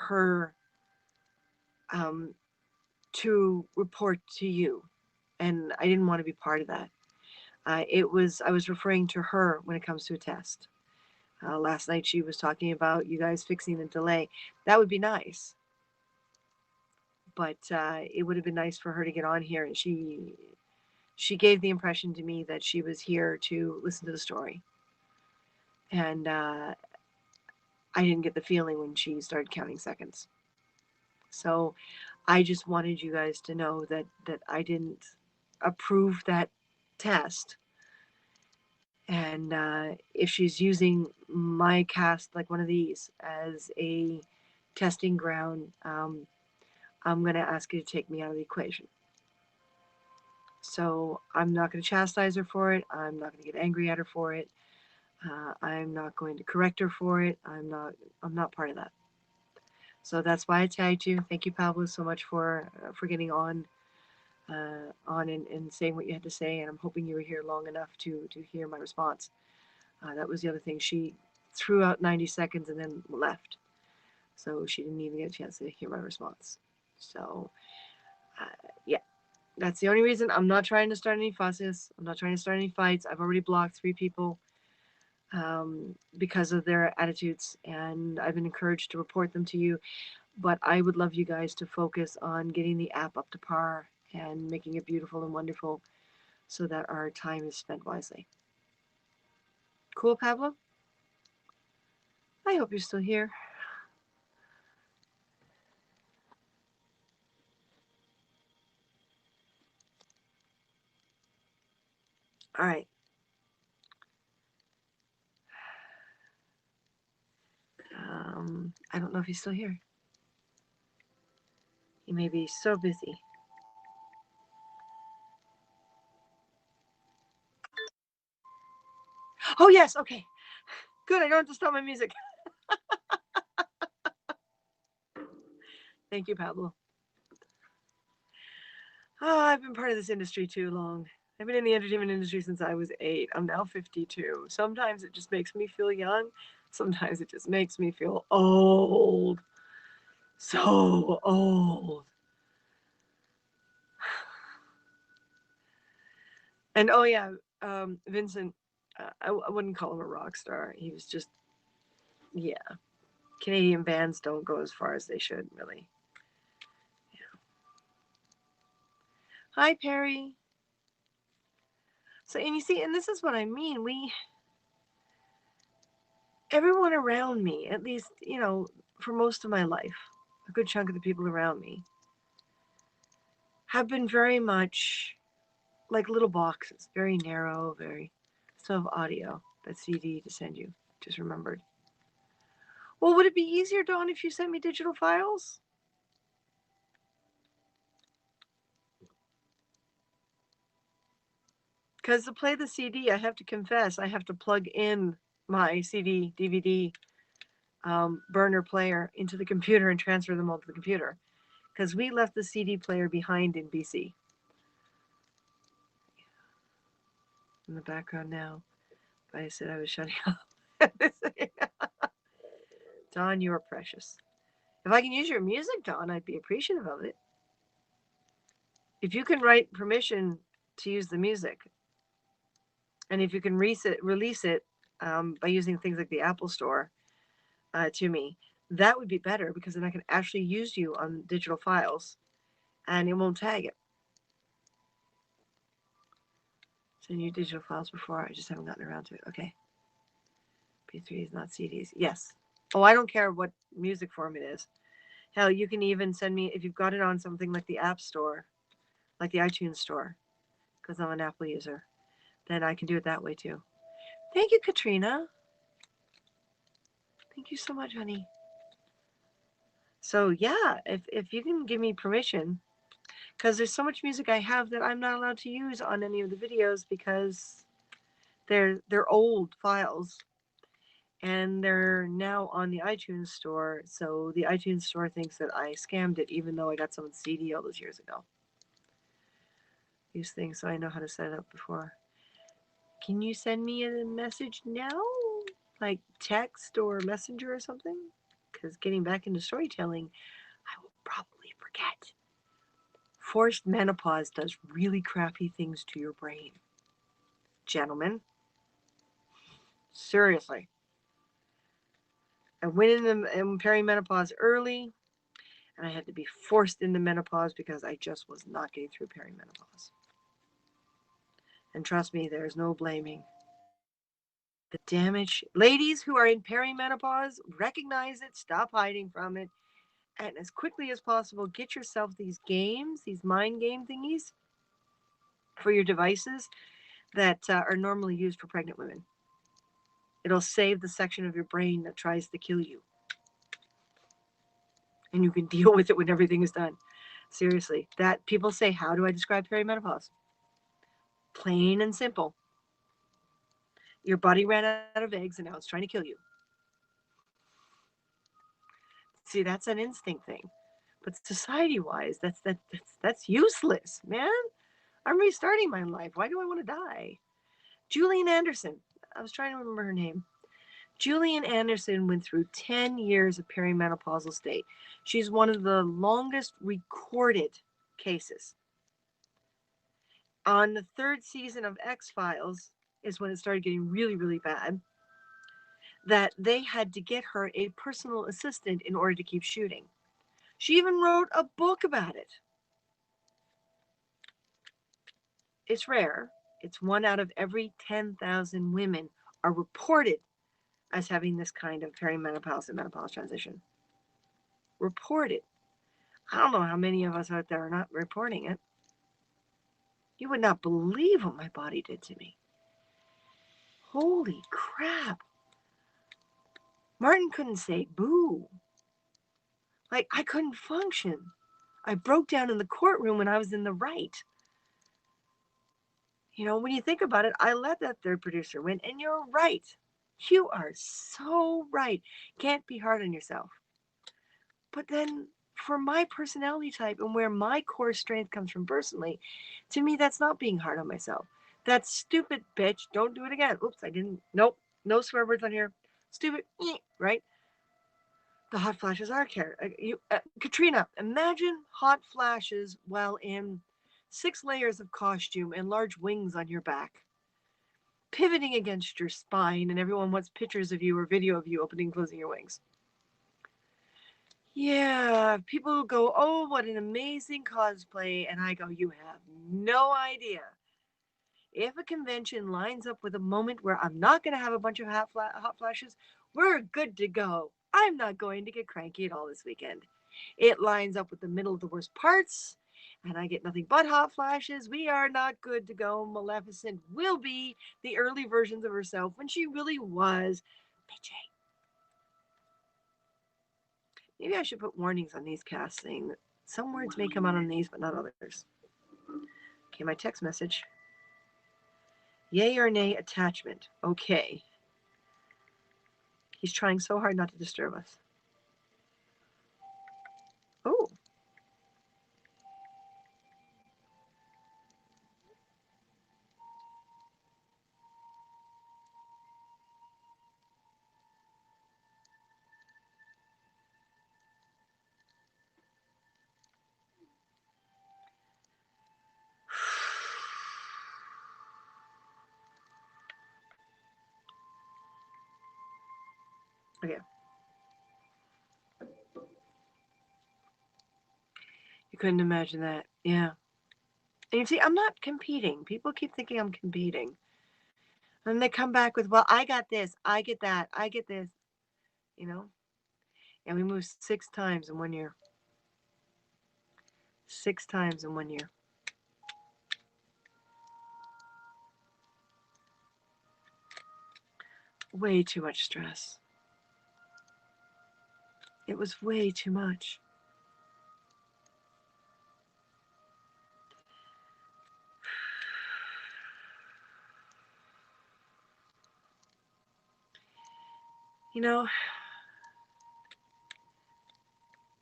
Speaker 1: her to report to you and I didn't want to be part of that. I was referring to her when it comes to a test. Last night she was talking about you guys fixing the delay. That would be nice, but it would have been nice for her to get on here. And she gave the impression to me that she was here to listen to the story, and I didn't get the feeling when she started counting seconds. So I just wanted you guys to know that I didn't approve that test. And if she's using my cast, like one of these, as a testing ground, I'm going to ask you to take me out of the equation. So I'm not going to chastise her for it. I'm not going to get angry at her for it. I'm not going to correct her for it. I'm not part of that. So that's why I tagged you. Thank you, Pablo, so much for getting on and saying what you had to say. And I'm hoping you were here long enough to hear my response. That was the other thing. She threw out 90 seconds and then left. So she didn't even get a chance to hear my response. So, yeah, that's the only reason. I'm not trying to start any fusses. I'm not trying to start any fights. I've already blocked 3 people because of their attitudes, and I've been encouraged to report them to you. But I would love you guys to focus on getting the app up to par and making it beautiful and wonderful so that our time is spent wisely. Cool, Pablo? I hope you're still here. All right. I don't know if he's still here. He may be so busy. Oh, yes. Okay. Good. I don't have to stop my music. Thank you, Pablo. Oh, I've been part of this industry too long. I've been in the entertainment industry since I was 8. I'm now 52. Sometimes it just makes me feel young. Sometimes it just makes me feel old. So old. And oh, yeah, Vincent, I wouldn't call him a rock star. He was just, yeah. Canadian bands don't go as far as they should, really. Yeah. Hi, Perry. So, and you see, and this is what I mean. Everyone around me, at least, for most of my life, a good chunk of the people around me, have been very much like little boxes, very narrow, very still have audio, that CD to send you. Just remembered. Well, would it be easier, Dawn, if you sent me digital files? Because to play the CD, I have to confess, I have to plug in my CD, DVD burner player into the computer and transfer them all to the computer. Because we left the CD player behind in BC. In the background now. I said I was shutting up. Dawn, you are precious. If I can use your music, Dawn, I'd be appreciative of it. If you can write permission to use the music, and if you can release it by using things like the Apple Store to me, that would be better because then I can actually use you on digital files and it won't tag it. Send you digital files before, I just haven't gotten around to it. Okay. P3s, not CDs. Yes. Oh, I don't care what music form it is. Hell, you can even send me, if you've got it on something like the App Store, like the iTunes Store, because I'm an Apple user, then I can do it that way too. Thank you, Katrina. Thank you so much, honey. So yeah, if you can give me permission, because there's so much music I have that I'm not allowed to use on any of the videos because they're old files and they're now on the iTunes Store. So the iTunes Store thinks that I scammed it, even though I got someone's CD all those years ago. These things, so I know how to set it up before. Can you send me a message now? Like text or messenger or something? Because getting back into storytelling, I will probably forget. Forced menopause does really crappy things to your brain. Gentlemen, seriously. I went in perimenopause early, and I had to be forced into menopause because I just was not getting through perimenopause. And trust me, there's no blaming. The damage, ladies who are in perimenopause, recognize it, stop hiding from it, and as quickly as possible, get yourself these games, these mind game thingies for your devices that are normally used for pregnant women. It'll save the section of your brain that tries to kill you. And you can deal with it when everything is done. Seriously, that people say, how do I describe perimenopause? Plain and simple. Your body ran out of eggs and now it's trying to kill you. See, that's an instinct thing. But society-wise, that's useless, man. I'm restarting my life. Why do I want to die? Julian Anderson. I was trying to remember her name. Julian Anderson went through 10 years of perimenopausal state. She's one of the longest recorded cases. On the third season of X-Files is when it started getting really, really bad, that they had to get her a personal assistant in order to keep shooting. She even wrote a book about it. It's rare. It's 1 out of every 10,000 women are reported as having this kind of perimenopause and menopause transition. Reported. I don't know how many of us out there are not reporting it. You would not believe what my body did to me. Holy crap. Martin couldn't say boo. Like, I couldn't function. I broke down in the courtroom when I was in the right. You know, when you think about it, I let that third producer win, and you're right. You are so right. Can't be hard on yourself. But then, for my personality type and where my core strength comes from personally, to me, that's not being hard on myself. That's stupid, bitch. Don't do it again. Oops, I didn't. Nope. No swear words on here. Stupid, right? The hot flashes are care. Katrina, imagine hot flashes while in 6 layers of costume and large wings on your back, pivoting against your spine, and everyone wants pictures of you or video of you opening and closing your wings. Yeah, people go, oh, what an amazing cosplay. And I go, you have no idea. If a convention lines up with a moment where I'm not going to have a bunch of hot flashes, we're good to go. I'm not going to get cranky at all this weekend. It lines up with the middle of the worst parts, and I get nothing but hot flashes. We are not good to go. Maleficent will be the early versions of herself when she really was bitchy. Maybe I should put warnings on these casts saying that some words may come out on these, but not others. Okay, my text message. Yay or nay attachment. Okay. He's trying so hard not to disturb us. Oh. Okay. You couldn't imagine that. Yeah. And you see, I'm not competing. People keep thinking I'm competing. And they come back with, well, I got this, I get that, I get this, you know? And we moved 6 times in 1 year. 6 times in 1 year. Way too much stress. It was way too much. You know,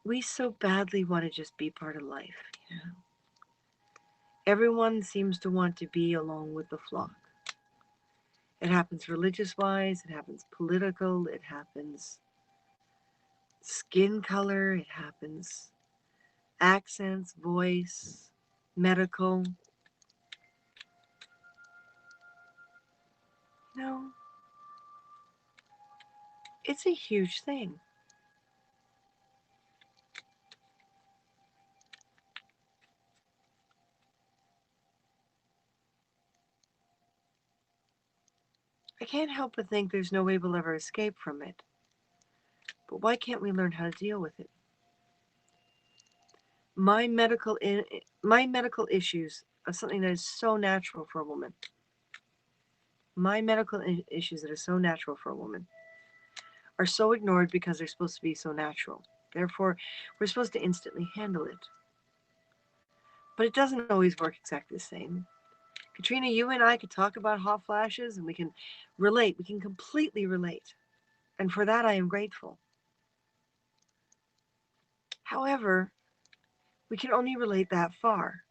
Speaker 1: we so badly want to just be part of life. You know? Everyone seems to want to be along with the flock. It happens religious-wise, it happens political, it happens skin color, it happens accents, voice, medical. No, it's a huge thing. I can't help but think there's no way we'll ever escape from it. But why can't we learn how to deal with it? My medical issues are something that is so natural for a woman. My medical issues that are so natural for a woman are so ignored because they're supposed to be so natural. Therefore, we're supposed to instantly handle it. But it doesn't always work exactly the same. Katrina, you and I could talk about hot flashes and we can relate. We can completely relate. And for that, I am grateful. However, we can only relate that far.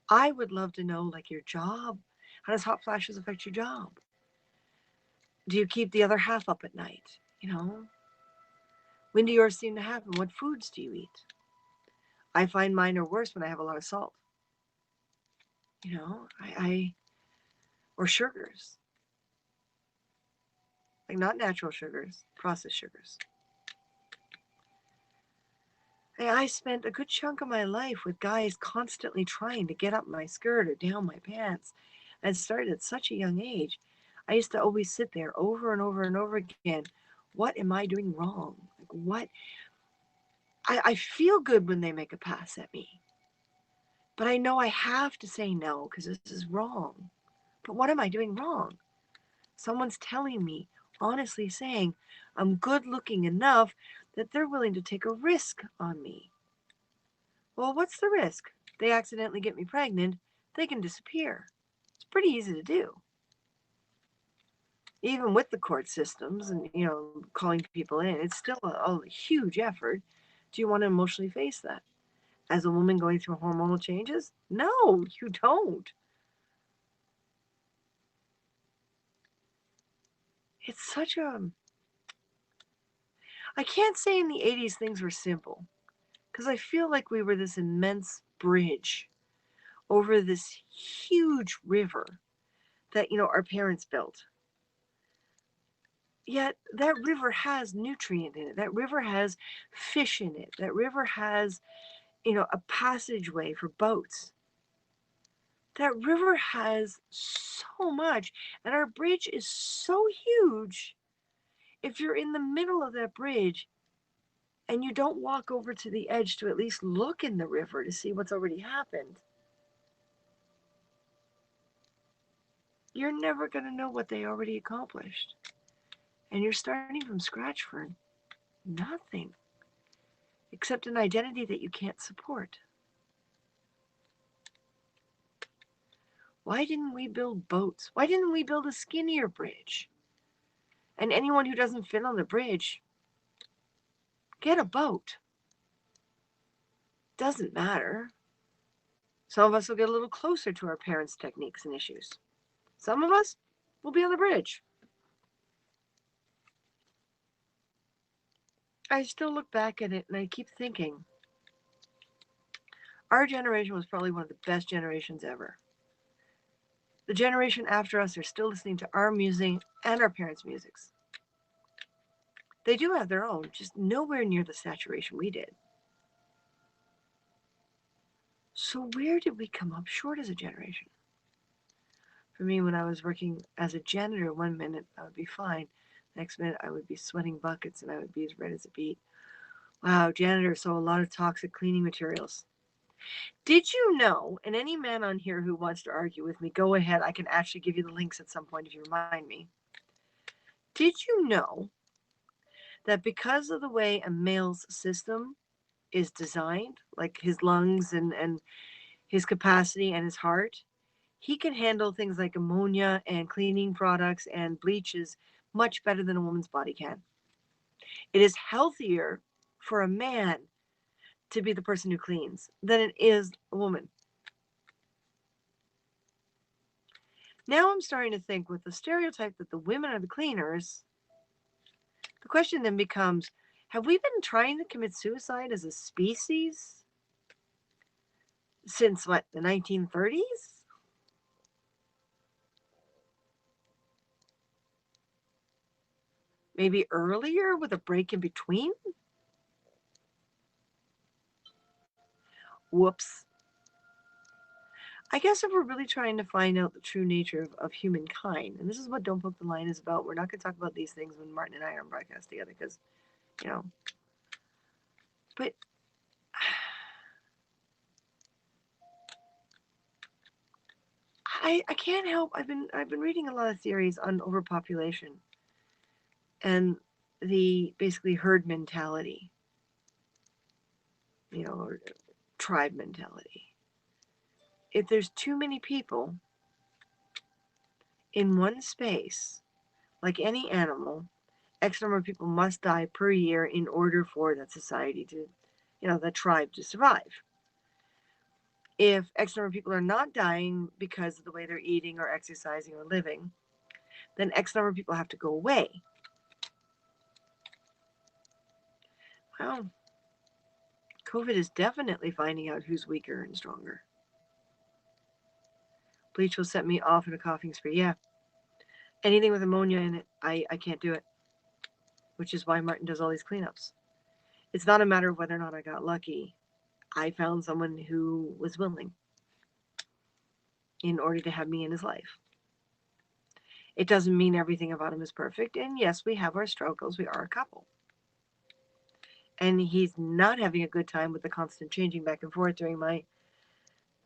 Speaker 1: I would love to know, like, your job. How does hot flashes affect your job? Do you keep the other half up at night? When do yours seem to happen? What foods do you eat? I find mine are worse when I have a lot of salt. I or sugars, like not natural sugars, processed sugars. I spent a good chunk of my life with guys constantly trying to get up my skirt or down my pants. And started at such a young age. I used to always sit there over and over and over again. What am I doing wrong? Like, what? I feel good when they make a pass at me. But I know I have to say no because this is wrong. But what am I doing wrong? Someone's telling me, honestly saying, I'm good looking enough that they're willing to take a risk on me. Well, what's the risk? They accidentally get me pregnant, they can disappear. It's pretty easy to do. Even with the court systems and, calling people in, it's still a huge effort. Do you want to emotionally face that? As a woman going through hormonal changes? No, you don't. It's such a. I can't say in the 80s things were simple because I feel like we were this immense bridge over this huge river that, our parents built. Yet that river has nutrient in it. That river has fish in it. That river has, a passageway for boats. That river has so much, and our bridge is so huge. If you're in the middle of that bridge and you don't walk over to the edge to at least look in the river to see what's already happened, you're never going to know what they already accomplished. And you're starting from scratch for nothing except an identity that you can't support. Why didn't we build boats? Why didn't we build a skinnier bridge? And anyone who doesn't fit on the bridge, get a boat. Doesn't matter. Some of us will get a little closer to our parents' techniques and issues. Some of us will be on the bridge. I still look back at it and I keep thinking, our generation was probably one of the best generations ever. The generation after us are still listening to our music and our parents' musics. They do have their own, just nowhere near the saturation we did. So where did we come up short as a generation? For me, when I was working as a janitor, 1 minute I would be fine. Next minute I would be sweating buckets and I would be as red as a beet. Wow, janitor saw a lot of toxic cleaning materials. Did you know, and any man on here who wants to argue with me, go ahead. I can actually give you the links at some point if you remind me. Did you know that because of the way a male's system is designed, like his lungs and his capacity and his heart, he can handle things like ammonia and cleaning products and bleaches much better than a woman's body can. It is healthier for a man to be the person who cleans than it is a woman. Now I'm starting to think with the stereotype that the women are the cleaners, the question then becomes, have we been trying to commit suicide as a species? since what, the 1930s? Maybe earlier with a break in between? Whoops. I guess if we're really trying to find out the true nature of humankind, and this is what Don't Poke the Line is about, we're not going to talk about these things when Martin and I are on broadcast together because, you know, but I can't help. I've been reading a lot of theories on overpopulation and the basically herd mentality, or tribe mentality. If there's too many people in one space, like any animal, X number of people must die per year in order for that society to, that tribe to survive. If X number of people are not dying because of the way they're eating or exercising or living, then X number of people have to go away. Well, COVID is definitely finding out who's weaker and stronger. Bleach will set me off in a coughing spree. Yeah. Anything with ammonia in it, I can't do it. Which is why Martin does all these cleanups. It's not a matter of whether or not I got lucky. I found someone who was willing in order to have me in his life. It doesn't mean everything about him is perfect. And yes, we have our struggles. We are a couple. And he's not having a good time with the constant changing back and forth during my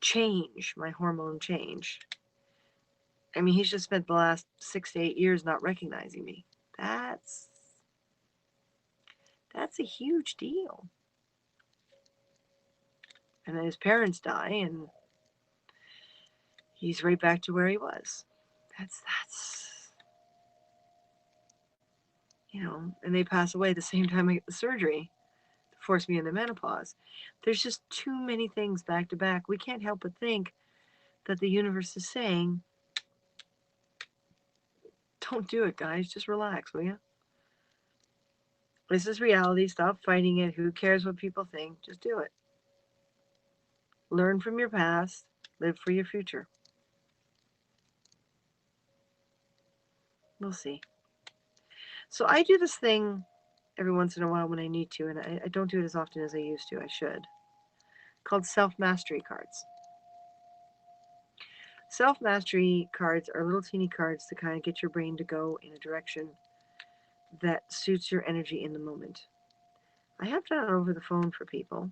Speaker 1: change, my hormone change. I mean, he's just spent the last 6 to 8 years not recognizing me. That's a huge deal. And then his parents die, and he's right back to where he was. That's and they pass away the same time I get the surgery to force me into menopause. There's just too many things back to back. We can't help but think that the universe is saying, don't do it, guys. Just relax, will you? This is reality. Stop fighting it. Who cares what people think? Just do it. Learn from your past. Live for your future. We'll see. So I do this thing every once in a while when I need to, and I don't do it as often as I used to. I should. Called self-mastery cards. Self-mastery cards are little teeny cards to kind of get your brain to go in a direction that suits your energy in the moment. I have done it over the phone for people.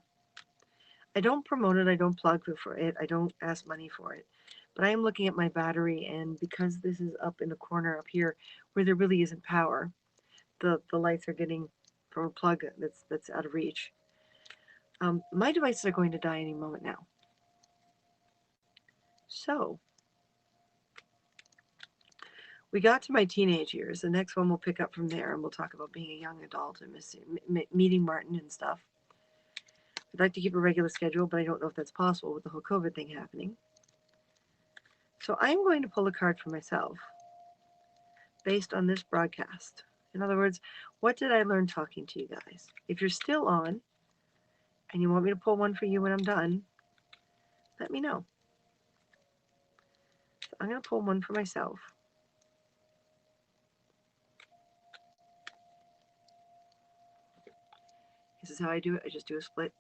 Speaker 1: I don't promote it. I don't plug for it. I don't ask money for it. But I am looking at my battery, and because this is up in the corner up here where there really isn't power, the lights are getting from a plug that's out of reach. My devices are going to die any moment now. So we got to my teenage years. The next one we'll pick up from there, and we'll talk about being a young adult and meeting Martin and stuff. I'd like to keep a regular schedule, but I don't know if that's possible with the whole COVID thing happening. So I'm going to pull a card for myself based on this broadcast. In other words, what did I learn talking to you guys? If you're still on and you want me to pull one for you when I'm done, let me know. So I'm going to pull one for myself. This is how I do it. I just do a split.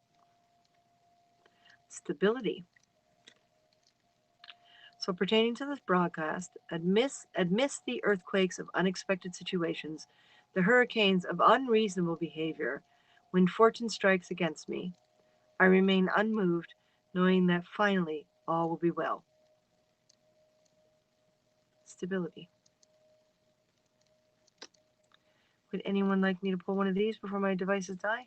Speaker 1: Stability. So pertaining to this broadcast, amidst the earthquakes of unexpected situations, the hurricanes of unreasonable behavior, when fortune strikes against me, I remain unmoved, knowing that finally all will be well. Stability. Would anyone like me to pull one of these before my devices die?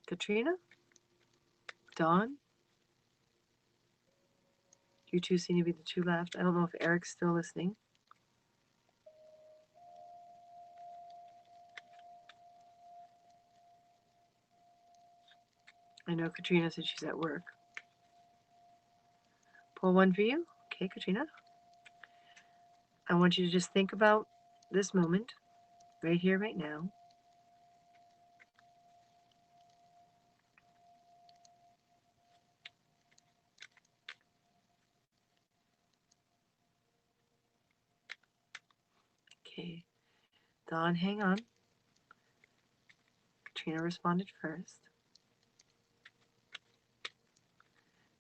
Speaker 1: Katrina? Dawn? You two seem to be the two left. I don't know if Eric's still listening. I know Katrina said she's at work. Pull one for you. Okay, Katrina. I want you to just think about this moment. right here, right now. Okay, Dawn, hang on. Katrina responded first.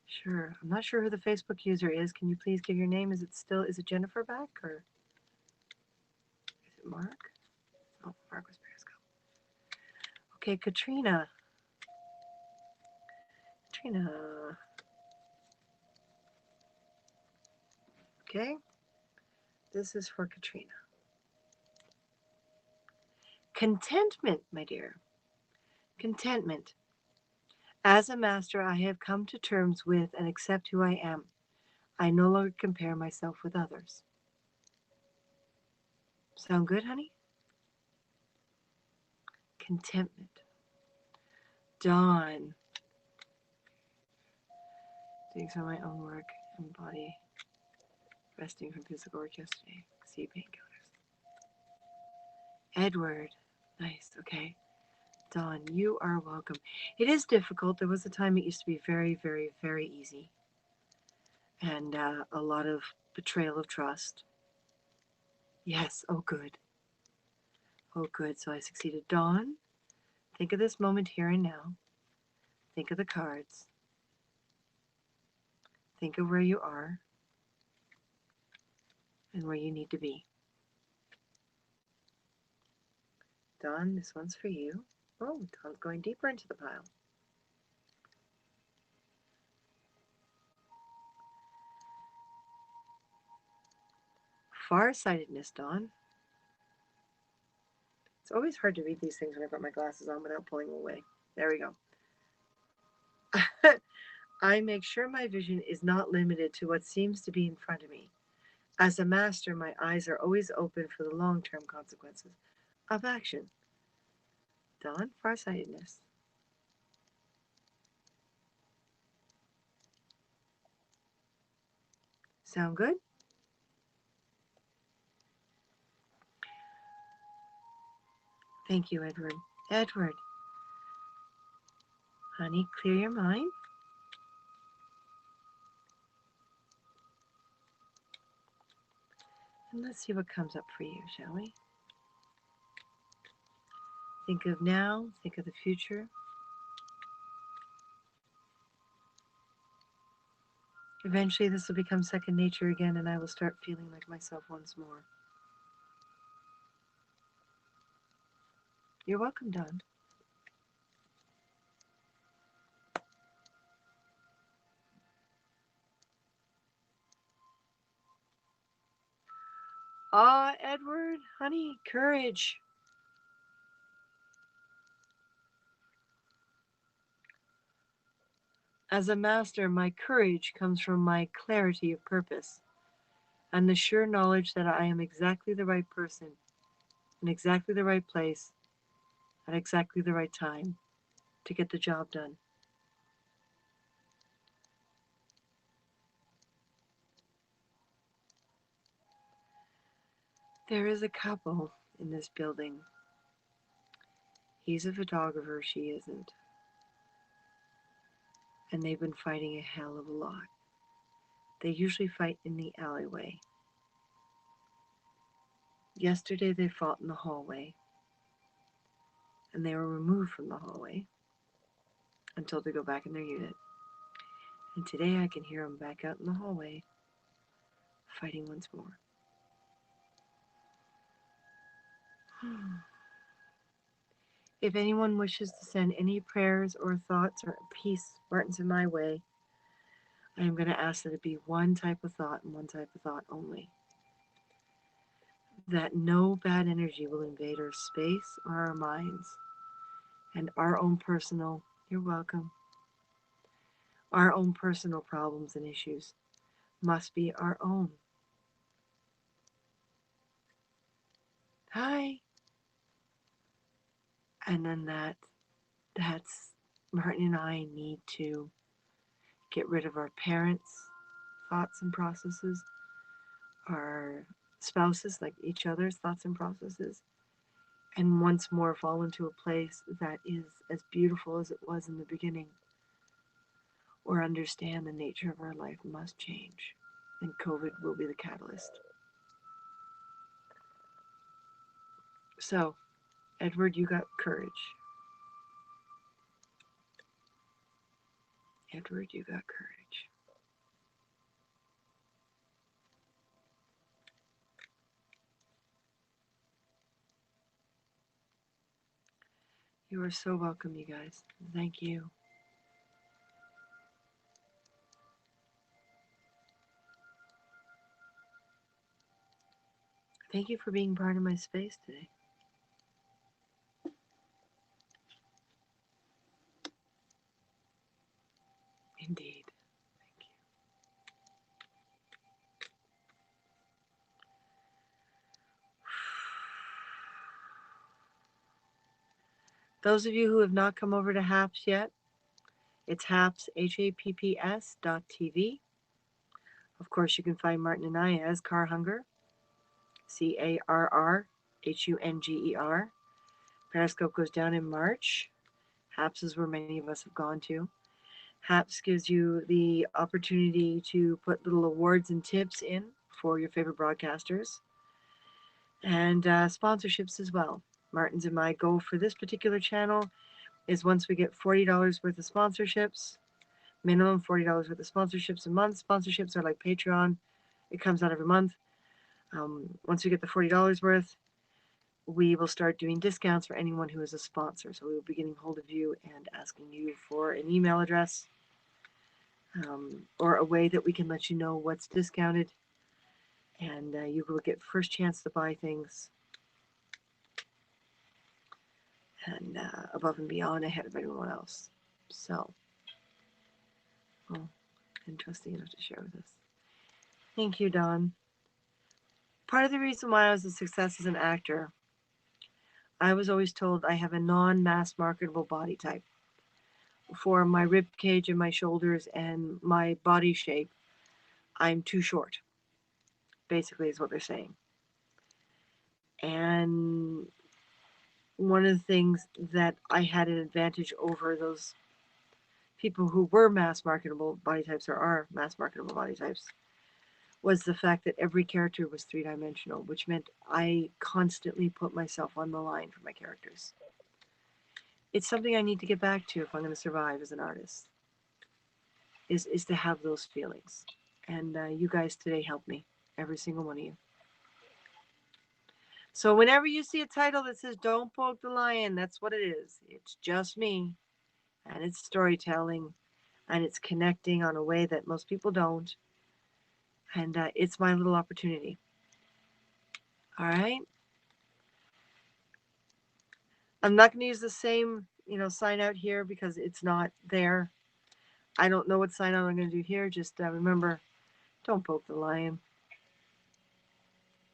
Speaker 1: Sure. I'm not sure who the Facebook user is. Can you please give your name? Is it Jennifer back or is it Mark? Oh, Mark was Periscope. Okay, Katrina. Katrina. Okay. This is for Katrina. Contentment, my dear. Contentment. As a master, I have come to terms with and accept who I am. I no longer compare myself with others. Sound good, honey? Contentment. Dawn. Doing some of my own work and body. Resting from physical work yesterday. See painkillers. Edward. Nice. Okay. Dawn, you are welcome. It is difficult. There was a time it used to be very, very, very easy. And a lot of betrayal of trust. Yes. Oh, good. Oh, good. So I succeeded. Dawn, think of this moment here and now. Think of the cards. Think of where you are and where you need to be. Dawn, this one's for you. Oh, Dawn's going deeper into the pile. Farsightedness, Dawn. It's always hard to read these things when I've got my glasses on without pulling them away. There we go. I make sure my vision is not limited to what seems to be in front of me. As a master, my eyes are always open for the long-term consequences of action. Dawn, farsightedness. Sound good? Thank you, Edward. Edward, honey, clear your mind. And let's see what comes up for you, shall we? Think of now, think of the future. Eventually, this will become second nature again, and I will start feeling like myself once more. You're welcome, Dawn. Ah, Edward, honey, courage. As a master, my courage comes from my clarity of purpose and the sure knowledge that I am exactly the right person in exactly the right place at exactly the right time to get the job done. There is a couple in this building. He's a photographer, she isn't. And they've been fighting a hell of a lot. They usually fight in the alleyway. Yesterday they fought in the hallway, and they were removed from the hallway until they go back in their unit. And today I can hear them back out in the hallway, fighting once more. If anyone wishes to send any prayers or thoughts or peace, Martinson, my way, I am going to ask that it be one type of thought and one type of thought only. That no bad energy will invade our space or our minds, and our own personal, you're welcome, our own personal problems and issues must be our own. Hi. And then that's Martin and I need to get rid of our parents' thoughts and processes, our spouses, like each other's thoughts and processes, and once more fall into a place that is as beautiful as it was in the beginning, or understand the nature of our life must change, and COVID will be the catalyst. So, Edward, you got courage. Edward, you got courage. You are so welcome, you guys. Thank you. Thank you for being part of my space today. Indeed. Thank you. Those of you who have not come over to HAPS yet, it's HAPS, HAPPS.tv. Of course, you can find Martin and I as Car Hunger, CARRHUNGER. Periscope goes down in March. HAPS is where many of us have gone to. HAPS gives you the opportunity to put little awards and tips in for your favorite broadcasters, and sponsorships as well. Martin's and my goal for this particular channel is once we get $40 worth of sponsorships, minimum $40 worth of sponsorships a month. Sponsorships are like Patreon. It comes out every month. Once we get the $40 worth, we will start doing discounts for anyone who is a sponsor. So we will be getting hold of you and asking you for an email address, or a way that we can let you know what's discounted, and you will get first chance to buy things, and above and beyond ahead of everyone else. So, well, interesting enough to share with us. Thank you, Don. Part of the reason why I was a success as an actor, I was always told I have a non-mass marketable body type. For my rib cage and my shoulders and my body shape, I'm too short, basically, is what they're saying. And one of the things that I had an advantage over those people who were mass marketable body types, or are mass marketable body types, was the fact that every character was three-dimensional, which meant I constantly put myself on the line for my characters. It's something I need to get back to if I'm going to survive as an artist, is to have those feelings. And you guys today helped me, every single one of you. So whenever you see a title that says "Don't Poke the Lion," that's what it is. It's just me, and it's storytelling, and it's connecting on a way that most people don't. And it's my little opportunity. All right. I'm not going to use the same, sign out here because it's not there. I don't know what sign out I'm going to do here. Just remember, don't poke the lion.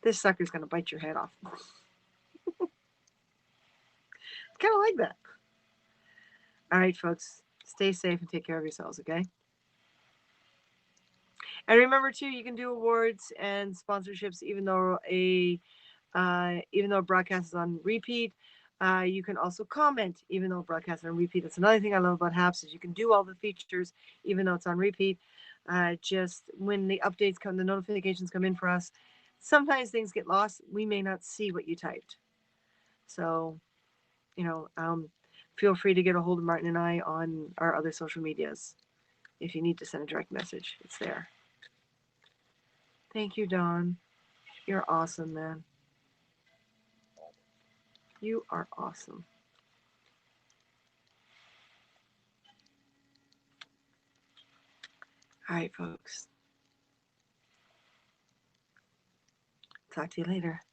Speaker 1: This sucker's going to bite your head off. Kind of like that. All right, folks. Stay safe and take care of yourselves, okay? And remember, too, you can do awards and sponsorships even though a broadcast is on repeat. You can also comment even though broadcast is on repeat. That's another thing I love about HAPS is you can do all the features even though it's on repeat. Just when the updates come, the notifications come in for us, sometimes things get lost. We may not see what you typed. So, feel free to get a hold of Martin and I on our other social medias. If you need to send a direct message, it's there. Thank you, Don. You're awesome, man. You are awesome. All right, folks. Talk to you later.